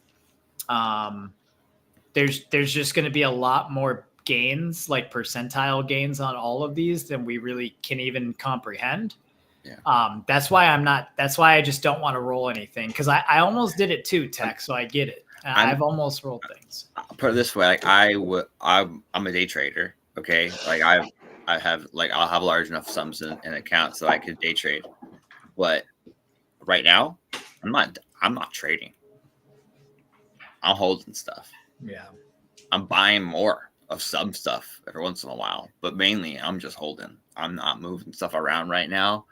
there's just going to be a lot more gains, like percentile gains on all of these than we really can even comprehend. Yeah. That's why I just don't want to roll anything, because I almost did it too, Tech. So I get it. I've almost rolled things. I'll put it this way: like I'm a day trader. Okay, like I have, like, I'll have large enough sums in accounts that I could day trade. But right now, I'm not trading. I'm holding stuff. Yeah, I'm buying more of some stuff every once in a while, but mainly I'm just holding. I'm not moving stuff around right now.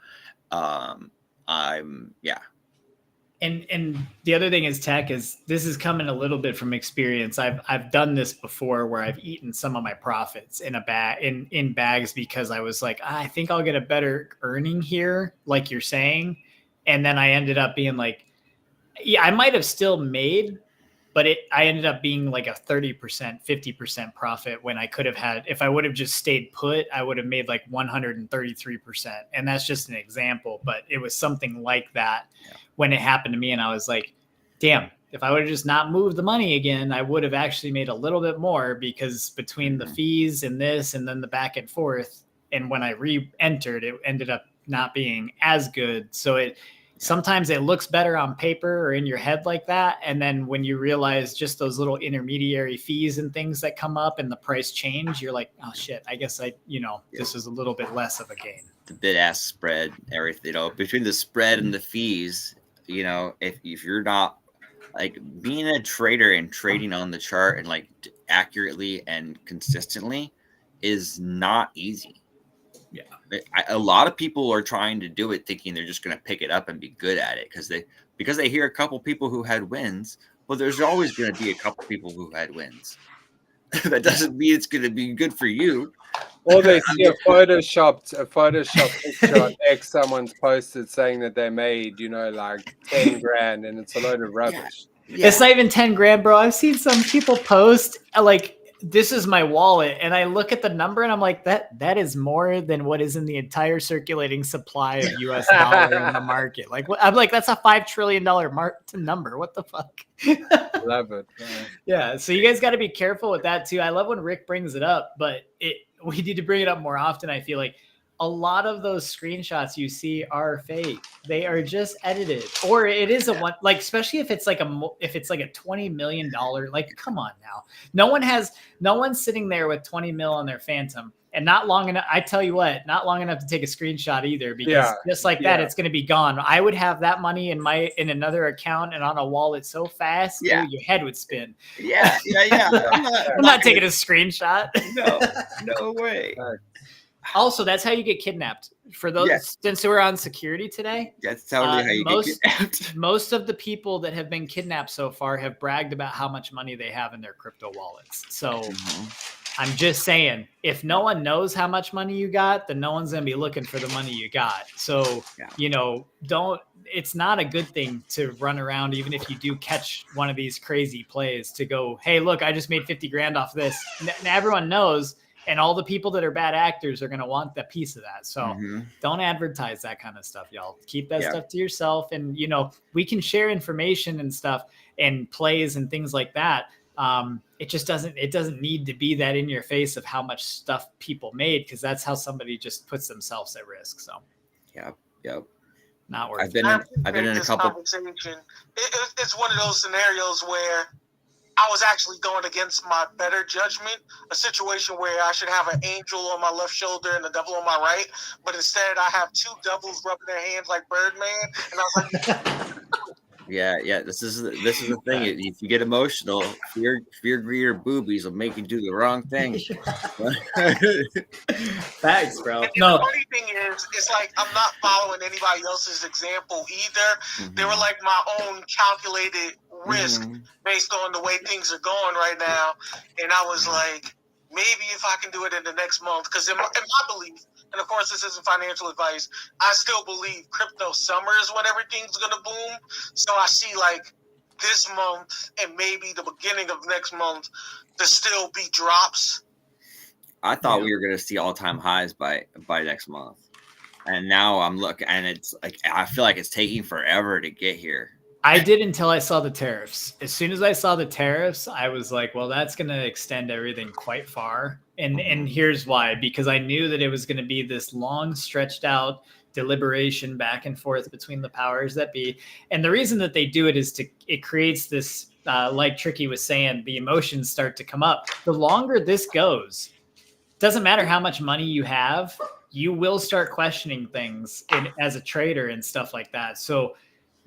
And the other thing is tech is this is coming a little bit from experience. I've done this before where I've eaten some of my profits in a bag in bags because I was like, I think I'll get a better earning here, like you're saying. And then I ended up being like, yeah, I might have still made, but I ended up being like a 30%, 50% profit when I could have had, if I would have just stayed put, I would have made like 133%. And that's just an example, but it was something like that when it happened to me. And I was like, damn, if I would have just not moved the money again, I would have actually made a little bit more because between the fees and this and then the back and forth. And when I re-entered, it ended up not being as good. So sometimes it looks better on paper or in your head like that. And then when you realize just those little intermediary fees and things that come up and the price change, you're like, oh shit, I guess this is a little bit less of a gain. The bid-ask spread, everything, between the spread and the fees, if you're not like being a trader and trading on the chart and like accurately and consistently is not easy. Yeah. A lot of people are trying to do it thinking they're just going to pick it up and be good at it because they hear a couple people who had wins. Well, there's always going to be a couple people who had wins. That doesn't mean it's going to be good for you. Or they see a Photoshop picture on X someone's posted saying that they made, like 10 grand and it's a load of rubbish. Yeah. It's not even 10 grand, bro. I've seen some people post like, this is my wallet. And I look at the number and I'm like, that is more than what is in the entire circulating supply of US dollar in the market. Like, I'm like, that's a $5 trillion number. What the fuck? Love it. Yeah. So you guys got to be careful with that too. I love when Rick brings it up, but we need to bring it up more often. I feel like a lot of those screenshots you see are fake. They are just edited, or it is a one, like, especially if it's like a $20 million, like, come on now. No one's sitting there with 20 mil on their Phantom and not long enough. I tell you what, not long enough to take a screenshot either, because just like that, it's going to be gone. I would have that money in another account and on a wallet so fast, your head would spin. Yeah. I'm not taking a screenshot. No way. Also, that's how you get kidnapped. For those, since we're on security today, that's totally how you get kidnapped. Most of the people that have been kidnapped so far have bragged about how much money they have in their crypto wallets. So I'm just saying, if no one knows how much money you got, then no one's going to be looking for the money you got. So, it's not a good thing to run around, even if you do catch one of these crazy plays, to go, hey, look, I just made 50 grand off this. And everyone knows. And all the people that are bad actors are going to want that piece of that. So don't advertise that kind of stuff, y'all. Keep that stuff to yourself. And, we can share information and stuff and plays and things like that. It just doesn't need to be that in your face of how much stuff people made, because that's how somebody just puts themselves at risk. So, yep. Not worth it. I've been in a couple. It's one of those scenarios where I was actually going against my better judgment, a situation where I should have an angel on my left shoulder and the devil on my right, but instead I have two devils rubbing their hands like Birdman, and I was like, yeah. This is the thing. If you get emotional, fear, greed, or boobies will make you do the wrong thing. Thanks, bro. And the funny thing is, it's like I'm not following anybody else's example either. They were like my own calculated risk based on the way things are going right now, and I was like, maybe if I can do it in the next month, because in my belief, and of course this isn't financial advice, I still believe crypto summer is when everything's gonna boom. So I see like this month and maybe the beginning of next month to still be drops. I thought we were gonna see all-time highs by next month, and now I'm looking, and it's like I feel like it's taking forever to get here. I did until I saw the tariffs. As soon as I saw the tariffs, I was like, well, that's going to extend everything quite far. And here's why, because I knew that it was going to be this long stretched out deliberation back and forth between the powers that be. And the reason that they do it is it creates this, like Tricky was saying, the emotions start to come up. The longer this goes, doesn't matter how much money you have, you will start questioning things as a trader and stuff like that. So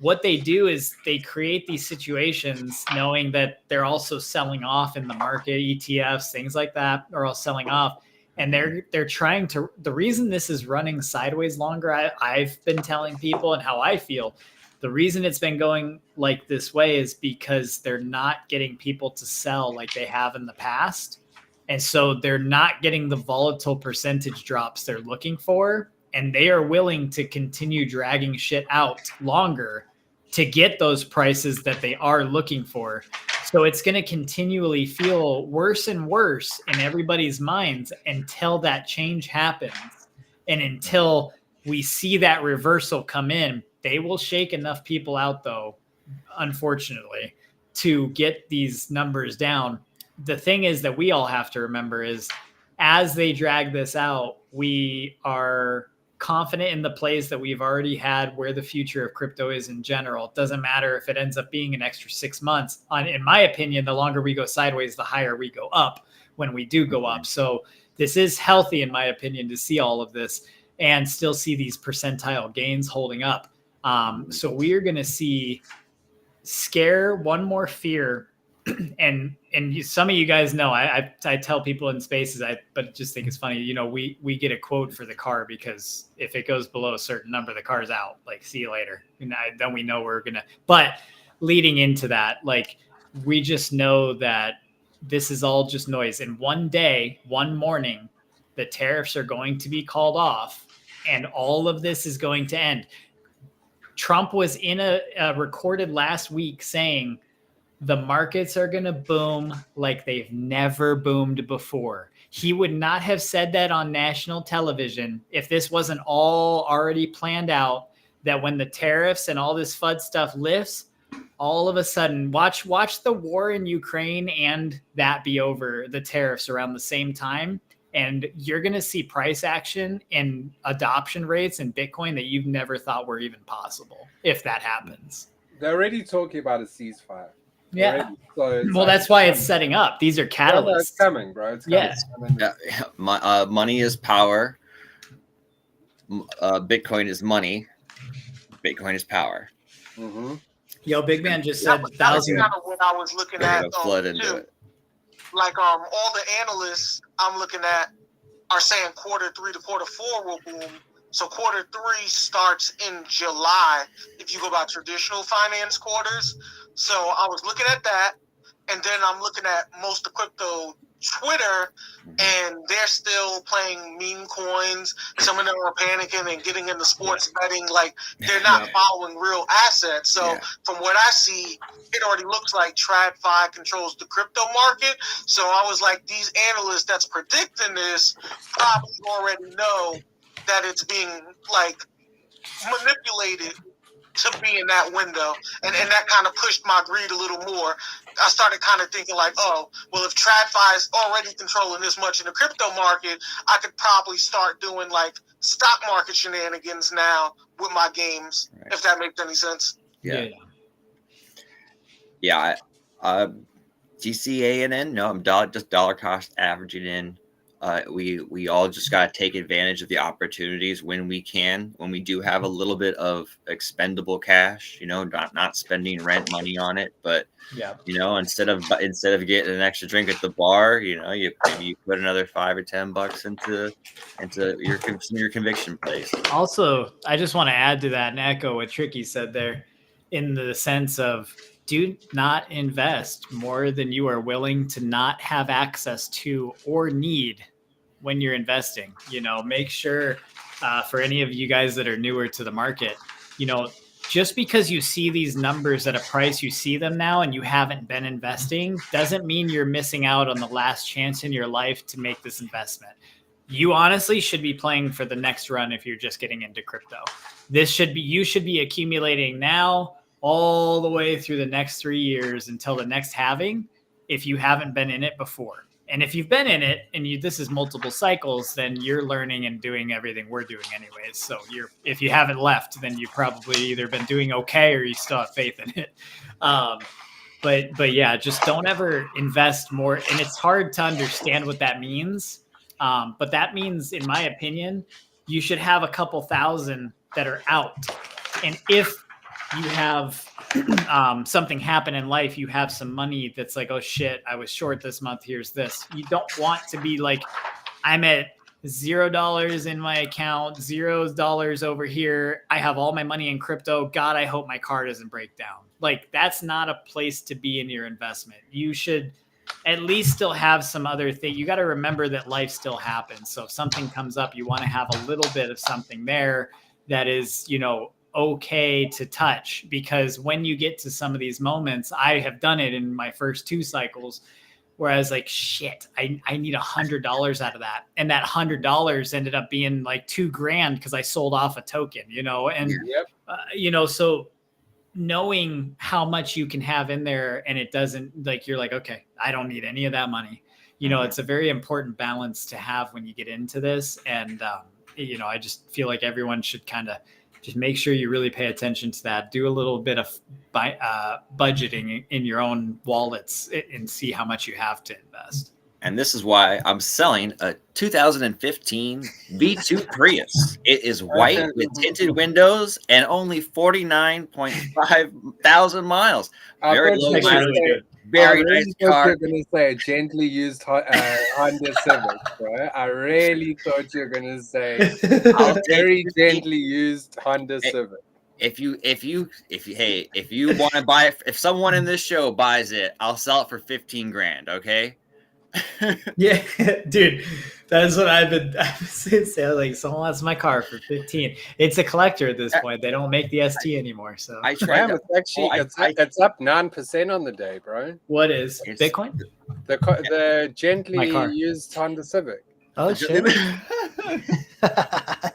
what they do is they create these situations knowing that they're also selling off in the market, ETFs, things like that are all selling off. And they're trying to, the reason this is running sideways longer, I've been telling people and how I feel, The reason it's been going like this way is because they're not getting people to sell like they have in the past. And so they're not getting the volatile percentage drops they're looking for. And they are willing to continue dragging shit out longer to get those prices that they are looking for. So it's going to continually feel worse and worse in everybody's minds until that change happens. And until we see that reversal come in, they will shake enough people out, though, unfortunately, to get these numbers down. The thing is that we all have to remember is as they drag this out, we are confident in the plays that we've already had, where the future of crypto is in general. It doesn't matter if it ends up being an extra 6 months. In my opinion, the longer we go sideways, the higher we go up when we do go up. So this is healthy, in my opinion, to see all of this and still see these percentile gains holding up. So we are going to see scare, one more fear. And some of you guys know, I tell people in spaces, but just think it's funny, we get a quote for the car, because if it goes below a certain number, the car's out, like, see you later. And then we know we're gonna, but leading into that, like, we just know that this is all just noise. And one day, one morning, the tariffs are going to be called off and all of this is going to end. Trump was in a recorded last week saying, the markets are going to boom like they've never boomed before. He would not have said that on national television if this wasn't all already planned out, that when the tariffs and all this FUD stuff lifts, all of a sudden, watch the war in Ukraine and that be over, the tariffs around the same time. And you're going to see price action and adoption rates in Bitcoin that you've never thought were even possible if that happens. They're already talking about a ceasefire. Yeah. So well, that's why it's setting up. These are catalysts. No, it's coming, bro. It's coming. Yeah. Money is power. Bitcoin is money. Bitcoin is power. Mm-hmm. Yo, Big Man just said that was kind of what I was looking at. Flood into it. Like all the analysts I'm looking at are saying quarter 3 to quarter 4 will boom. So quarter 3 starts in July if you go by traditional finance quarters. So I was looking at that, and then I'm looking at most of crypto Twitter, and they're still playing meme coins. Some of them are panicking and getting into sports betting. Like, they're not following real assets. So from what I see, it already looks like TradFi controls the crypto market. So I was like, these analysts that's predicting this probably already know that it's being, like, manipulated to be in that window. And that kind of pushed my greed a little more. I started kind of thinking like, oh, well, if TradFi is already controlling this much in the crypto market, I could probably start doing like stock market shenanigans now with my games, if that makes any sense. Yeah. DCANN? No, I'm just dollar cost averaging in. We all just got to take advantage of the opportunities when we can, when we do have a little bit of expendable cash, not spending rent money on it, but instead of getting an extra drink at the bar, you put another $5 or $10 into your conviction place. Also, I just want to add to that and echo what Tricky said there, in the sense of, do not invest more than you are willing to not have access to or need when you're investing. Make sure for any of you guys that are newer to the market, just because you see these numbers at a price, you see them now and you haven't been investing, doesn't mean you're missing out on the last chance in your life to make this investment. You honestly should be playing for the next run if you're just getting into crypto. You should be accumulating now all the way through the next 3 years until the next halving, if you haven't been in it before. And if you've been in it and this is multiple cycles, then you're learning and doing everything we're doing anyways. So if you haven't left, then you've probably either been doing okay or you still have faith in it. But yeah, just don't ever invest more. And it's hard to understand what that means. But that means, in my opinion, you should have a couple thousand that are out. And if you have something happen in life, you have some money that's like, oh shit, I was short this month, here's this. You don't want to be like, I'm at $0 in my account, $0 over here. I have all my money in crypto. God, I hope my car doesn't break down. Like, that's not a place to be in your investment. You should at least still have some other thing. You got to remember that life still happens. So if something comes up, you want to have a little bit of something there that is, okay to touch, because when you get to some of these moments, I have done it in my first 2 cycles, where I was like, shit, I need $100 out of that. And that $100 ended up being like $2,000 because I sold off a token, and, so knowing how much you can have in there, and it doesn't, like, you're like, okay, I don't need any of that money. It's a very important balance to have when you get into this. And, I just feel like everyone should kind of just make sure you really pay attention to that. Do a little bit of budgeting in your own wallets and see how much you have to invest. And this is why I'm selling a 2015 V2 Prius. It is white with tinted windows and only 49.5 thousand miles. Very low mileage. Very nice car. You're going to say a gently used Honda Civic, right? I really thought you were going to say a very gently used Honda Civic. If you want to buy it, if someone in this show buys it, I'll sell it for $15,000. Okay. Yeah, dude, that's what I've been saying. Like, someone wants my car for 15. It's a collector at this point. They don't make the ST anymore. So I tried. It's up 9% on the day, bro. What is Bitcoin? The gently used Honda Civic. Oh shit!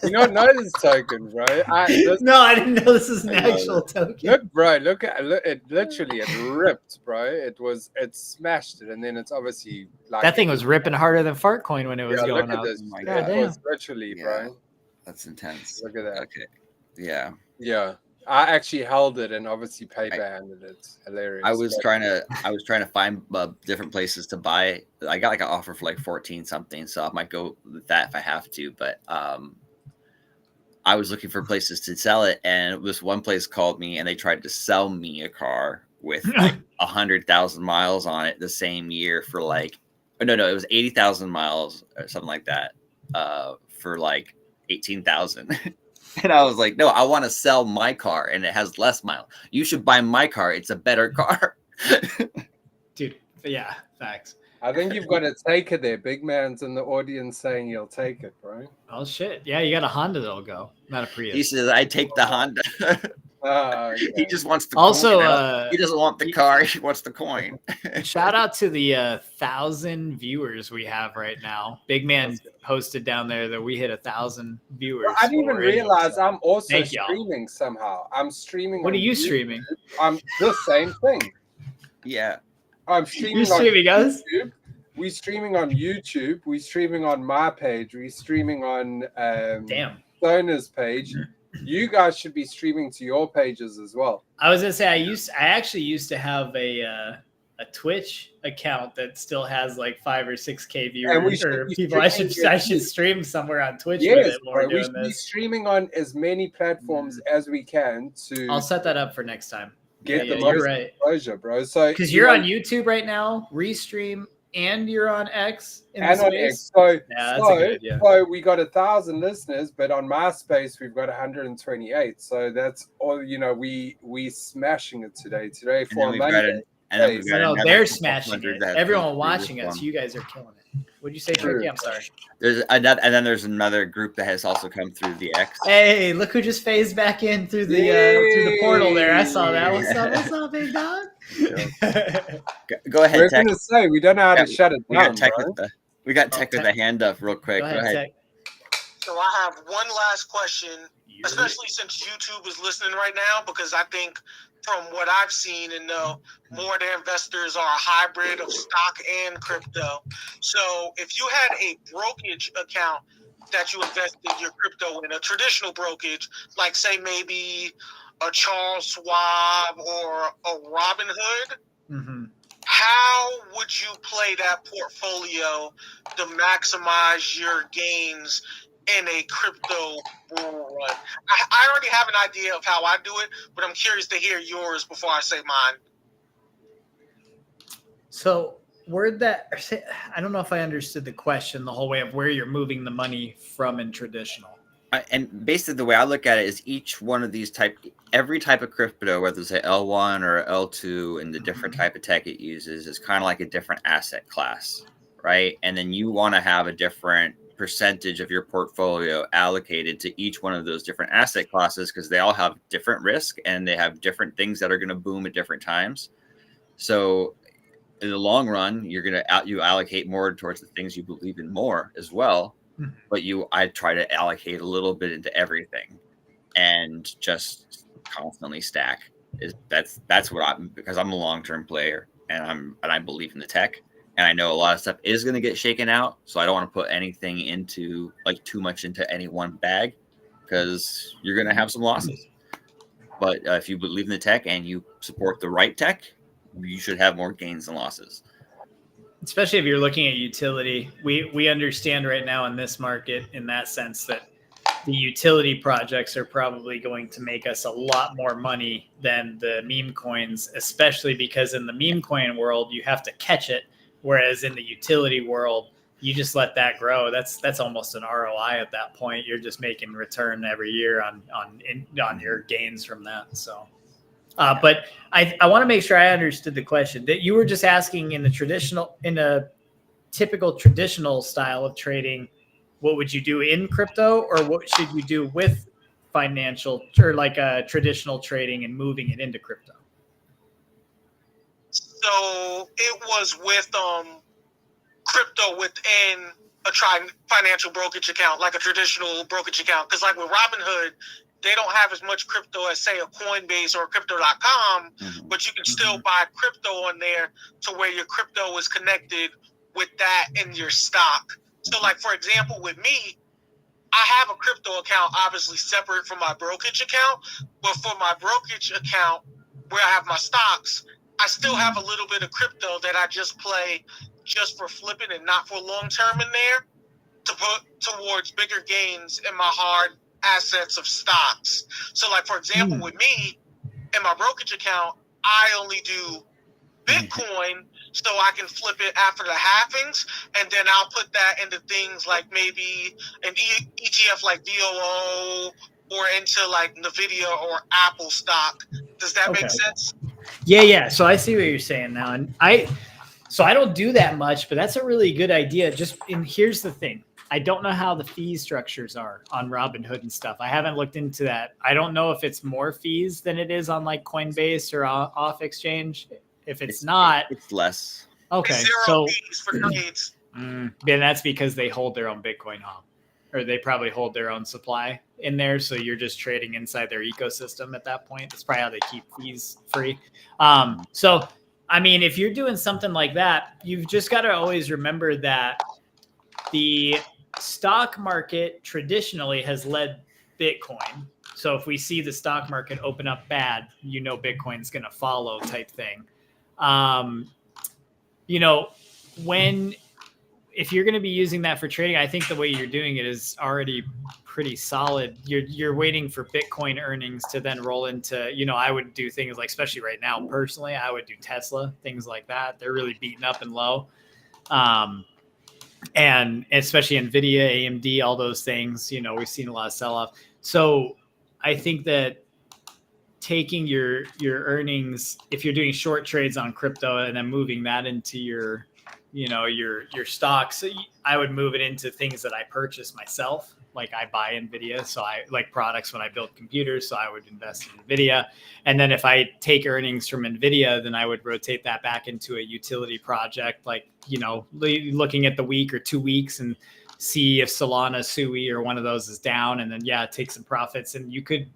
You don't know this token, bro? No, I didn't know this is an actual token. Look, bro. Look, it literally ripped, bro. It smashed it, and then it's obviously like that thing was ripping harder than Fartcoin when it was going look up. At this. Oh it was literally, bro. That's intense. Look at that. Okay. Yeah. Yeah. I actually held it and obviously paper-handed it. It's hilarious. I was trying to find different places to buy. I got like an offer for like 14 something, so I might go with that if I have to. But I was looking for places to sell it, and this one place called me and they tried to sell me a car with like 100,000 miles on it the same year for like, it was 80,000 miles or something like that, for like 18,000. And I was like, no, I want to sell my car and it has less miles. You should buy my car. It's a better car. Dude, yeah, facts. I think you've got to take it there. Big man's in the audience saying you'll take it, bro. Oh, shit. Yeah, you got a Honda that'll go, not a Prius. He says, I take the Honda. Okay. He just wants the also, coin. He doesn't want the car. He wants the coin. Shout out to the 1,000 viewers we have right now. Big man posted down there that we hit 1,000 viewers. Well, I didn't even realize I'm also Thank streaming y'all. somehow. I'm streaming. What are you streaming? I'm the same thing. Yeah. I'm streaming. You're streaming us? YouTube. We're streaming on YouTube. We're streaming on my page. We're streaming on Stoner's page. You guys should be streaming to your pages as well. I was gonna say I actually used to have a Twitch account that still has like 5 or 6K viewers or people. I should stream somewhere on Twitch. Yes, we should be streaming on as many platforms as we can to. I'll set that up for next time. Get the most exposure, bro. So because you're on YouTube right now, Restream, and you're on X. And on X. So we got 1,000 listeners, but on MySpace we've got 128. So that's all. We smashing it today. Today for Monday. They're smashing it. Everyone watching us, you guys are killing it. What'd you say, Turkey? I'm sorry. There's another, and then there's another group that has also come through the X. Hey, look who just phased back in through the portal there. I saw that. What's up, big dog? Go ahead. We're going to say we don't know how to shut it down. We got Tech with a hand up real quick. Go ahead. So I have one last question, especially since YouTube is listening right now, because I think from what I've seen and know, more of their investors are a hybrid of stock and crypto. So if you had a brokerage account that you invested your crypto in, a traditional brokerage, like say maybe a Charles Schwab or a Robinhood, how would you play that portfolio to maximize your gains in a crypto bull run? I already have an idea of how I do it, but I'm curious to hear yours before I say mine. So word that, I don't know if I understood the question the whole way of where you're moving the money from in traditional. And basically the way I look at it is each one of these every type of crypto, whether it's a L1 or L2 and the different type of tech it uses, is kind of like a different asset class, right? And then you want to have a different percentage of your portfolio allocated to each one of those different asset classes because they all have different risk and they have different things that are going to boom at different times. So in the long run, you're going to you allocate more towards the things you believe in more as well. But I try to allocate a little bit into everything and just constantly stack. That's what because I'm a long-term player and I believe in the tech and I know a lot of stuff is going to get shaken out. So I don't want to put anything into too much into any one bag because you're going to have some losses. But if you believe in the tech and you support the right tech, you should have more gains than losses. Especially if you're looking at utility, we understand right now in this market in that sense that the utility projects are probably going to make us a lot more money than the meme coins, especially because in the meme coin world, you have to catch it. Whereas in the utility world, you just let that grow. That's almost an ROI at that point. You're just making return every year on your gains from that. So. But I want to make sure I understood the question that you were just asking in a typical traditional style of trading. What would you do in crypto, or what should you do with financial or traditional trading and moving it into crypto? So it was with crypto within a financial brokerage account, like a traditional brokerage account. Because like with Robinhood, they don't have as much crypto as, say, a Coinbase or crypto.com, but you can still buy crypto on there to where your crypto is connected with that in your stock. So, like, for example, with me, I have a crypto account, obviously separate from my brokerage account, but for my brokerage account where I have my stocks, I still have a little bit of crypto that I just play just for flipping and not for long-term in there to put towards bigger gains in my hard assets of stocks. So like, for example, with me in my brokerage account, I only do Bitcoin so I can flip it after the halvings, and then I'll put that into things like maybe an ETF like VOO or into like NVIDIA or Apple stock. Does that make sense? Yeah. So I see what you're saying now. And I don't do that much, but that's a really good idea. And here's the thing. I don't know how the fee structures are on Robinhood and stuff. I haven't looked into that. I don't know if it's more fees than it is on like Coinbase or off exchange. If it's not, it's less. Okay. Zero fees for trades. And that's because they hold their own Bitcoin home, or they probably hold their own supply in there. So you're just trading inside their ecosystem at that point. That's probably how they keep fees free. So, I mean, if you're doing something like that, you've just got to always remember that the stock market traditionally has led Bitcoin. So if we see the stock market open up bad, Bitcoin's going to follow type thing. If you're going to be using that for trading, I think the way you're doing it is already pretty solid. You're waiting for Bitcoin earnings to then roll into, I would do things like, especially right now, personally, I would do Tesla, things like that. They're really beaten up and low. And especially NVIDIA, AMD, all those things, we've seen a lot of sell-off. So I think that taking your earnings, if you're doing short trades on crypto and then moving that into your stocks, I would move it into things that I purchase myself. Like I buy NVIDIA, so I like products when I build computers, so I would invest in NVIDIA. And then if I take earnings from NVIDIA, then I would rotate that back into a utility project, like, looking at the week or 2 weeks and see if Solana, Sui, or one of those is down, and then take some profits. And you could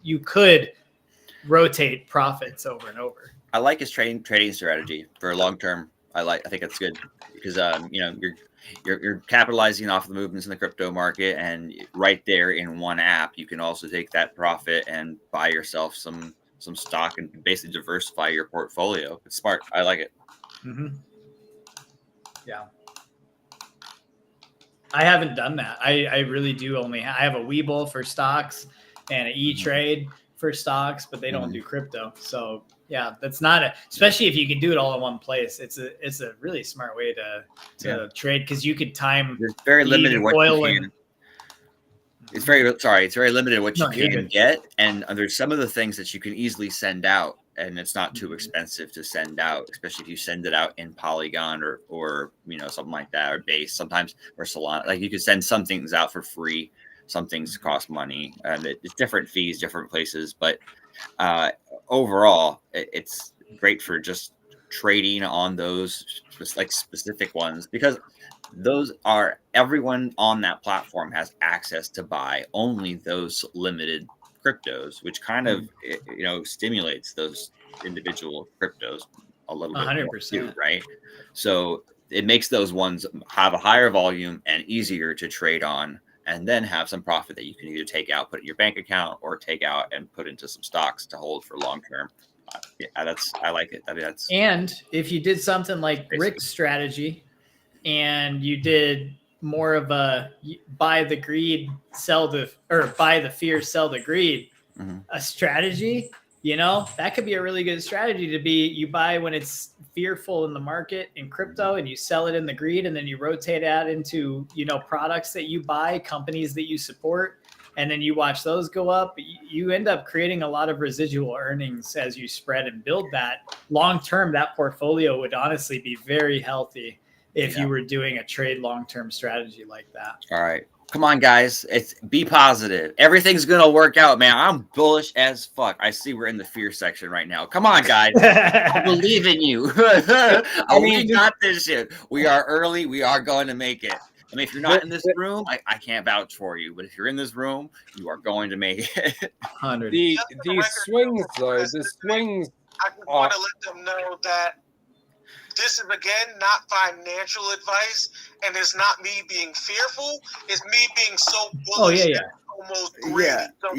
rotate profits over and over. I like his trading strategy for long term. I think that's good because you're capitalizing off the movements in the crypto market, and right there in one app, you can also take that profit and buy yourself some stock and basically diversify your portfolio. It's smart. I like it. Yeah. I haven't done that. I really do I have a Webull for stocks and an E-Trade for stocks, but they don't do crypto. So Yeah, that's not especially if you can do it all in one place. It's a really smart way to trade because you could time. There's very limited what you can. And, it's very limited what you you're can good. get, and there's some of the things that you can easily send out, and it's not too expensive to send out, especially if you send it out in Polygon or something like that, or Base sometimes, or Solana. Like you could send some things out for free, some things cost money, and it's different fees, different places, but overall, it's great for just trading on those specific ones because those are everyone on that platform has access to buy only those limited cryptos, which kind of stimulates those individual cryptos a little bit 100%. more too, right? So it makes those ones have a higher volume and easier to trade on, and then have some profit that you can either take out, put in your bank account, or take out and put into some stocks to hold for long term. I like it. I mean, and if you did something like Rick's strategy, and you did more of a buy the greed, buy the fear, sell the greed, a strategy, that could be a really good strategy to be, you buy when it's fearful in the market in crypto and you sell it in the greed, and then you rotate that into, products that you buy, companies that you support, and then you watch those go up. You end up creating a lot of residual earnings as you spread and build that. Long term, that portfolio would honestly be very healthy if you were doing a trade long-term strategy like that. All right. Come on, guys. Be positive. Everything's going to work out, man. I'm bullish as fuck. I see we're in the fear section right now. Come on, guys. I believe in you. We got this shit. We are early. We are going to make it. I mean, if you're not in this room, I can't vouch for you. But if you're in this room, you are going to make it. 100. The swings, though, the swings. I just want to let them know that this is, again, not financial advice, and it's not me being fearful. It's me being so bullish. Almost greedy. So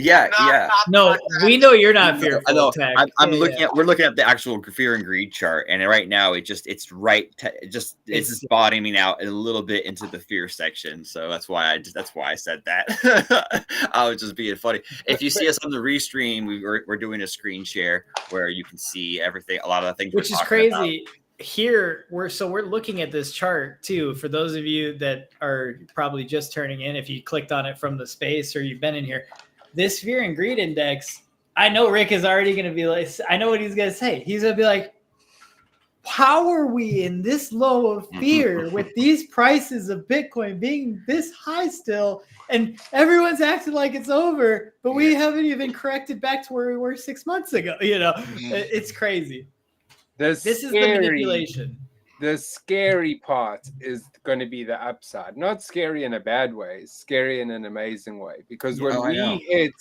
No, we know you're not fearful. I know. We're looking at the actual fear and greed chart, and right now it's just bottoming out a little bit into the fear section. So that's why I said that. I was just being funny. If you see us on the Restream, we're doing a screen share where you can see everything, a lot of the things, which is crazy. Here we're looking at this chart too. For those of you that are probably just turning in, if you clicked on it from the space or you've been in here, this fear and greed index, I know Rick is already going to be like, I know what he's going to say. He's going to be like, how are we in this low of fear with these prices of Bitcoin being this high still? And everyone's acting like it's over, but we haven't even corrected back to where we were 6 months ago. It's crazy. This is the manipulation. The scary part is going to be the upside. Not scary in a bad way, scary in an amazing way. Because when we hit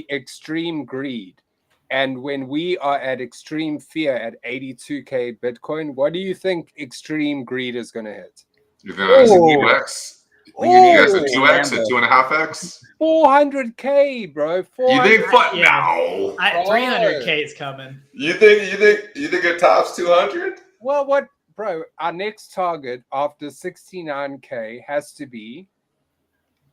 extreme greed, and when we are at extreme fear at 82K Bitcoin, what do you think extreme greed is going to hit? You're going to 2x? You guys at 2x, at 2.5x? 400K, bro. You think what? No. 300K is coming. You think it tops 200? Well, what, bro? Our next target after 69K has to be,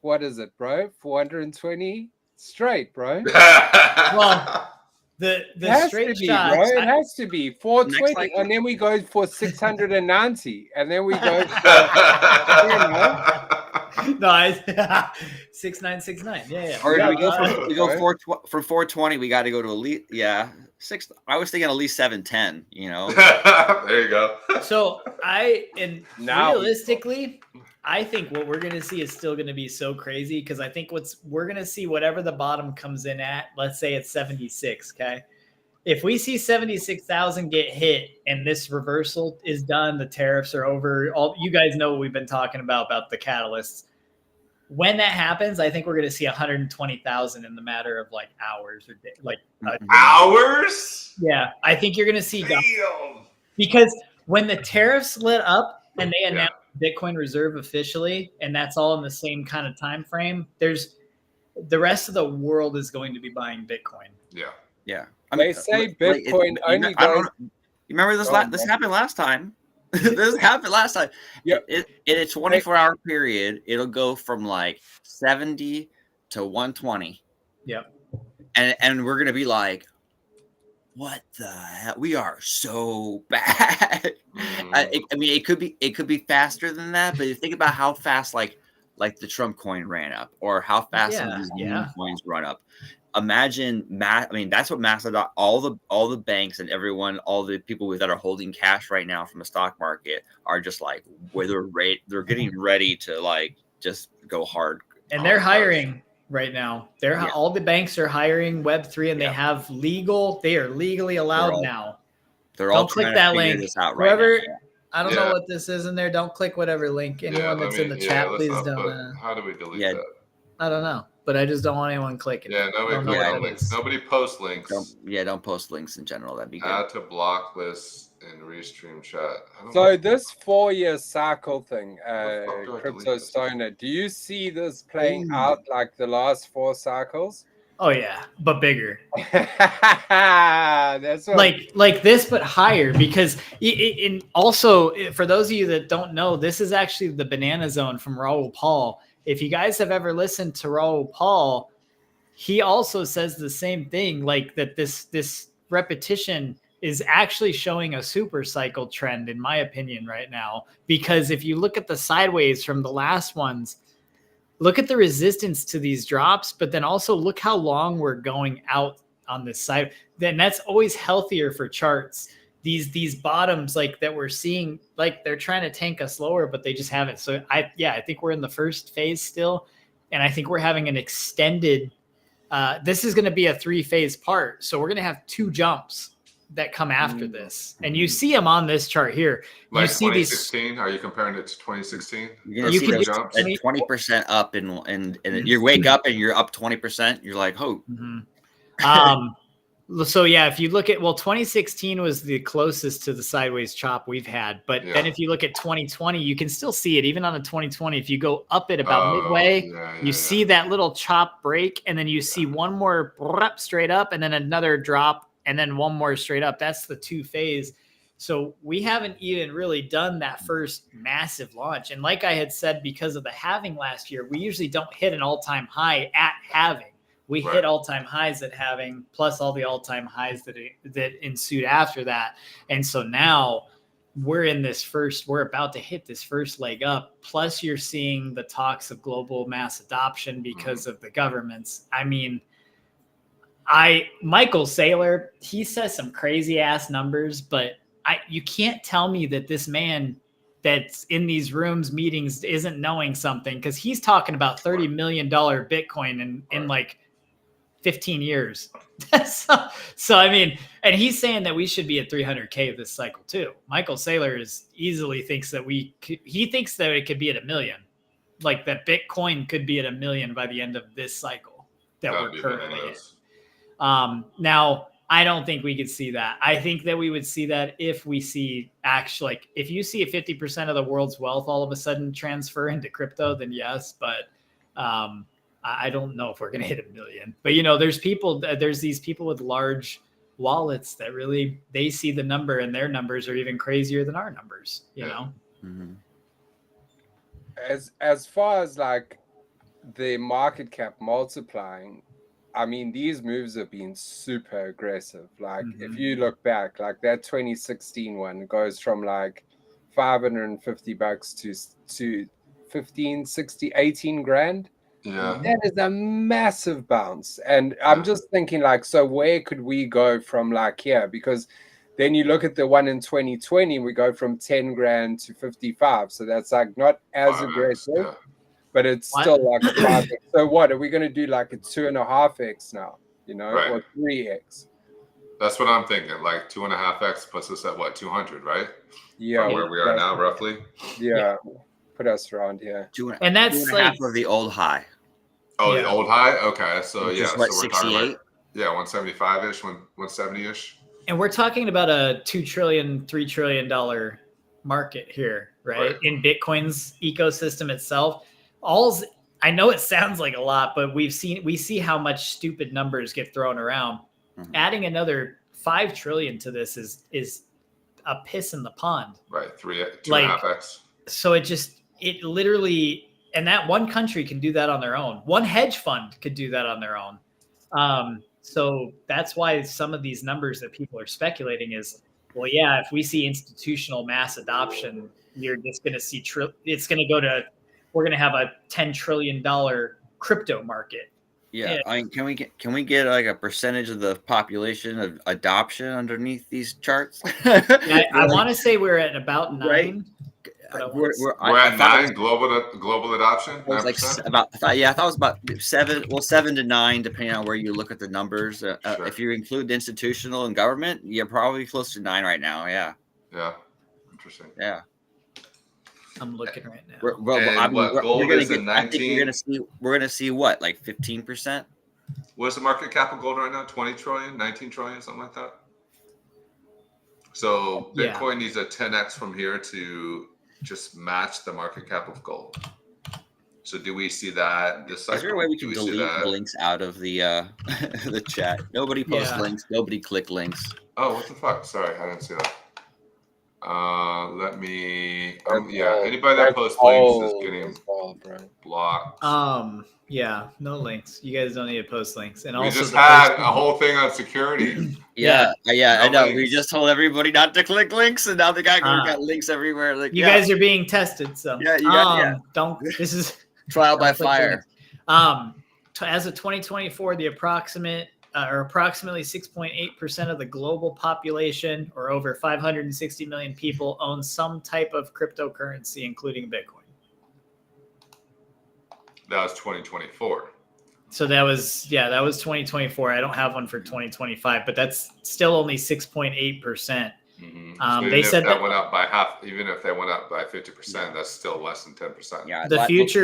what is it, bro? 420 straight, bro. Well, the straight shots, bro. It has to be 420, and then we go for 690, and then we go for, Nice. 6969. Yeah. Or we go for 420. We got to go to elite. Yeah, 6. I was thinking at least 710. There you go. So realistically, I think what we're gonna see is still gonna be so crazy because I think we're gonna see whatever the bottom comes in at. Let's say it's 76. Okay. If we see 76,000 get hit and this reversal is done, the tariffs are over. All you guys know what we've been talking about the catalysts. When that happens, I think we're going to see 120,000 in the matter of like hours or hours. Yeah, I think you're going to see because when the tariffs lit up and they announced Bitcoin Reserve officially, and that's all in the same kind of time frame. There's the rest of the world is going to be buying Bitcoin. Yeah. They say Bitcoin only goes. You remember this? This happened last time. This happened last time. Yeah. In a 24-hour period, it'll go from like 70 to 120. Yep. And we're gonna be like, what the hell? We are so bad. I mean, it could be faster than that, but you think about how fast like the Trump coin ran up, or how fast some of these meme coins run up. Imagine I mean, that's what Mastodon, all the banks and everyone, all the people that are holding cash right now from the stock market are just like, where they're getting ready to like just go hard. And they're hiring right now. All the banks are hiring Web3, and they are legally allowed now. They're all click that link. This out right now. I don't know what this is in there. Don't click whatever link. Anyone that's in the chat, please don't. How do we delete that? I don't know, but I just don't want anyone clicking. Yeah, nobody links. Nobody post links. Don't post links in general. That'd be good. Add to block list in Restream chat. So this 4-year cycle thing, Crypto Stoner, do you see this playing out like the last 4 cycles? Oh yeah, but bigger. That's like this, but higher. Because also, for those of you that don't know, this is actually the banana zone from Raoul Pal. If you guys have ever listened to Raoul Pal, he also says the same thing, like that this repetition is actually showing a super cycle trend, in my opinion, right now. Because if you look at the sideways from the last ones, look at the resistance to these drops, but then also look how long we're going out on this side. Then that's always healthier for charts. These bottoms like that we're seeing, like they're trying to tank us lower, but they just haven't. So I think we're in the first phase still. And I think we're having an extended, this is going to be a 3-phase part. So we're going to have 2 jumps that come after this. And you see them on this chart here. Like you see 2016? Are you comparing it to 2016? You're going to see jumps at 20% up and you wake up and you're up 20%. You're like, oh. So yeah, if you look at, 2016 was the closest to the sideways chop we've had. But then if you look at 2020, you can still see it even on the 2020. If you go up it about midway, you see that little chop break, and then you see one more straight up, and then another drop, and then one more straight up. That's the 2-phase. So we haven't even really done that first massive launch. And like I had said, because of the halving last year, we usually don't hit an all-time high at halving. We hit all-time highs at halving, plus all the all-time highs that ensued after that. And so now we're about to hit this first leg up. Plus you're seeing the talks of global mass adoption because of the governments. I mean, Michael Saylor, he says some crazy ass numbers, but you can't tell me that this man that's in these rooms meetings isn't knowing something, because he's talking about $30 million Bitcoin in like 15 years. So I mean, and he's saying that we should be at 300K this cycle too. Michael Saylor easily thinks that he thinks that it could be at 1 million, like that Bitcoin could be at 1 million by the end of this cycle that we're currently in. Now I don't think we could see that. I think that we would see that if we see actually, like, if you see a 50% of the world's wealth all of a sudden transfer into crypto, then yes. But I don't know if we're going to hit 1 million. But, there's these people with large wallets that really, they see the number, and their numbers are even crazier than our numbers, you know? Mm-hmm. As far as like the market cap multiplying, I mean, these moves have been super aggressive. Like, if you look back, like that 2016 one goes from like $550 to 15, 60, 18 grand. Yeah. That is a massive bounce. And I'm just thinking, like, so where could we go from like here? Because then you look at the one in 2020, we go from 10 grand to 55. So that's like not as aggressive, but it's still like a 5x. So what are we going to do? Like a 2.5x now, or 3x? That's what I'm thinking. Like 2.5x puts us at what, 200, right? Yeah. From where we are now, roughly. Yeah. Put us around here. And that's like half of the old high. Oh, the old high? Okay. So so we're 68. 175-ish, 170-ish. And we're talking about a $2 trillion, $3 trillion market here, right? In Bitcoin's ecosystem itself. I know it sounds like a lot, but we see how much stupid numbers get thrown around. Adding another 5 trillion to this is a piss in the pond. Right. 2.5x. So it literally, and that one country can do that on their own. One hedge fund could do that on their own. So that's why some of these numbers that people are speculating is, well, yeah, if we see institutional mass adoption, you're just going to see it's going to go to, we're going to have a $10 trillion crypto market. Yeah, I mean, can we get like a percentage of the population of adoption underneath these charts? I want to say we're at about 9. Right? We're at 9 global adoption. It was like about I thought it was about 7. Well, 7 to 9, depending on where you look at the numbers. Sure. If you include institutional and government, you're probably close to 9 right now. Yeah. Yeah. Interesting. Yeah. I'm looking right now. I think we're gonna see what, like 15%. What's the market cap of gold right now? 20 trillion, 19 trillion, something like that. So Bitcoin needs a 10x from here to just match the market cap of gold. So do we see that this cycle? Is there a way we can delete links out of the the chat? Nobody posts links. Nobody click links. Oh, what the fuck? Sorry, I didn't see that. Let me. Anybody that posts links is getting blocked. Yeah, no links. You guys don't need to post links. And we also just had a whole thing on security. Yeah, I know. We just told everybody not to click links, and now we got links everywhere. Like you guys are being tested, so don't. This is trial by fire. As of 2024, the approximately 6.8% of the global population, or over 560 million people, own some type of cryptocurrency, including Bitcoin. That was 2024. So that was 2024. I don't have one for 2025, but that's still only 6.8%. So they said that went up by half. Even if they went up by 50%, that's still less than 10%. Yeah, the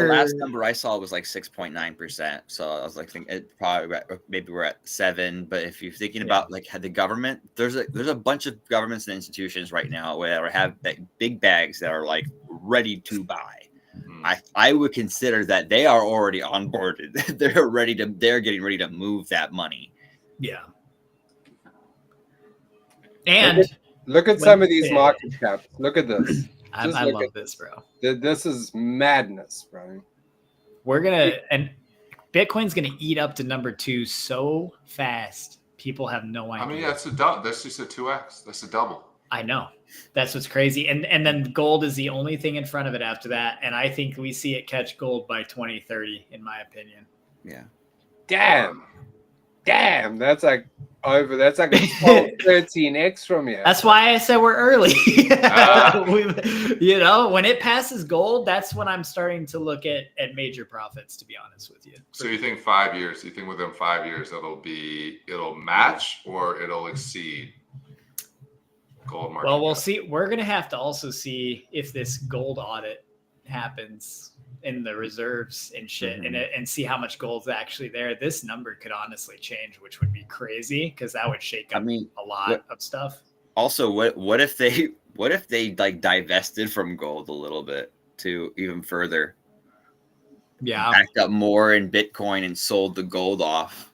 last number I saw was like 6.9%. So I was like, thinking it probably maybe we're at 7. But if you're thinking about like the government, there's a bunch of governments and institutions right now where have big bags that are like ready to buy. I would consider that they are already onboarded. They're getting ready to move that money. Yeah. And look at some of these market caps. Look at this. I love this, bro. This is madness, bro. And Bitcoin's gonna eat up to number 2 so fast. People have no idea. I mean, that's just a 2x. That's a double. I know. That's what's crazy. And then gold is the only thing in front of it after that. And I think we see it catch gold by 2030, in my opinion. Yeah. Damn. That's like a 12, 13x from you. That's why I said we're early. When it passes gold, that's when I'm starting to look at major profits, to be honest with you. So you think 5 years? You think within 5 years it'll match or it'll exceed gold market? Well, we'll see. We're going to have to also see if this gold audit happens in the reserves and shit, and see how much gold's actually there. This number could honestly change, which would be crazy because that would shake up a lot of stuff. Also, what if they like divested from gold a little bit to even further? Yeah, backed up more in Bitcoin and sold the gold off.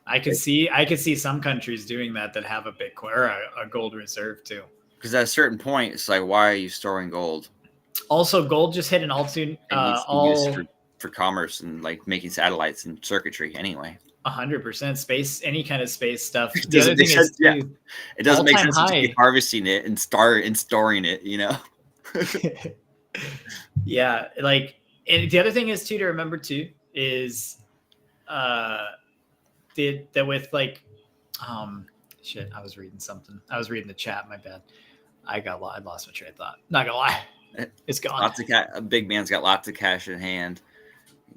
I could see some countries doing that have a Bitcoin or a gold reserve too. Because at a certain point, it's like, why are you storing gold? Also, gold just hit an all-time for commerce and like making satellites and circuitry. Anyway, 100% space, any kind of space stuff. It doesn't make sense to keep harvesting it and storing it. Yeah, like the other thing is too to remember too is that with like shit, I was reading something. I was reading the chat. My bad. I lost my train of thought. Not gonna lie, it's gone. A big man's got lots of cash in hand.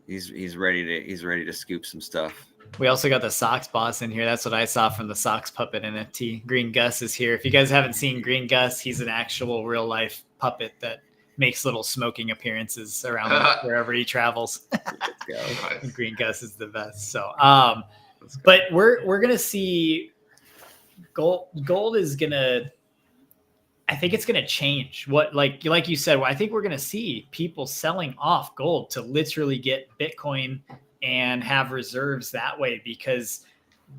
He's ready to scoop some stuff. We also got the Socks Boss in here. That's what I saw from the Socks Puppet NFT. Green Gus is here. If you guys haven't seen Green Gus, he's an actual real life puppet that makes little smoking appearances around wherever he travels. Let's go. Green Gus is the best. So, but we're gonna see gold is gonna. I think it's gonna change. What like you said. I think we're gonna see people selling off gold to literally get Bitcoin and have reserves that way, because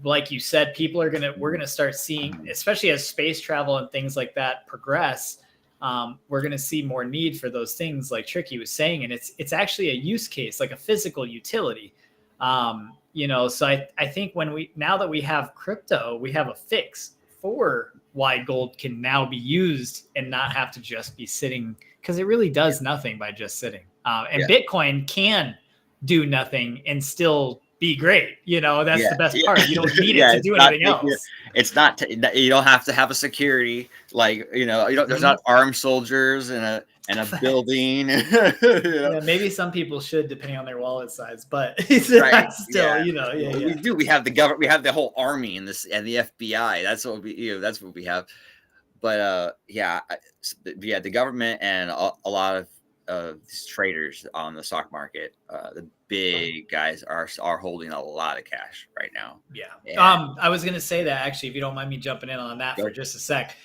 like you said, we're going to start seeing, especially as space travel and things like that progress, we're going to see more need for those things like Tricky was saying. And it's actually a use case, like a physical utility. So I think now that we have crypto, we have a fix for why gold can now be used and not have to just be sitting, because it really does nothing by just sitting. And Bitcoin can do nothing and still be great. That's the best part. You don't need it to do anything else. It's not. You don't have to have a security. Like you don't. There's not armed soldiers in a building. Maybe some people should, depending on their wallet size. But still, we do. We have the government. We have the whole army and the FBI. That's what we. That's what we have. But the government and a lot of these traders on the stock market, the big guys are holding a lot of cash right now. I was going to say that, actually, if you don't mind me jumping in on that for just a sec.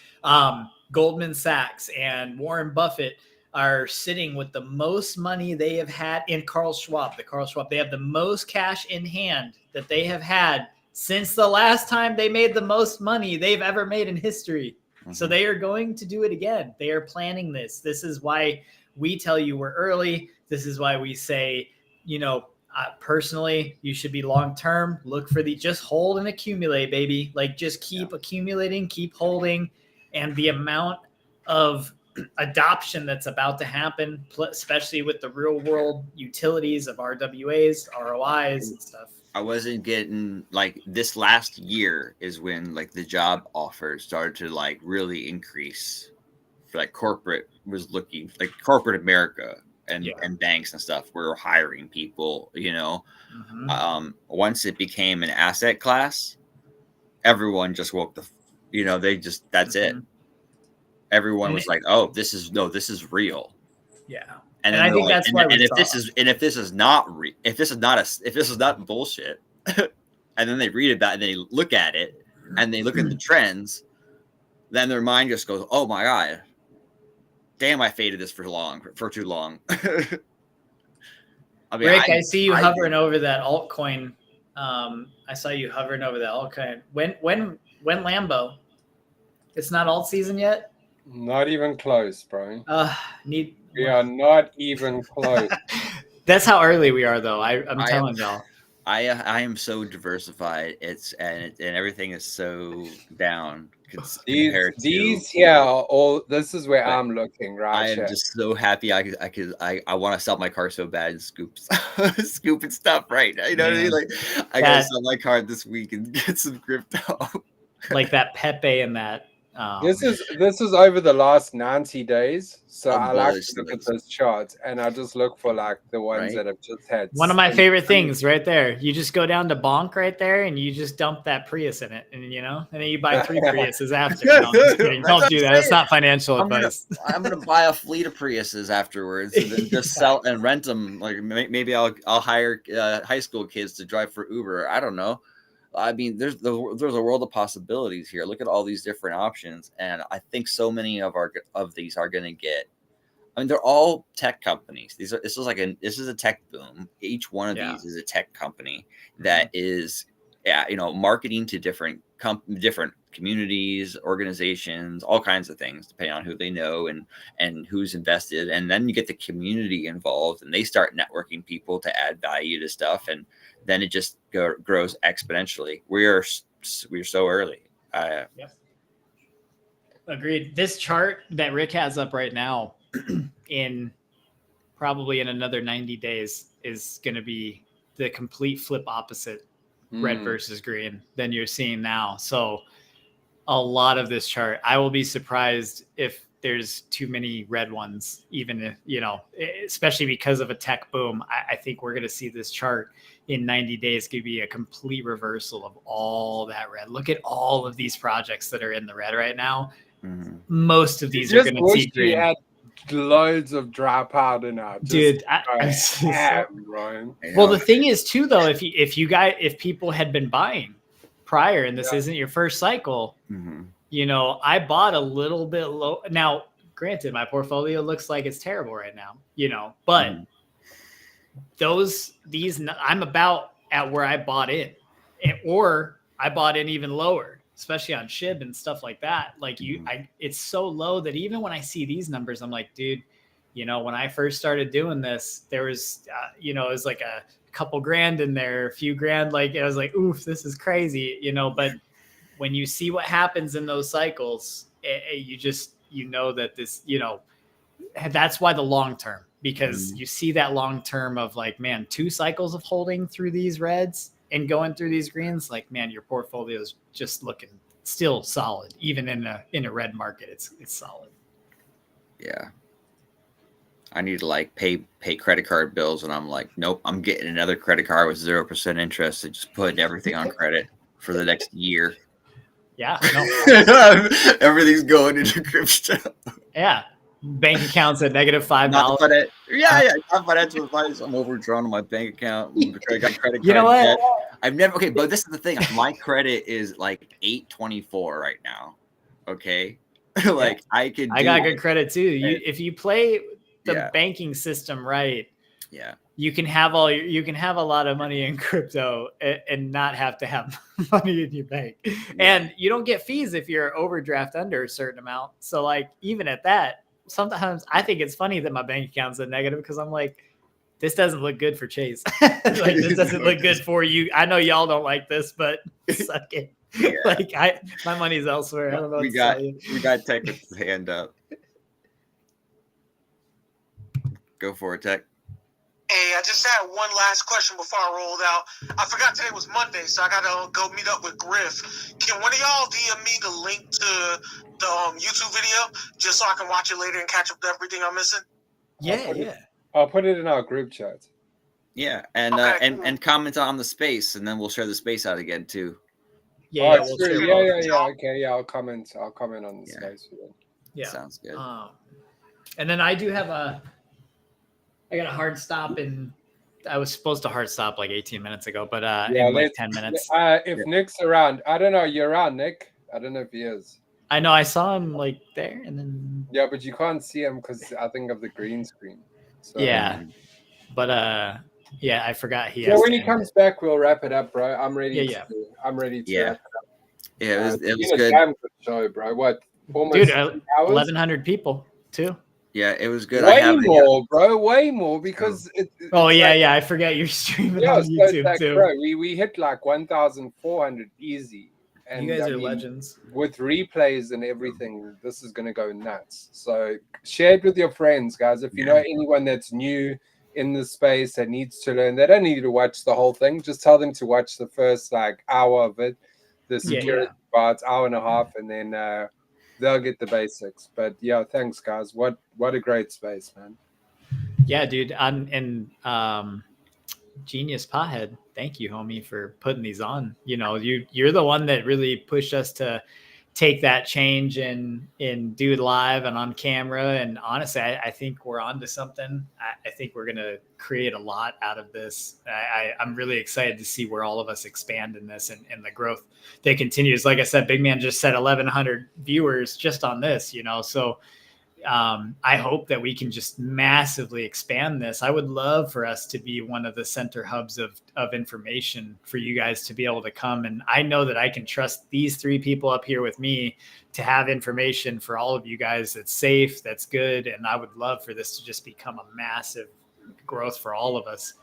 Goldman Sachs and Warren Buffett are sitting with the most money they have had in Carl Schwab. They have the most cash in hand that they have had since the last time they made the most money they've ever made in history. Mm-hmm. So they are going to do it again. They are planning this. This is why we tell you we're early. This is why we say, personally, you should be long-term. Look for just hold and accumulate, baby. Like, just keep accumulating, keep holding. And the amount of adoption that's about to happen, especially with the real world utilities of RWAs, ROIs and stuff. I wasn't getting, like, this last year is when, like, the job offers started to, like, really increase. For, like, corporate was looking, like, corporate America and banks and stuff were hiring people, Mm-hmm. Once it became an asset class, everyone just woke that's mm-hmm. it. Everyone was like, "Oh, this is real." Yeah, and I think that's why. And if this is not bullshit, and then they read about it and they look at it and they look at the trends, then their mind just goes, "Oh my god, damn! I faded this for too long." I mean, Rick, I see you hovering over that altcoin. I saw you hovering over that altcoin. When Lambo? It's not alt season yet. Not even close, bro. We are not even close. That's how early we are, though. I'm telling y'all. I am so diversified. And everything is so down. These here are all. This is where I'm looking, right? I am just so happy. I want to sell my car so bad and scoop and stuff right now. You know what I mean? Like, I gotta sell my car this week and get some crypto. Like that Pepe and that. This is over the last 90 days. So I like to look at those charts and I just look for like the ones that have just had. One of my favorite things right there. You just go down to Bonk right there and you just dump that Prius in it, and then you buy 3 Priuses after. No, just kidding. Don't do that. It's not financial advice. I'm gonna buy a fleet of Priuses afterwards and then just sell and rent them. Like maybe I'll hire high school kids to drive for Uber. I don't know. I mean, there's a world of possibilities here. Look at all these different options, and I think so many of these are going to get. I mean, they're all tech companies. This is a tech boom. Each one of these is a tech company that is, marketing to different communities, organizations, all kinds of things, depending on who they know and who's invested. And then you get the community involved, and they start networking people to add value to stuff, and then it just grows exponentially. We're so early. Agreed. This chart that Rick has up right now, in another 90 days, is going to be the complete flip opposite, red versus green, than you're seeing now. So a lot of this chart, I will be surprised if there's too many red ones, even if, especially because of a tech boom. I think we're going to see this chart in 90 days could be a complete reversal of all that red. Look at all of these projects that are in the red right now. Mm-hmm. Most of these are going to see green. Had loads of dry powder now. Dude, Ryan. Well, the thing is too, though, if people had been buying prior and this isn't your first cycle, I bought a little bit low. Now, granted, my portfolio looks like it's terrible right now, but I'm about at where I bought in, or I bought in even lower, especially on SHIB and stuff like that. Like it's so low that even when I see these numbers, I'm like, dude, when I first started doing this, there was, it was like a couple grand in there, a few grand. Like I was like, oof, this is crazy, you know. But when you see what happens in those cycles, you know that this, you know, that's why the long term, because you see that long term of like, man, 2 cycles of holding through these reds and going through these greens, like, man, your portfolio is just looking still solid, even in a red market. It's solid. Yeah. I need to like pay credit card bills, and I'm like, nope, I'm getting another credit card with 0% interest and just putting everything on credit for the next year. Yeah, no. Everything's going into crypto. Yeah, bank accounts at -$5. Yeah, not financial advice. I'm overdrawn on my bank account. I got credit card. You know what? Debt. I've never. Okay, but this is the thing. My credit is like 824 right now. Okay, like I got good credit too. If you play the banking system right, you can have a lot of money in crypto and not have to have money in your bank. And you don't get fees if you're overdraft under a certain amount. So like, even at that, sometimes I think it's funny that my bank account's a negative, because I'm like, this doesn't look good for Chase. Like, this doesn't look good for you. I know y'all don't like this, but suck it. Yeah. Like my money's elsewhere. I don't know. We got Tech with his hand up. Go for it, Tech. Hey, I just had one last question before I rolled out. I forgot today was Monday, so I gotta go meet up with Griff. Can one of y'all DM me the link to the YouTube video just so I can watch it later and catch up to everything I'm missing? Yeah. I'll put it in our group chat. Yeah, and and comment on the space, and then we'll share the space out again too. Yeah, okay, I'll comment on the space. Yeah, sounds good. And then I got a hard stop, and I was supposed to hard stop like 18 minutes ago, but in like 10 minutes. If Nick's around, I don't know. You're around, Nick? I don't know if he is. I know I saw him like there, and then. Yeah, but you can't see him because I think of the green screen. So. Yeah, but I forgot he. So when he comes back, we'll wrap it up, bro. I'm ready. Yeah. I'm ready to wrap it up. Yeah, it was good. Damn good show, bro. What? Almost 1,100 people too. Yeah, it was good. Way more, bro. Way more because. I forget you're streaming on YouTube too. Bro, we hit like 1,400 easy. And you guys are legends. With replays and everything, this is going to go nuts. So share it with your friends, guys. If you know anyone that's new in the space that needs to learn, they don't need to watch the whole thing. Just tell them to watch the first like hour of it, the security parts, hour and a half, and then they'll get the basics. But yeah, thanks, guys. What a great space, man. Yeah, dude. Genius Pothead, thank you, homie, for putting these on. You know, you're the one that really pushed us to take that change and do it live and on camera. And honestly, I think we're onto something. I think we're gonna create a lot out of this. I'm really excited to see where all of us expand in this and the growth that continues. Like I said, Big Man just said 1,100 viewers just on this. You know, so. I hope that we can just massively expand this. I would love for us to be one of the center hubs of information for you guys to be able to come. And I know that I can trust these 3 people up here with me to have information for all of you guys that's safe, that's good. And I would love for this to just become a massive growth for all of us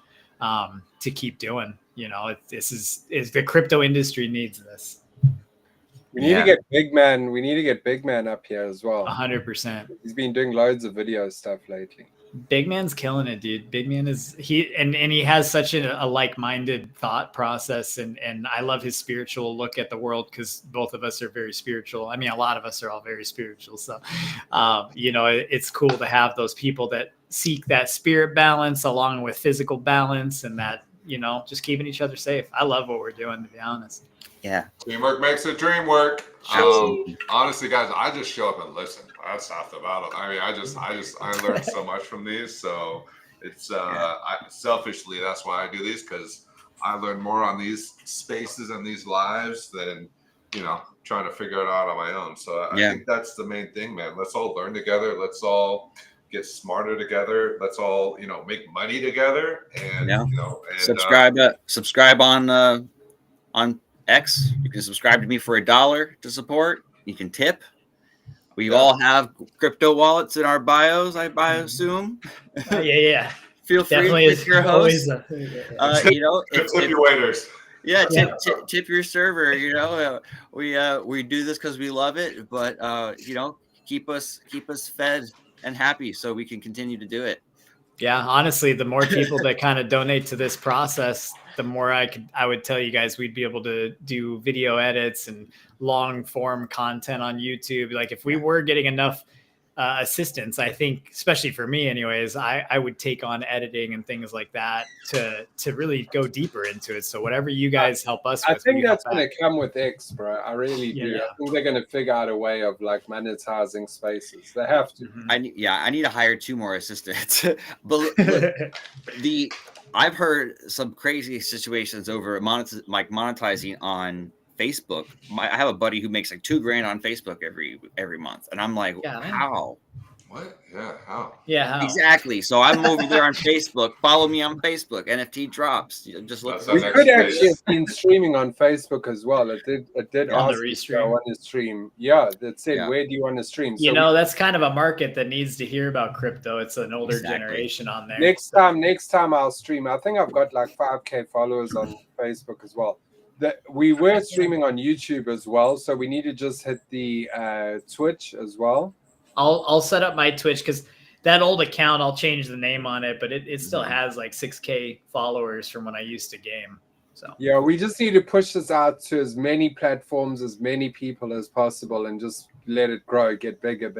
to keep doing. You know, this is the crypto industry needs this. We need to get Big Man. We need to get Big Man up here as well. 100%. He's been doing loads of video stuff lately. Big Man's killing it, dude. Big Man is and he has such a like-minded thought process, and I love his spiritual look at the world, because both of us are very spiritual. I mean, a lot of us are all very spiritual. So, you know, it's cool to have those people that seek that spirit balance along with physical balance, and that, you know, just keeping each other safe. I love what we're doing, to be honest. Yeah. Teamwork makes the dream work. Honestly, guys, I just show up and listen. That's half the battle. I mean, I learned so much from these. So it's selfishly, that's why I do these, because I learn more on these spaces and these lives than, you know, trying to figure it out on my own. So I think that's the main thing, man. Let's all learn together. Let's all get smarter together. Let's all, you know, make money together. And you know, and, subscribe on X. You can subscribe to me for $1 to support. You can tip. We all have crypto wallets in our bios, I assume. Yeah. Feel free Definitely to tip your host. Always You know, Tip your waiters. yeah, tip your server. You know, we do this because we love it, but you know, keep us fed and happy so we can continue to do it. Yeah, honestly, the more people that kind of donate to this process, the more I would tell you guys we'd be able to do video edits and long form content on YouTube. Like if we were getting enough assistance, I think, especially for me anyways, I would take on editing and things like that to really go deeper into it. So whatever you guys help us with, I think that's going to come with X, bro. I really do. Yeah. I think they're going to figure out a way of like monetizing spaces. They have to. I need to hire 2 more assistants. But I've heard some crazy situations over monetizing on Facebook. I have a buddy who makes like $2,000 on Facebook every month, and I'm like, how? What? Yeah, how? Yeah, how? Exactly. So I'm over there on Facebook. Follow me on Facebook. NFT drops. Just look. We could actually have been streaming on Facebook as well. It did on ask the if Restream. I want to stream. Yeah, that said, where do you want to stream? You know, that's kind of a market that needs to hear about crypto. It's an older generation on there. Next time I'll stream. I think I've got like 5K followers on Facebook as well. We were streaming on YouTube as well, so we need to just hit the Twitch as well. I'll set up my Twitch because that old account, I'll change the name on it, but it still has like 6K followers from when I used to game. So yeah, we just need to push this out to as many platforms, as many people as possible, and just let it grow, get bigger.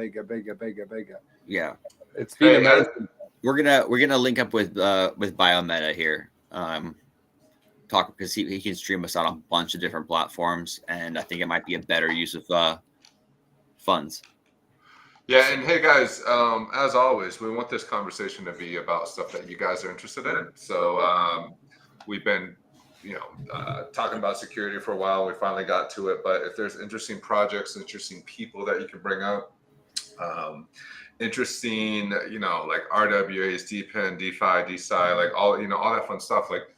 Yeah, it's been amazing. We're gonna link up with Biometa here. Talk because he can stream us out on a bunch of different platforms, and I think it might be a better use of funds. Yeah, and hey guys, as always, we want this conversation to be about stuff that you guys are interested in. So we've been, talking about security for a while. We finally got to it, but if there's interesting projects, interesting people that you can bring up, interesting, like RWAs, DPIN, DeFi, DeSci, like all that fun stuff, like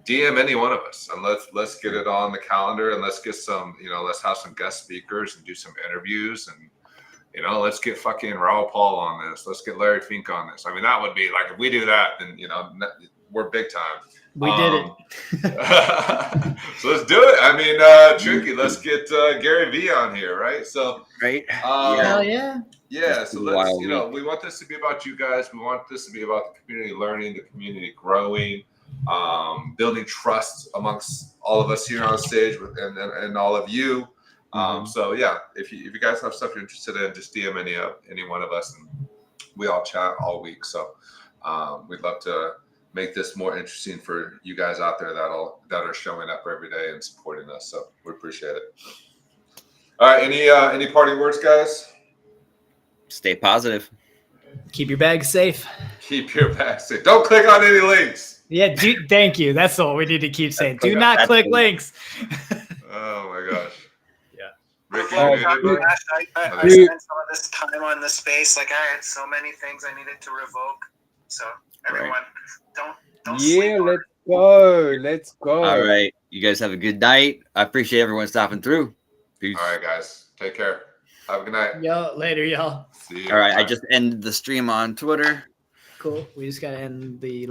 DM any one of us and let's get it on the calendar and let's get some, let's have some guest speakers and do some interviews and let's get fucking Raul Paul on this. Let's get Larry Fink on this. I mean, that would be like, if we do that, then, we're big time. We did it. So let's do it. I mean, Tricky, let's get Gary V on here, right? So, right. Hell yeah. Yeah. So let's, we want this to be about you guys. We want this to be about the community learning, the community growing, building trust amongst all of us here on stage and all of you. So yeah, if you guys have stuff you're interested in, just DM any one of us, and we all chat all week. So we'd love to make this more interesting for you guys out there that are showing up every day and supporting us. So we appreciate it. All right, any parting words, guys? Stay positive. Keep your bags safe. Keep your bags safe. Don't click on any links. Yeah, thank you. That's what we need to keep saying. Do not click links. Oh my gosh. Ricky, I spent some of this time on this space. Like I had so many things I needed to revoke. So everyone, don't sleep. Let's go. All right, you guys have a good night. I appreciate everyone stopping through. Peace. All right, guys, take care. Have a good night. Yo, later, y'all. See you. All right, I just ended the stream on Twitter. Cool. We just gotta end the